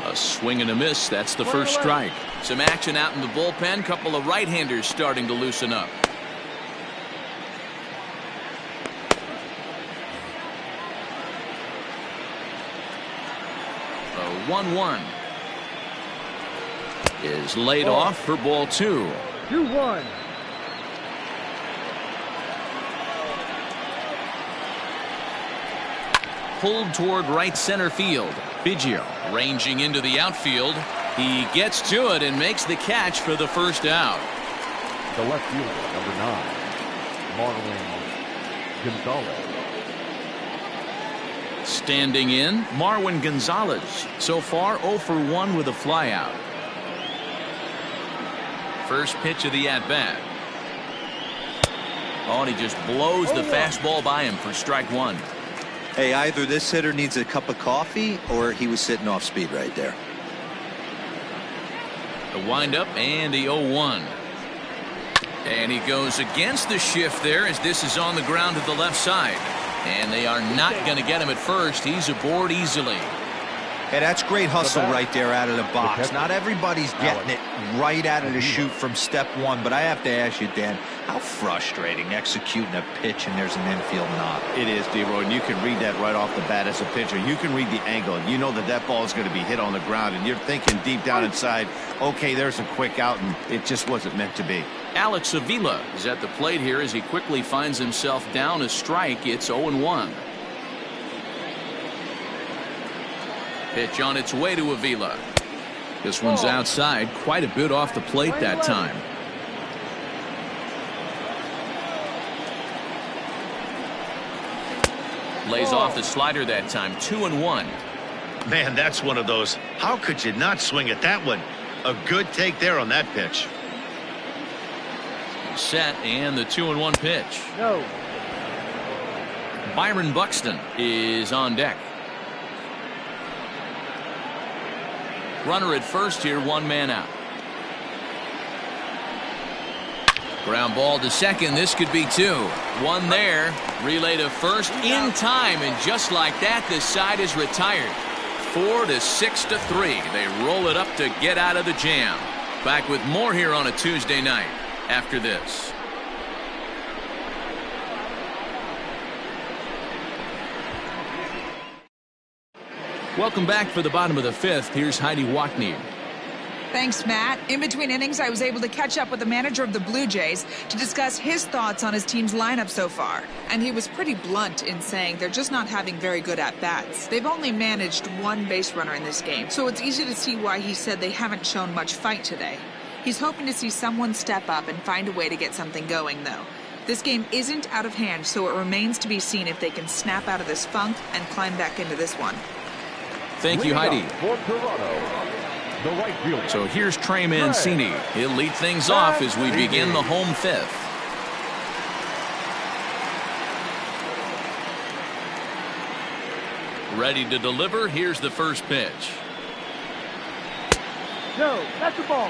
A swing and a miss. That's the first strike. Some action out in the bullpen. Couple of right-handers starting to loosen up. A 1-1 is laid off for ball 2. 2-1. Pulled toward right center field. Biggio ranging into the outfield. He gets to it and makes the catch for the first out. The left fielder, number 9, Marwin Gonzalez. Standing in, Marwin Gonzalez. So far 0 for 1 with a flyout. First pitch of the at-bat. Oh, and he just blows the fastball by him for strike 1. Hey, either this hitter needs a cup of coffee or he was sitting off speed right there. The windup and the 0-1. And he goes against the shift there as this is on the ground to the left side. And they are not going to get him at first. He's aboard easily. Hey, that's great hustle right there out of the box. Not everybody's getting it right out of the chute from step 1, but I have to ask you, Dan, how frustrating executing a pitch and there's an infield knock. It is, D-Roy, and you can read that right off the bat as a pitcher. You can read the angle, and you know that that ball is going to be hit on the ground, and you're thinking deep down inside, okay, there's a quick out, and it just wasn't meant to be. Alex Avila is at the plate here as he quickly finds himself down a strike. It's 0-1. Pitch on its way to Avila. This one's outside, quite a bit off the plate that time. Lays off the slider that time. 2-1. Man, that's one of those. How could you not swing at that one? A good take there on that pitch. Set and the 2-1 pitch. No. Byron Buxton is on deck. Runner at first here, 1 man out. Ground ball to second. This could be 2. 1 there. Relay to first in time, and just like that, this side is retired. 4-6-3. They roll it up to get out of the jam. Back with more here on a Tuesday night after this. Welcome back for the bottom of the 5th. Here's Heidi Watney. Thanks, Matt. In between innings, I was able to catch up with the manager of the Blue Jays to discuss his thoughts on his team's lineup so far. And he was pretty blunt in saying they're just not having very good at-bats. They've only managed 1 base runner in this game, so it's easy to see why he said they haven't shown much fight today. He's hoping to see someone step up and find a way to get something going, though. This game isn't out of hand, so it remains to be seen if they can snap out of this funk and climb back into this one. Thank you, Heidi. For Toronto, the right fielder. So here's Trey Mancini. He'll lead things off as we begin the home 5th. Ready to deliver. Here's the first pitch. No, that's the ball.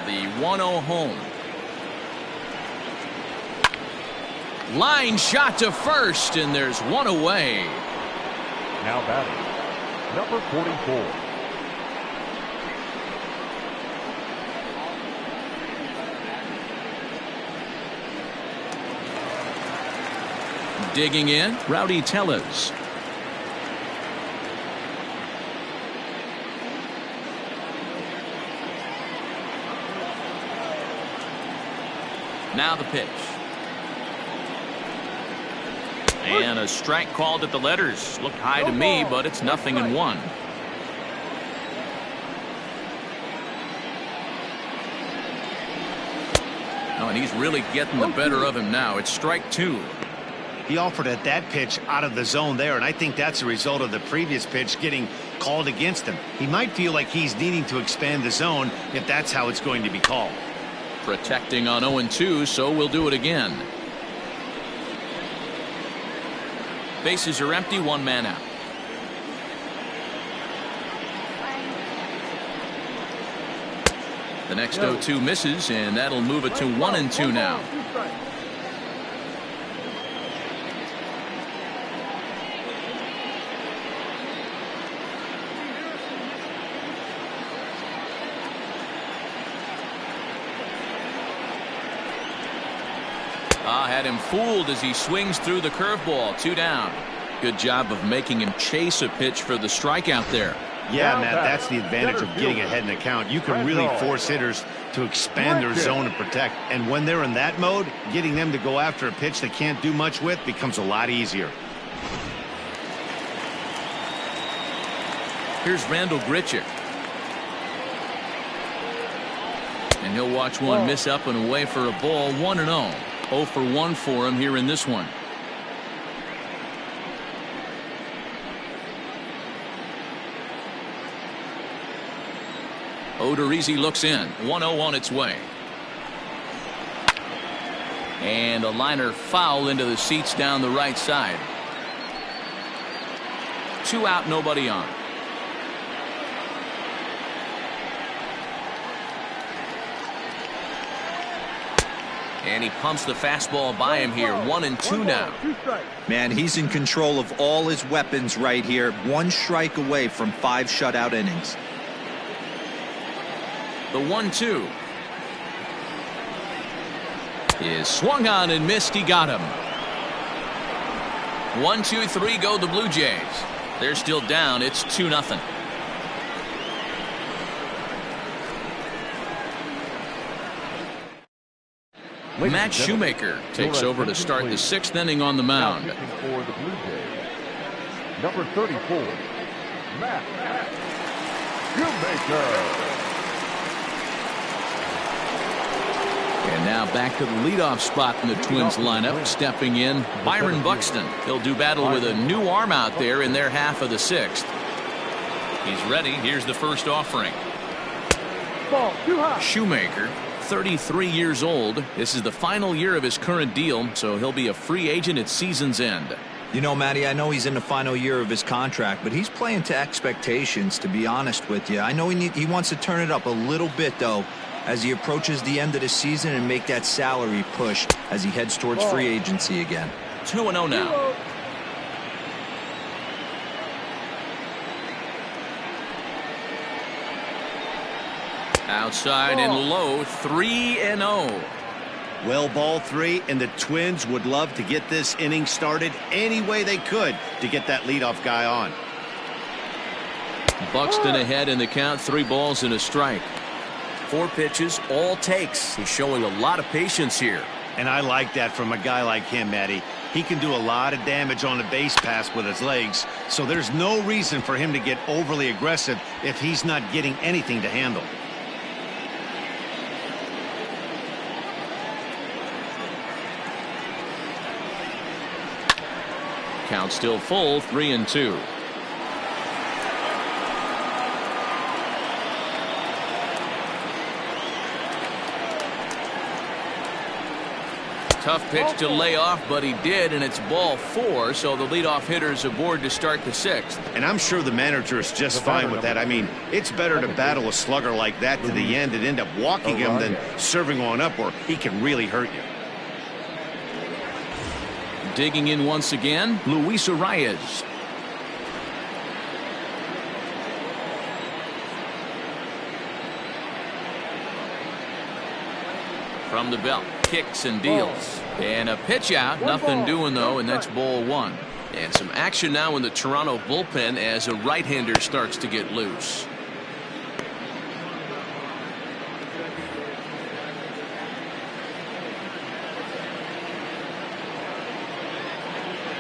The 1-0 home. Line shot to first, and there's one away. Now batting, number 44. Digging in, Rowdy Tellez. Now the pitch. And a strike called at the letters. Looked high to me, but it's 0-1. Oh, and he's really getting the better of him now. It's strike 2. He offered at that pitch out of the zone there, and I think that's a result of the previous pitch getting called against him. He might feel like he's needing to expand the zone if that's how it's going to be called. Protecting on 0-2, so we'll do it again. Bases are empty, one man out. The next 0-2 misses, and that'll move it to 1-2 now. Had him fooled as he swings through the curveball. 2 down. Good job of making him chase a pitch for the strikeout there. Yeah, Matt, that's the advantage of getting ahead in the count. You can really force hitters to expand their zone and protect. And when they're in that mode, getting them to go after a pitch they can't do much with becomes a lot easier. Here's Randall Grichuk. And he'll watch one miss up and away for a ball. 1-0. 0 for 1 for him here in this one. Odorizzi looks in. 1-0 on its way. And a liner foul into the seats down the right side. 2 out, nobody on. And he pumps the fastball by him here. 1-2 now. Man, he's in control of all his weapons right here. 1 strike away from 5 shutout innings. The 1-2 is swung on and missed. He got him. 1-2-3 go the Blue Jays. They're still down. It's 2-0. Matt Shoemaker takes over to start the 6th inning on the mound. For the Blue Jays, number 34, Matt Shoemaker. And now back to the leadoff spot in the Twins lineup. Stepping in, Byron Buxton. He'll do battle with a new arm out there in their half of the 6th. He's ready. Here's the first offering. Ball too high. Shoemaker, 33 years old. This is the final year of his current deal, so he'll be a free agent at season's end. You know, Matty, I know he's in the final year of his contract, but he's playing to expectations, to be honest with you. I know he wants to turn it up a little bit, though, as he approaches the end of the season and make that salary push as he heads towards free agency again. 2-0 now. Outside and low, 3-0. Well, ball 3, and the Twins would love to get this inning started any way they could to get that leadoff guy on. Buxton ahead in the count, 3 balls and a strike. 4 pitches, all takes. He's showing a lot of patience here. And I like that from a guy like him, Matty. He can do a lot of damage on the base pass with his legs, so there's no reason for him to get overly aggressive if he's not getting anything to handle. Count still full, 3-2. Tough pitch to lay off, but he did, and it's ball 4, so the leadoff hitter's aboard to start the 6th. And I'm sure the manager is just fine with that. I mean, it's better to battle a slugger like that to the end and end up walking him than serving on up where he can really hurt you. Digging in once again, Luis Arias. From the belt, kicks and deals. And a pitch out, nothing doing though, and that's ball 1. And some action now in the Toronto bullpen as a right-hander starts to get loose.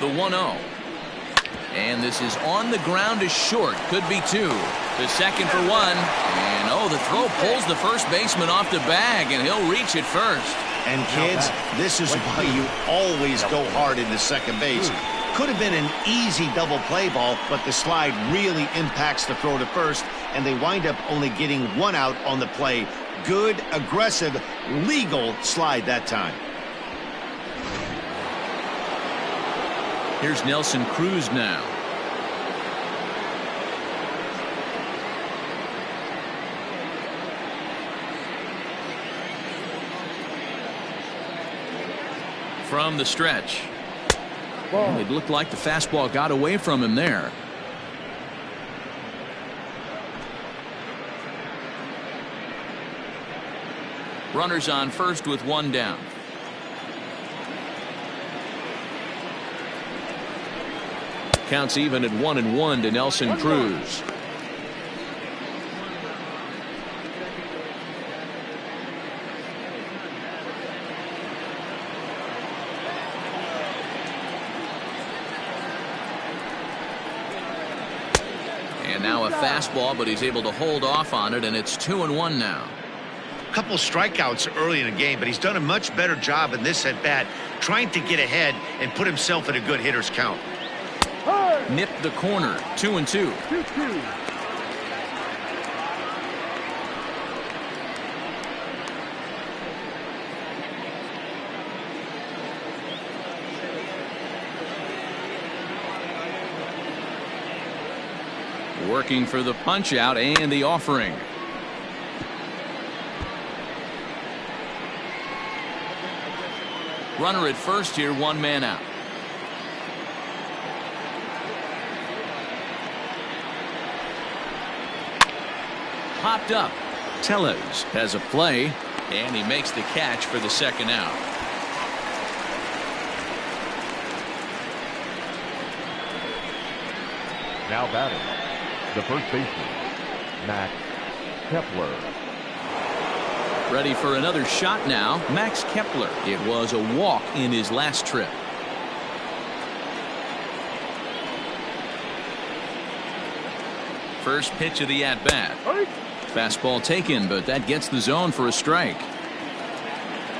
The 1-0. And this is on the ground is short. Could be 2. The second for 1. And oh, the throw pulls the first baseman off the bag, and he'll reach it first. And kids, this is why you always go hard into second base. Could have been an easy double play ball, but the slide really impacts the throw to first, and they wind up only getting 1 out on the play. Good, aggressive, legal slide that time. Here's Nelson Cruz now. From the stretch. It looked like the fastball got away from him there. Runners on first with 1 down. Counts even at 1-1 to Nelson Cruz. And now a fastball, but he's able to hold off on it, and it's 2-1 now. Couple strikeouts early in the game, but he's done a much better job in this at bat, trying to get ahead and put himself in a good hitter's count. Nipped the corner, 2-2. Working for the punch out and the offering. Runner at first here, 1 man out. Popped up. Tellez has a play, and he makes the catch for the second out. Now batting, the first baseman, Max Kepler. Ready for another shot now, Max Kepler. It was a walk in his last trip. First pitch of the at-bat. Fastball taken, but that gets the zone for a strike.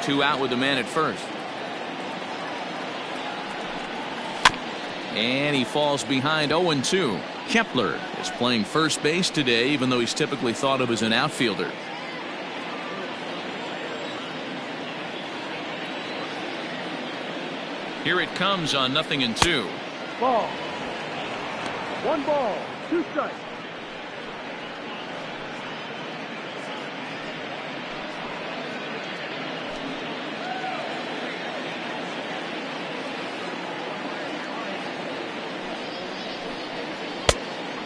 2 out with the man at first. And he falls behind 0-2. Kepler is playing first base today, even though he's typically thought of as an outfielder. Here it comes on 0-2. Ball. 1 ball, 2 strikes.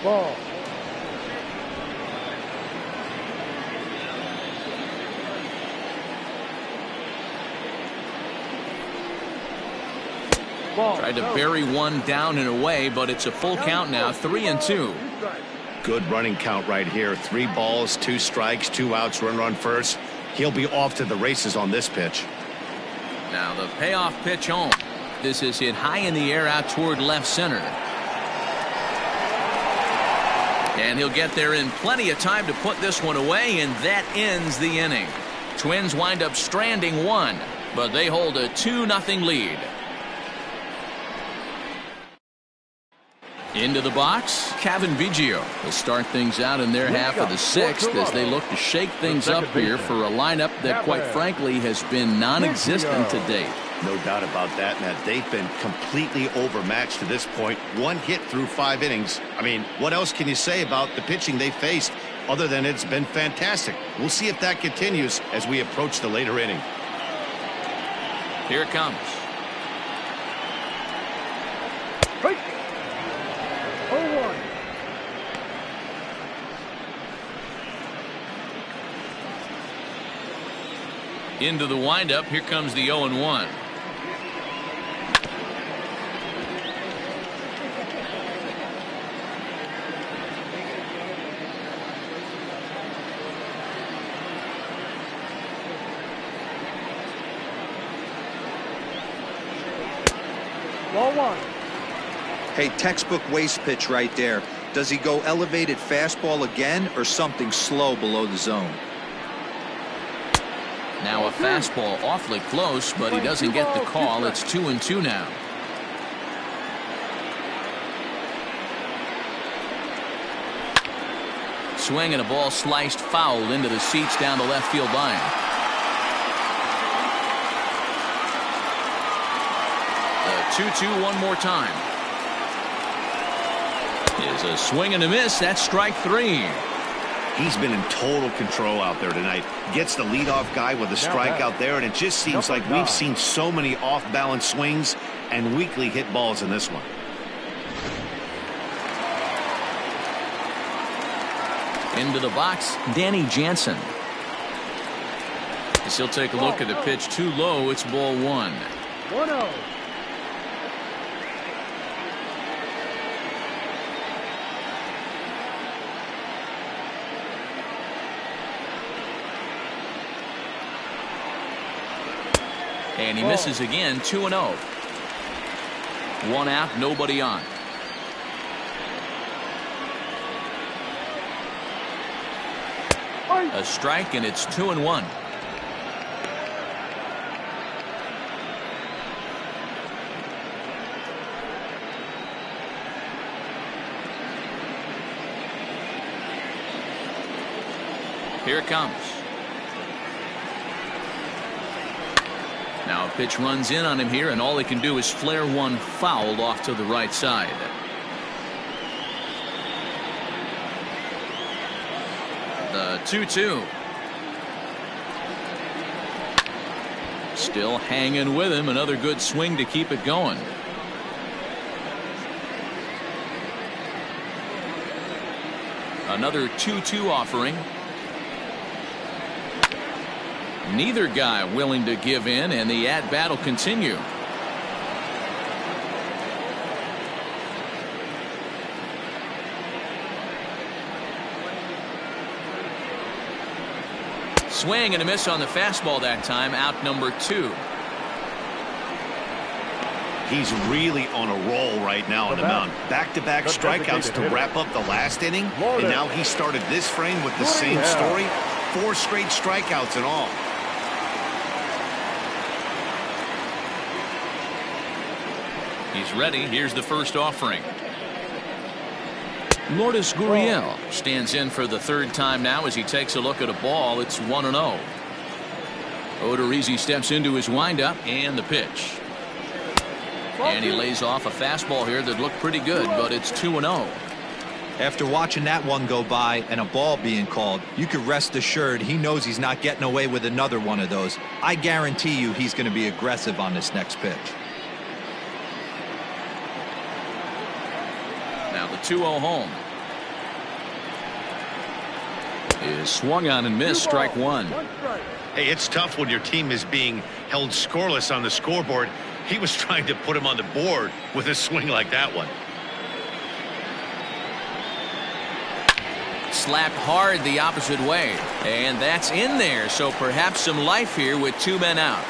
Ball. Tried to bury 1 down and away, but it's a full count now, 3-2. Good running count right here. 3 balls, 2 strikes, 2 outs, runner on first. He'll be off to the races on this pitch. Now the payoff pitch home. This is hit high in the air out toward left center. And he'll get there in plenty of time to put this one away, and that ends the inning. Twins wind up stranding 1, but they hold a 2-0 lead. Into the box, Kevin Biggio will start things out in their half of the sixth as they look to shake things up here for a lineup that, quite frankly, has been non-existent to date. No doubt about that, Matt. They've been completely overmatched to this point. One hit through 5 innings. I mean, what else can you say about the pitching they faced other than it's been fantastic? We'll see if that continues as we approach the later inning. Here it comes. Break. 0-1. Into the windup. Here comes the 0-1. Ball 1. Hey, textbook waste pitch right there. Does he go elevated fastball again or something slow below the zone? Now a fastball awfully close, but he doesn't get the call. It's 2-2 now. Swing and a ball sliced foul into the seats down the left field line. The 2-2 one more time. Is a swing and a miss. That's strike 3. He's been in total control out there tonight. Gets the leadoff guy with a strikeout there, and it just seems like we've seen so many off-balance swings and weakly hit balls in this one. Into the box, Danny Jansen. As he'll take a look at the pitch too low. It's ball 1. 1-0. And he misses again. 2-0. 1 out, nobody on. A strike, and it's 2-1. Here it comes. Now a pitch runs in on him here, and all he can do is flare one fouled off to the right side. The 2-2. Still hanging with him. Another good swing to keep it going. Another 2-2 offering. Neither guy willing to give in, and the at-bat will continue. Swing and a miss on the fastball that time. Out number 2. He's really on a roll right now on the mound. Back-to-back strikeouts to wrap up the last inning, and now he started this frame with the same story. 4 straight strikeouts in all. He's ready. Here's the first offering. Lourdes Gurriel stands in for the 3rd time now as he takes a look at a ball. It's 1-0. Odorizzi steps into his windup, and the pitch. And he lays off a fastball here that looked pretty good, but it's 2-0. After watching that one go by and a ball being called, you could rest assured he knows he's not getting away with another one of those. I guarantee you he's going to be aggressive on this next pitch. Now the 2-0 home is swung on and missed. Strike 1. Hey, it's tough when your team is being held scoreless on the scoreboard. He was trying to put him on the board with a swing like that one. Slapped hard the opposite way, and that's in there. So perhaps some life here with 2 men out.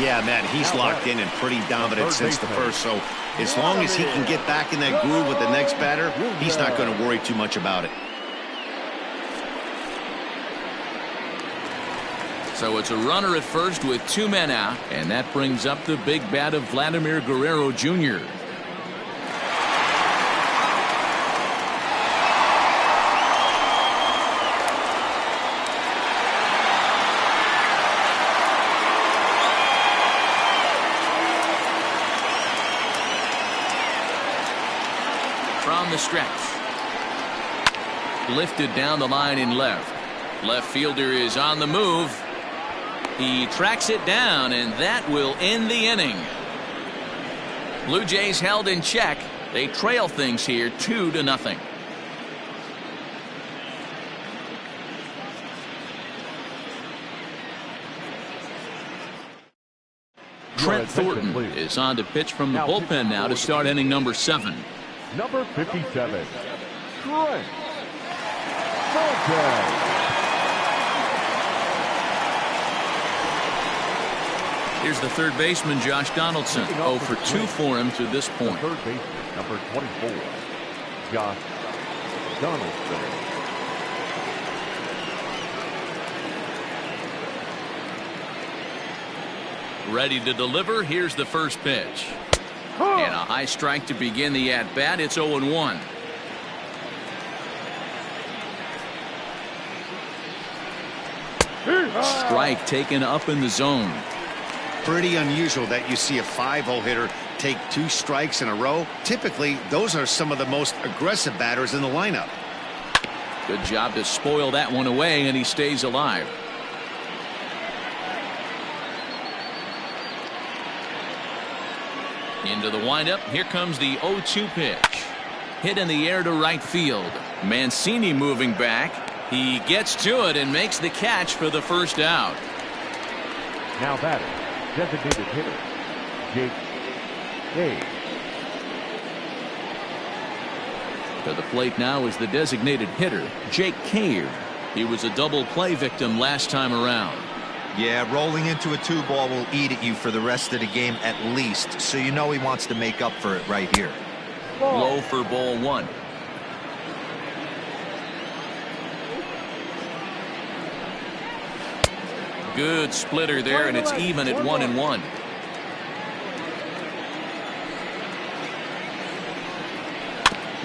Yeah, man, he's locked in and pretty dominant since the first. So as long as he can get back in that groove with the next batter, he's not going to worry too much about it. So it's a runner at first with 2 men out, and that brings up the big bat of Vladimir Guerrero Jr. down the stretch. Lifted down the line in left. Left fielder is on the move. He tracks it down, and that will end the inning. Blue Jays held in check. They trail things here 2-0. Trent Thornton is on to pitch from the bullpen now to start inning number 7. Number 57, Trent Thornton. Here's the third baseman, Josh Donaldson. 0 for 2 for him to this point. Third baseman, number 24, Josh Donaldson. Ready to deliver. Here's the first pitch. And a high strike to begin the at-bat. It's 0-1. Strike taken up in the zone. Pretty unusual that you see a 5-hole hitter take 2 strikes in a row. Typically, those are some of the most aggressive batters in the lineup. Good job to spoil that one away, and he stays alive. Into the windup. Here comes the 0-2 pitch. Hit in the air to right field. Mancini moving back. He gets to it and makes the catch for the first out. Now batting, designated hitter, Jake Cave. To the plate now is the designated hitter, Jake Cave. He was a double play victim last time around. Yeah, rolling into a 2-ball will eat at you for the rest of the game at least, so you know he wants to make up for it right here. Low for ball 1. Good splitter there, and it's even at 1-1.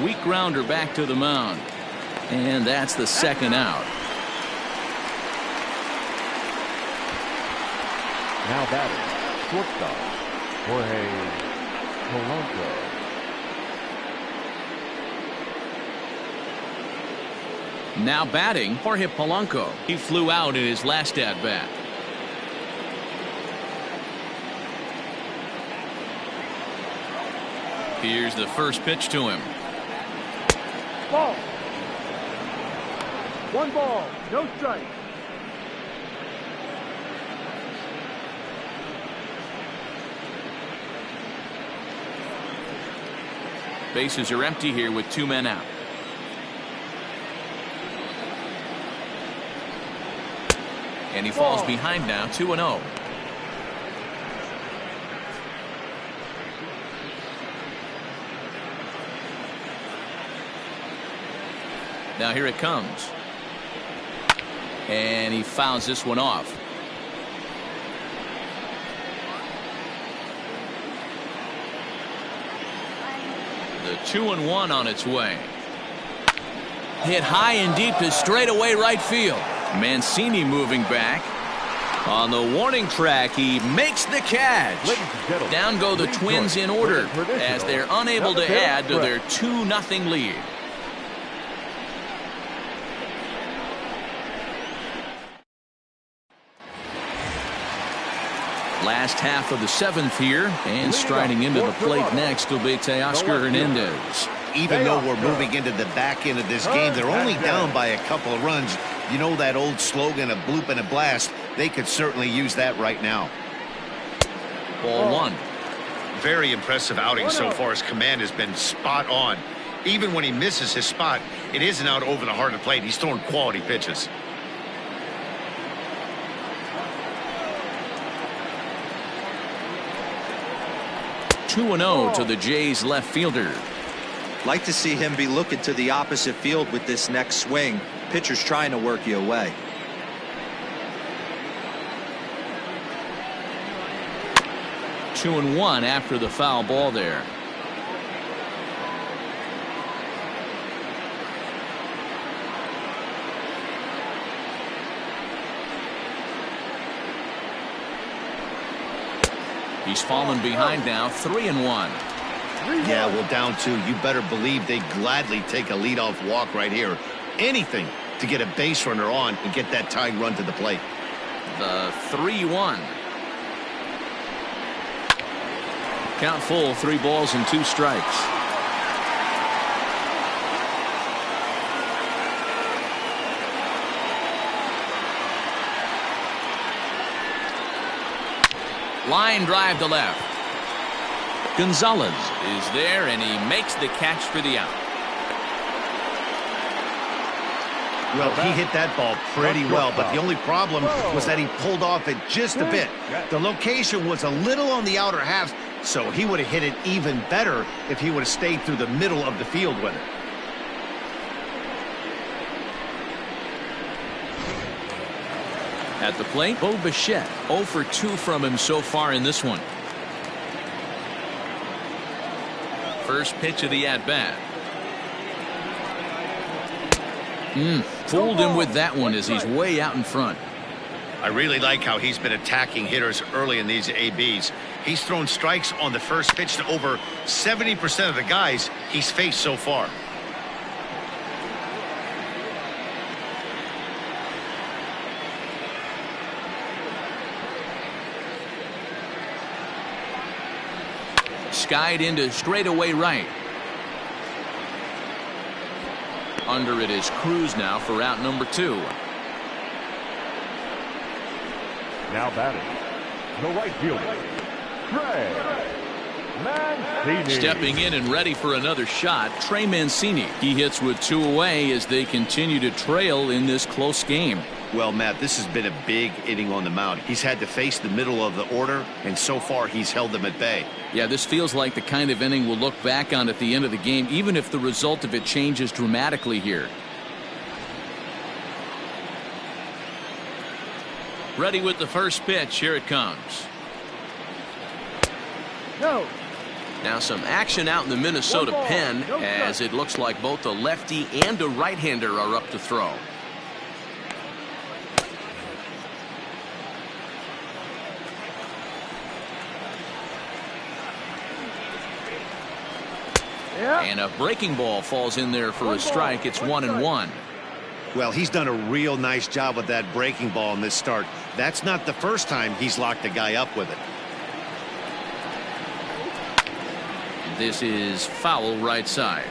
Weak grounder back to the mound, and that's the second out. Now batting, shortstop, Jorge Polanco. Now batting, Jorge Polanco. He flew out in his last at-bat. Here's the first pitch to him. Ball. 1 ball, no strike. Bases are empty here with 2 men out. And he falls behind now, 2-0. Now here it comes. And he fouls this one off. The 2-1 on its way. Hit high and deep to straightaway right field. Mancini moving back. On the warning track, he makes the catch. Down go the Twins in order as they're unable to add to their 2-0 lead. Last half of the 7th here, and striding into the plate next will be Teoscar Hernandez. Even though we're moving into the back end of this game, they're only down by a couple of runs. You know that old slogan, a bloop and a blast. They could certainly use that right now. Ball 1. Very impressive outing so far. His command has been spot on. Even when he misses his spot, it isn't out over the heart of the plate. He's throwing quality pitches. (2-0) to the Jays left fielder. Like to see him be looking to the opposite field with this next swing. Pitcher's trying to work you away. Two and one after the foul ball there. He's fallen behind now, 3-1. Yeah, well, down 2. You better believe they'd gladly take a leadoff walk right here. Anything to get a base runner on and get that tying run to the plate. The 3-1. Count full, 3 balls and 2 strikes. Line drive to left. Gonzalez is there, and he makes the catch for the out. Well, he hit that ball pretty well, but the only problem was that he pulled off it just a bit. The location was a little on the outer half, so he would have hit it even better if he would have stayed through the middle of the field with it. At the plate, Bo Bichette, 0 for 2 from him so far in this one. First pitch of the at-bat. Fooled him with that one as he's way out in front. I really like how he's been attacking hitters early in these ABs. He's thrown strikes on the first pitch to over 70% of the guys he's faced so far. Skied into straightaway right. Under it is Cruz now for out number 2. Now batting, the right fielder, Trey Mancini. Stepping in and ready for another shot, Trey Mancini. He hits with 2 away as they continue to trail in this close game. Well, Matt, this has been a big inning on the mound. He's had to face the middle of the order, and so far he's held them at bay. Yeah, this feels like the kind of inning we'll look back on at the end of the game, even if the result of it changes dramatically here. Ready with the first pitch. Here it comes. No. Now some action out in the Minnesota pen, as it looks like both a lefty and a right-hander are up to throw. And a breaking ball falls in there for a strike. It's 1-1. Well, he's done a real nice job with that breaking ball in this start. That's not the first time he's locked a guy up with it. This is foul right side.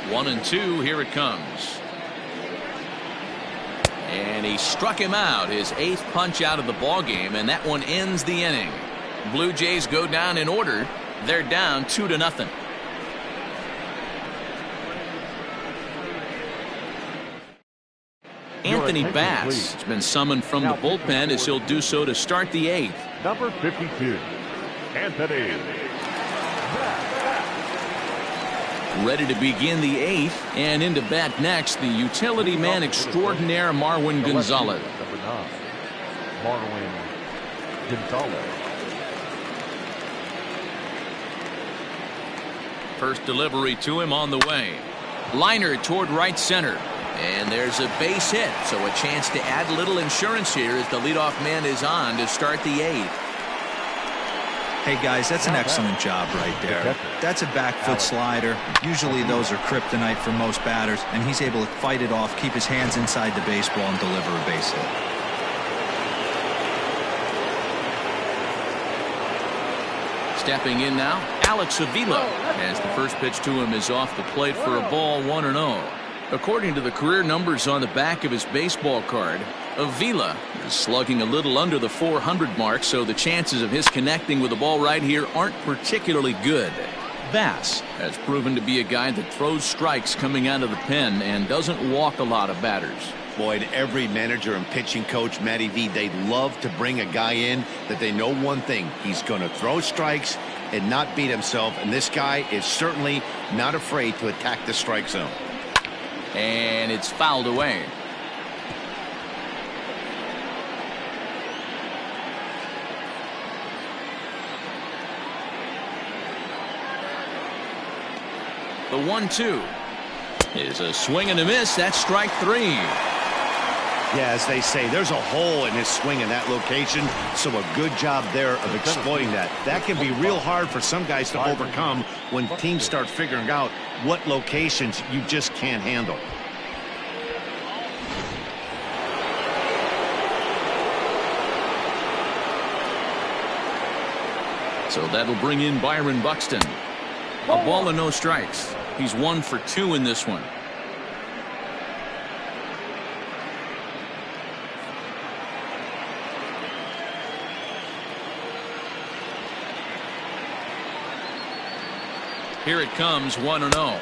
One and two. Here it comes. And he struck him out, his 8th punch out of the ball game, and that one ends the inning. Blue Jays go down in order. They're down 2-0. Anthony Bass has been summoned from the bullpen as he'll do so to start the 8th. Number 52, Anthony. Ready to begin the 8th, and into bat next, the utility man extraordinaire Marwin Gonzalez. Number 9, Marwin Gonzalez. First delivery to him on the way. Liner toward right center. And there's a base hit, so a chance to add a little insurance here as the leadoff man is on to start the 8th. Hey guys, that's an excellent job right there. That's a back foot slider. Usually those are kryptonite for most batters, and he's able to fight it off, keep his hands inside the baseball, and deliver a base hit. Stepping in now, Alex Avila, as the first pitch to him is off the plate for a ball, 1-0. According to the career numbers on the back of his baseball card, Avila is slugging a little under the 400 mark, so the chances of his connecting with the ball right here aren't particularly good. Bass has proven to be a guy that throws strikes coming out of the pen and doesn't walk a lot of batters. Boyd, every manager and pitching coach, Matty V, they love to bring a guy in that they know one thing. He's going to throw strikes and not beat himself, and this guy is certainly not afraid to attack the strike zone. And it's fouled away. The 1-2 is a swing and a miss. That's strike 3. Yeah, as they say, there's a hole in his swing in that location, so a good job there of exploiting that. That can be real hard for some guys to overcome when teams start figuring out what locations you just can't handle. So that'll bring in Byron Buxton. A ball and no strikes. He's 1 for 2 in this one. Here it comes, 1-0.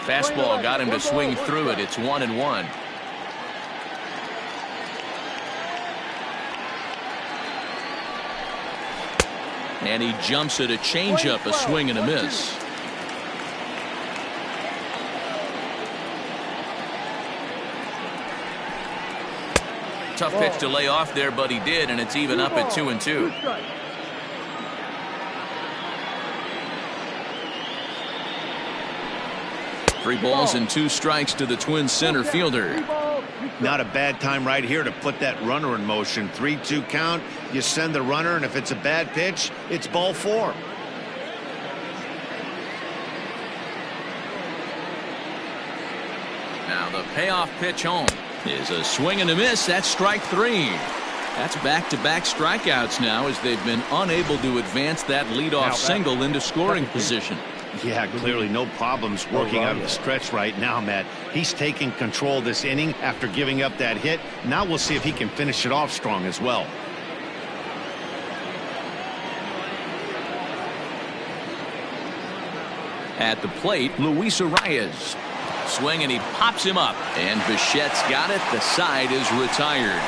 Fastball got him to swing through it. It's 1-1. And he jumps at a changeup, a swing and a miss. Tough pitch to lay off there, but he did, and it's even up at 2-2. 3 balls and 2 strikes to the Twins center fielder. Not a bad time right here to put that runner in motion. 3-2 count. You send the runner, and if it's a bad pitch, it's ball 4. Now the payoff pitch home is a swing and a miss. That's strike 3. That's back-to-back strikeouts now, as they've been unable to advance that leadoff single into scoring position. Yeah, clearly no problems working out of the stretch right now, Matt. He's taking control of this inning after giving up that hit. Now we'll see if he can finish it off strong as well. At the plate, Luis Arias. Swing, and he pops him up. And Bichette's got it. The side is retired.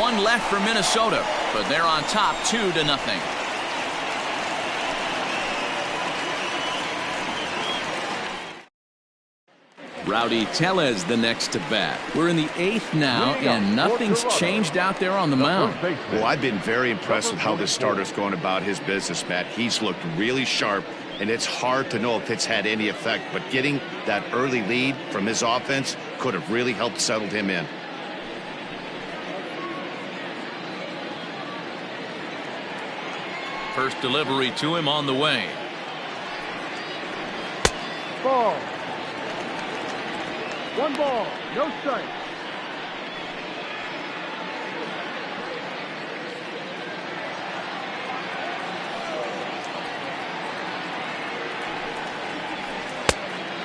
1 left for Minnesota, but they're on top 2-0. Rowdy Tellez the next to bat. We're in the 8th now, and nothing's changed out there on the mound. Well, I've been very impressed with how this starter's going about his business, Matt. He's looked really sharp, and it's hard to know if it's had any effect, but getting that early lead from his offense could have really helped settle him in. First delivery to him on the way. Ball. 1 ball, no strike.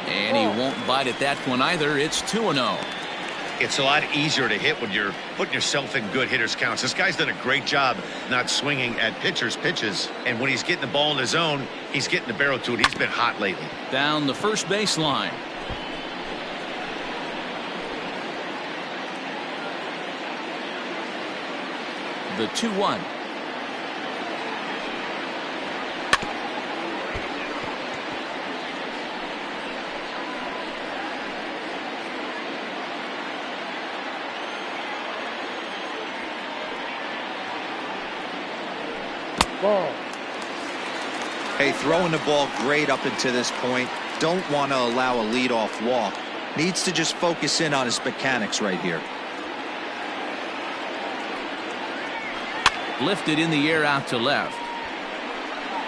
And he won't bite at that one either. It's 2-0. It's a lot easier to hit when you're putting yourself in good hitters' counts. This guy's done a great job not swinging at pitchers' pitches. And when he's getting the ball in his zone, he's getting the barrel to it. He's been hot lately. Down the first baseline. The 2-1. Ball. Hey, throwing the ball great up until this point. Don't want to allow a leadoff walk. Needs to just focus in on his mechanics right here. Lifted in the air out to left.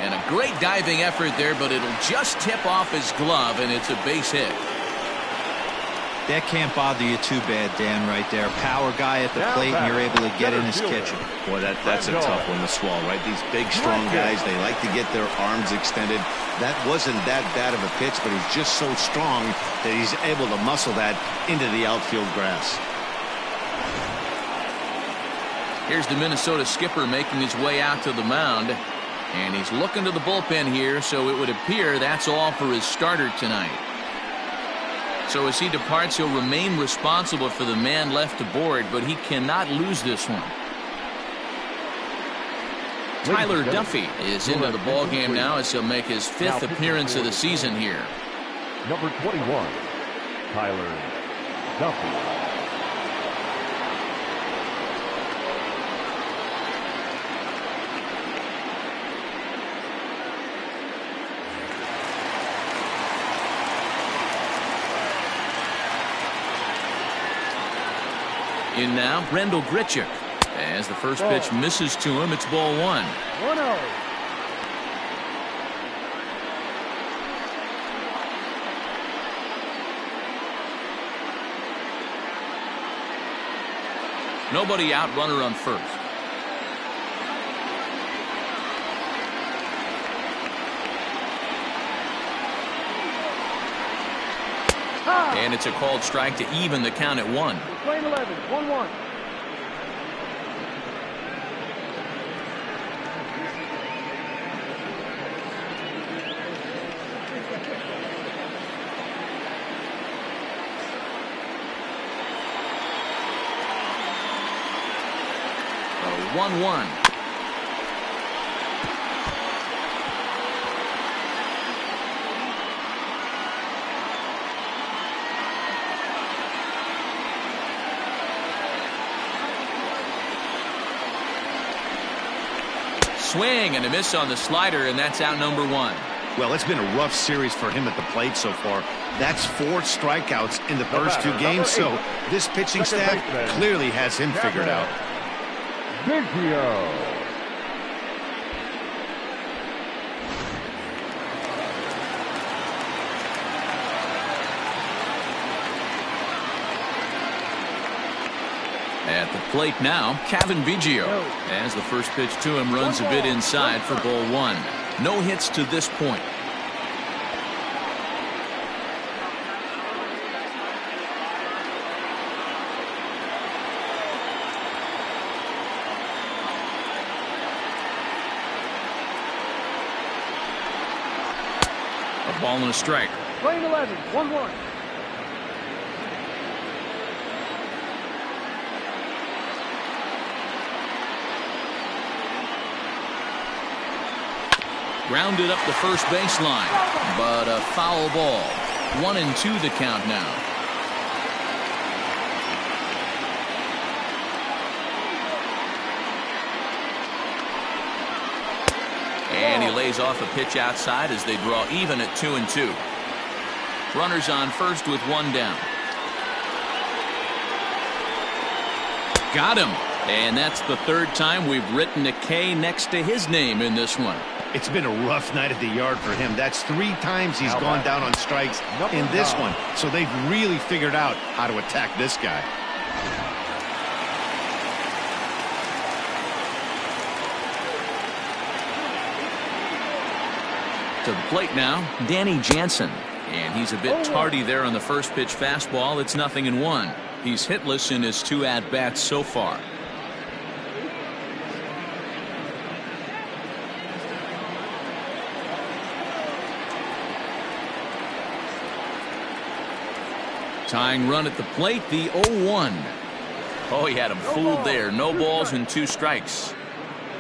And a great diving effort there, but it'll just tip off his glove, and it's a base hit. That can't bother you too bad, Dan, right there. Power guy at the plate, and you're able to get in his kitchen. Boy, that's a tough one to swallow, right? These big, strong guys, they like to get their arms extended. That wasn't that bad of a pitch, but he's just so strong that he's able to muscle that into the outfield grass. Here's the Minnesota skipper making his way out to the mound. And he's looking to the bullpen here, so it would appear that's all for his starter tonight. So as he departs, he'll remain responsible for the man left aboard, but he cannot lose this one. Tyler Duffy is into the ballgame now as he'll make his 5th appearance of the season here. Number 21, Tyler Duffy. In now, Rendell Grichuk. As the first pitch misses to him, it's ball 1. 1-0. Nobody out, runner on first. And it's a called strike to even the count at 1. Playing 11, 1-1. A 1-1. Swing and a miss on the slider, and that's out number 1. Well, it's been a rough series for him at the plate so far. That's 4 strikeouts in the first 2 games, so this pitching staff clearly has him figured out. Biggio. At the plate now, Kevin Biggio. As the first pitch to him runs a bit inside for ball 1. No hits to this point. A ball and a strike. Playing 11, 1-1. Grounded up the first baseline, but a foul ball. 1-2 the count now. And he lays off a pitch outside as they draw even at 2-2. Runners on first with 1 down. Got him. And that's the 3rd time we've written a K next to his name in this one. It's been a rough night at the yard for him. That's 3 times he's gone down on strikes in this one. So they've really figured out how to attack this guy. To the plate now, Danny Jansen. And he's a bit tardy there on the first pitch fastball. It's 0-1. He's hitless in his 2 at-bats so far. Tying run at the plate, the 0-1. Oh, he had him fooled there. No balls and 2 strikes.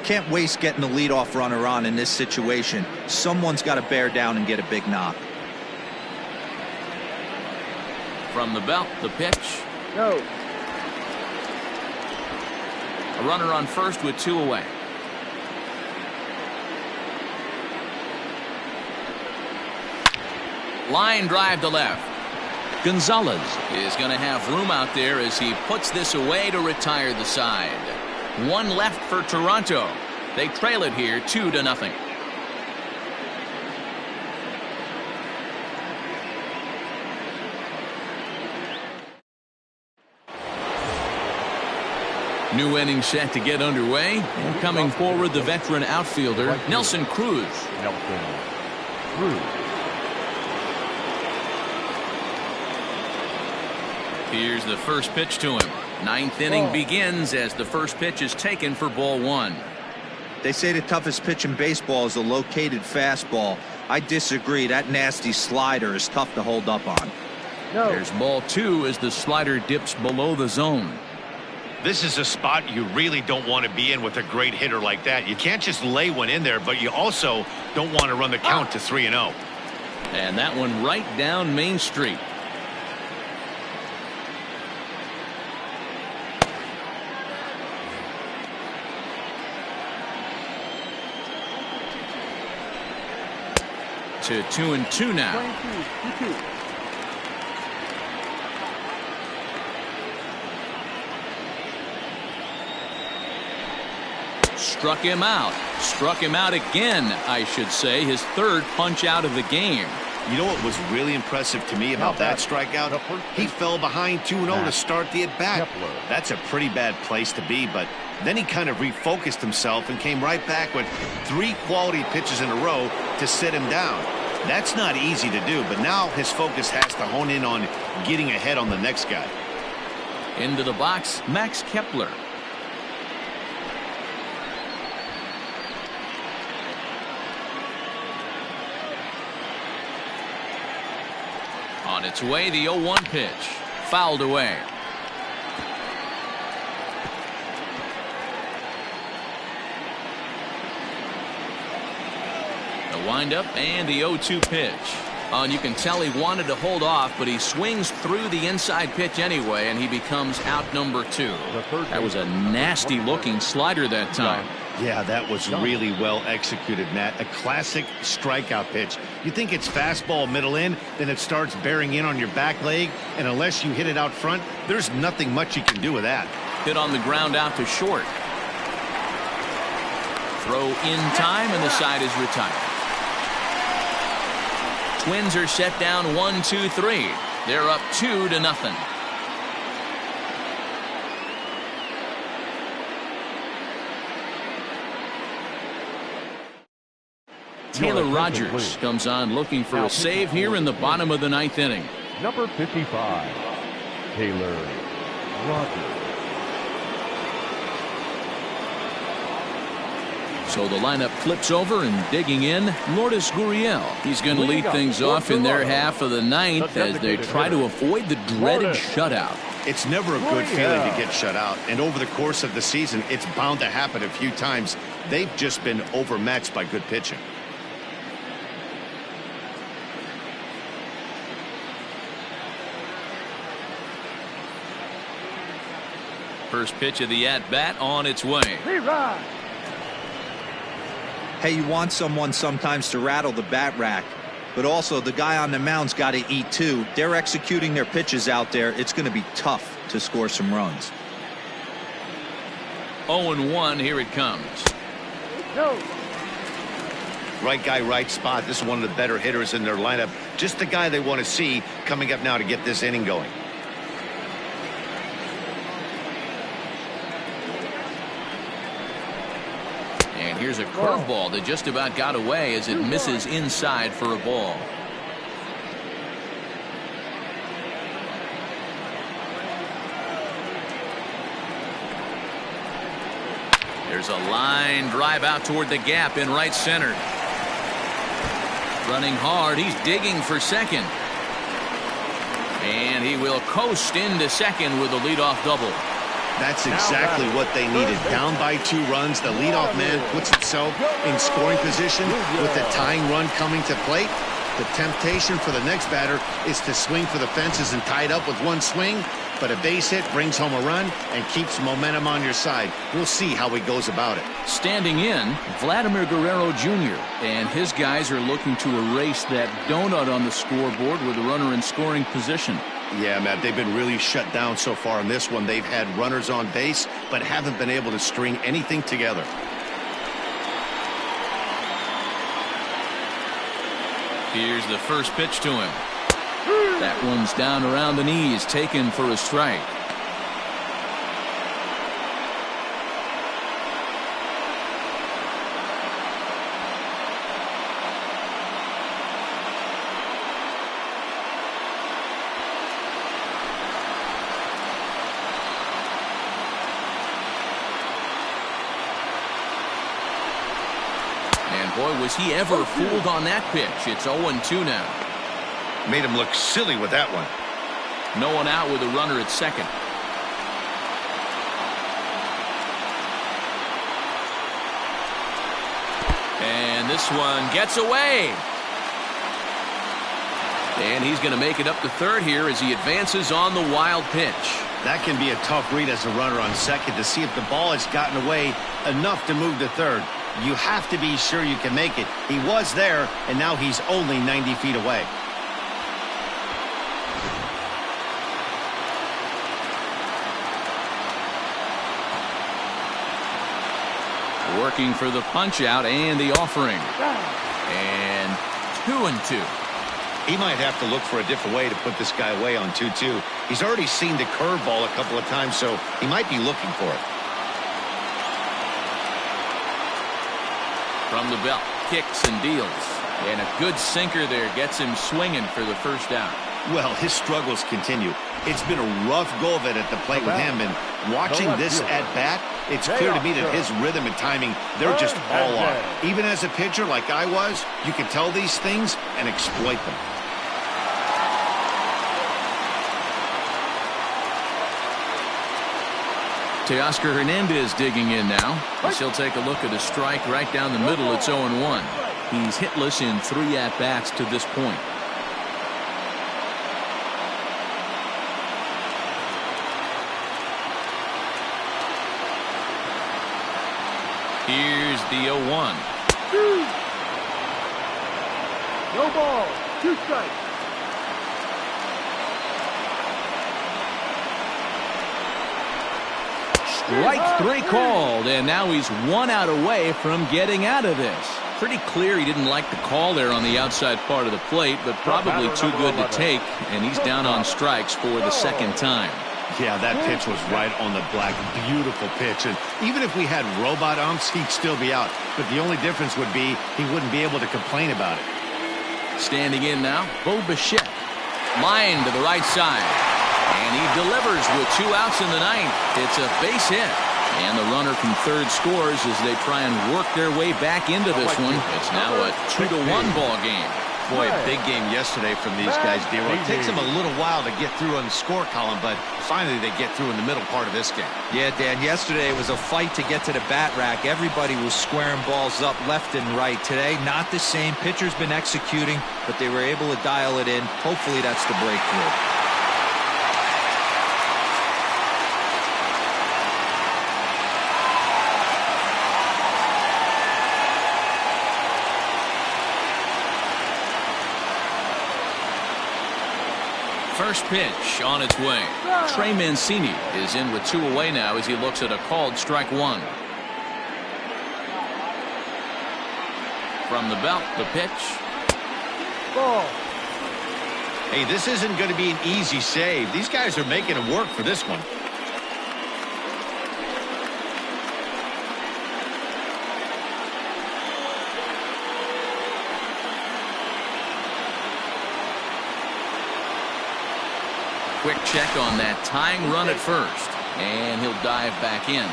Can't waste getting the leadoff runner on in this situation. Someone's got to bear down and get a big knock. From the belt, the pitch. No. A runner on first with 2 away. Line drive to left. Gonzalez is going to have room out there as he puts this away to retire the side. 1 left for Toronto. They trail it here 2-0. New inning set to get underway, and coming forward the veteran outfielder Nelson Cruz. Here's the first pitch to him. 9th inning begins as the first pitch is taken for ball 1. They say the toughest pitch in baseball is a located fastball. I disagree. That nasty slider is tough to hold up on. No. There's ball 2 as the slider dips below the zone. This is a spot you really don't want to be in with a great hitter like that. You can't just lay one in there, but you also don't want to run the count to 3-0. And that one right down Main Street. To 2-2 now. Playing 2, 2-2. Struck him out. Struck him out again, I should say. His third punch out of the game. You know what was really impressive to me about that strikeout? He fell behind 2-0 to start the at-bat. That's a pretty bad place to be, but then he kind of refocused himself and came right back with 3 quality pitches in a row to sit him down. That's not easy to do, but now his focus has to hone in on getting ahead on the next guy. Into the box, Max Kepler. On its way, the 0-1 pitch. Fouled away. The windup and the 0-2 pitch. And you can tell he wanted to hold off, but he swings through the inside pitch anyway, and he becomes out number 2. That was a nasty looking slider that time. Yeah, that was really well executed, Matt. A classic strikeout pitch. You think it's fastball middle in, then it starts bearing in on your back leg, and unless you hit it out front, there's nothing much you can do with that. Hit on the ground out to short. Throw in time, and the side is retired. Twins are set down 1-2-3. They're up 2-0. Taylor Rogers comes on looking for a save here in the bottom of the 9th inning. Number 55, Taylor Rogers. So the lineup flips over, and digging in, Lourdes Gurriel. He's going to lead things off in their half of the 9th as they try to avoid the dreaded shutout. It's never a good feeling to get shut out, and over the course of the season, it's bound to happen a few times. They've just been overmatched by good pitching. First pitch of the at-bat on its way. Hey, you want someone sometimes to rattle the bat rack, but also the guy on the mound's got to eat too. They're executing their pitches out there. It's going to be tough to score some runs. 0-1, here it comes. Right guy, right spot. This is one of the better hitters in their lineup. Just the guy they want to see coming up now to get this inning going. And here's a curveball that just about got away as it misses inside for a ball. There's a line drive out toward the gap in right center. Running hard, he's digging for second. And he will coast into second with a leadoff double. That's exactly what they needed. Down by 2 runs, the leadoff man puts himself in scoring position with the tying run coming to plate. The temptation for the next batter is to swing for the fences and tie it up with one swing, but a base hit brings home a run and keeps momentum on your side. We'll see how he goes about it. Standing in, Vladimir Guerrero Jr. and his guys are looking to erase that donut on the scoreboard with a runner in scoring position. Yeah, Matt, they've been really shut down so far in this one. They've had runners on base, but haven't been able to string anything together. Here's the first pitch to him. That one's down around the knees, taken for a strike. Boy, was he ever fooled on that pitch. It's 0-2 now. Made him look silly with that one. No one out with a runner at second. And this one gets away. And he's going to make it up to third here as he advances on the wild pitch. That can be a tough read as a runner on second to see if the ball has gotten away enough to move to third. You have to be sure you can make it. He was there, and now he's only 90 feet away. Working for the punch out and the offering. And 2-2. He might have to look for a different way to put this guy away on 2-2. He's already seen the curveball a couple of times, so he might be looking for it. From the belt, kicks and deals. And a good sinker there gets him swinging for the first out. Well, his struggles continue. It's been a rough go of it at the plate with him, and watching this at bat, it's clear to me that his rhythm and timing, they're just all off. Even as a pitcher like I was, you can tell these things and exploit them. Teoscar Hernandez digging in now. He'll take a look at a strike right down the middle. It's 0-1. He's hitless in 3 at-bats to this point. Here's the 0-1. No ball. 2 strikes. Strike 3 called, and now he's 1 out away from getting out of this. Pretty clear he didn't like the call there on the outside part of the plate, but probably too good to take, and he's down on strikes for the second time. Yeah, that pitch was right on the black. Beautiful pitch. And even if we had robot umps, he'd still be out. But the only difference would be he wouldn't be able to complain about it. Standing in now, Bo Bichette. Line to the right side. And he delivers with 2 outs in the 9th. It's a base hit. And the runner from third scores as they try and work their way back into this one. It's now a 2-1 ball game. Boy, a big game yesterday from these guys, D-Roll. It takes them a little while to get through on the score column, but finally they get through in the middle part of this game. Yeah, Dan, yesterday it was a fight to get to the bat rack. Everybody was squaring balls up left and right. Today, not the same. Pitcher's been executing, but they were able to dial it in. Hopefully that's the breakthrough. First pitch on its way. Trey Mancini is in with 2 away now as he looks at a called strike 1. From the belt, the pitch. Ball. Hey, this isn't going to be an easy save. These guys are making it work for this one. Quick check on that tying run at first, and he'll dive back in.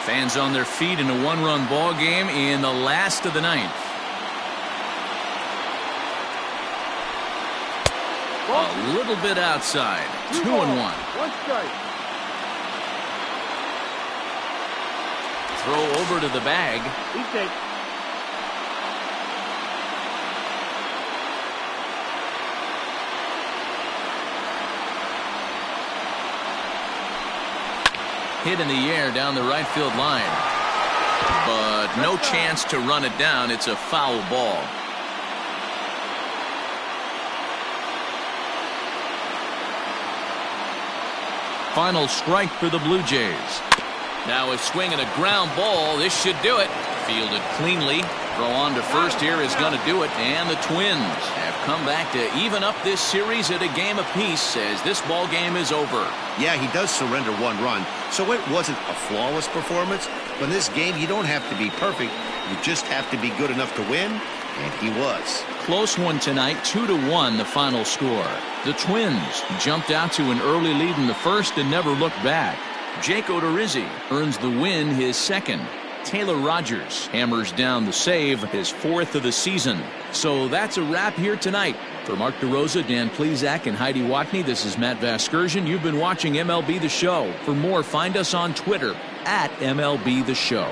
Fans on their feet in a 1-run ball game in the last of the 9th. A little bit outside. 2-1. 1 strike. Throw over to the bag. He takes. Hit in the air down the right field line. But no chance to run it down. It's a foul ball. Final strike for the Blue Jays. Now a swing and a ground ball. This should do it. Fielded cleanly. Throw on to first here is going to do it. And the Twins have come back to even up this series at a game apiece as this ball game is over. Yeah, he does surrender 1 run, so it wasn't a flawless performance. But in this game, you don't have to be perfect. You just have to be good enough to win, and he was. Close one tonight, 2-1 the final score. The Twins jumped out to an early lead in the first and never looked back. Jake Odorizzi earns the win, his second. Taylor Rogers hammers down the save, his 4th of the season. So that's a wrap here tonight. For Mark DeRosa, Dan Plesac, and Heidi Watney, this is Matt Vasgersian. You've been watching MLB The Show. For more, find us on Twitter at MLB The Show.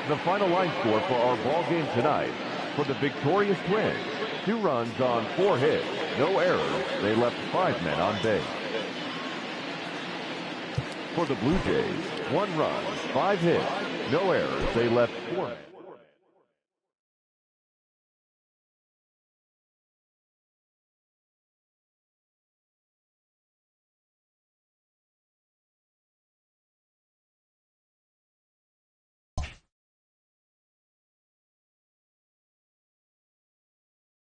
The final line score for our ball game tonight. For the victorious Twins, 2 runs on 4 hits, no errors. They left 5 men on base. For the Blue Jays, 1 run, 5 hits, no errors. They left 4 men.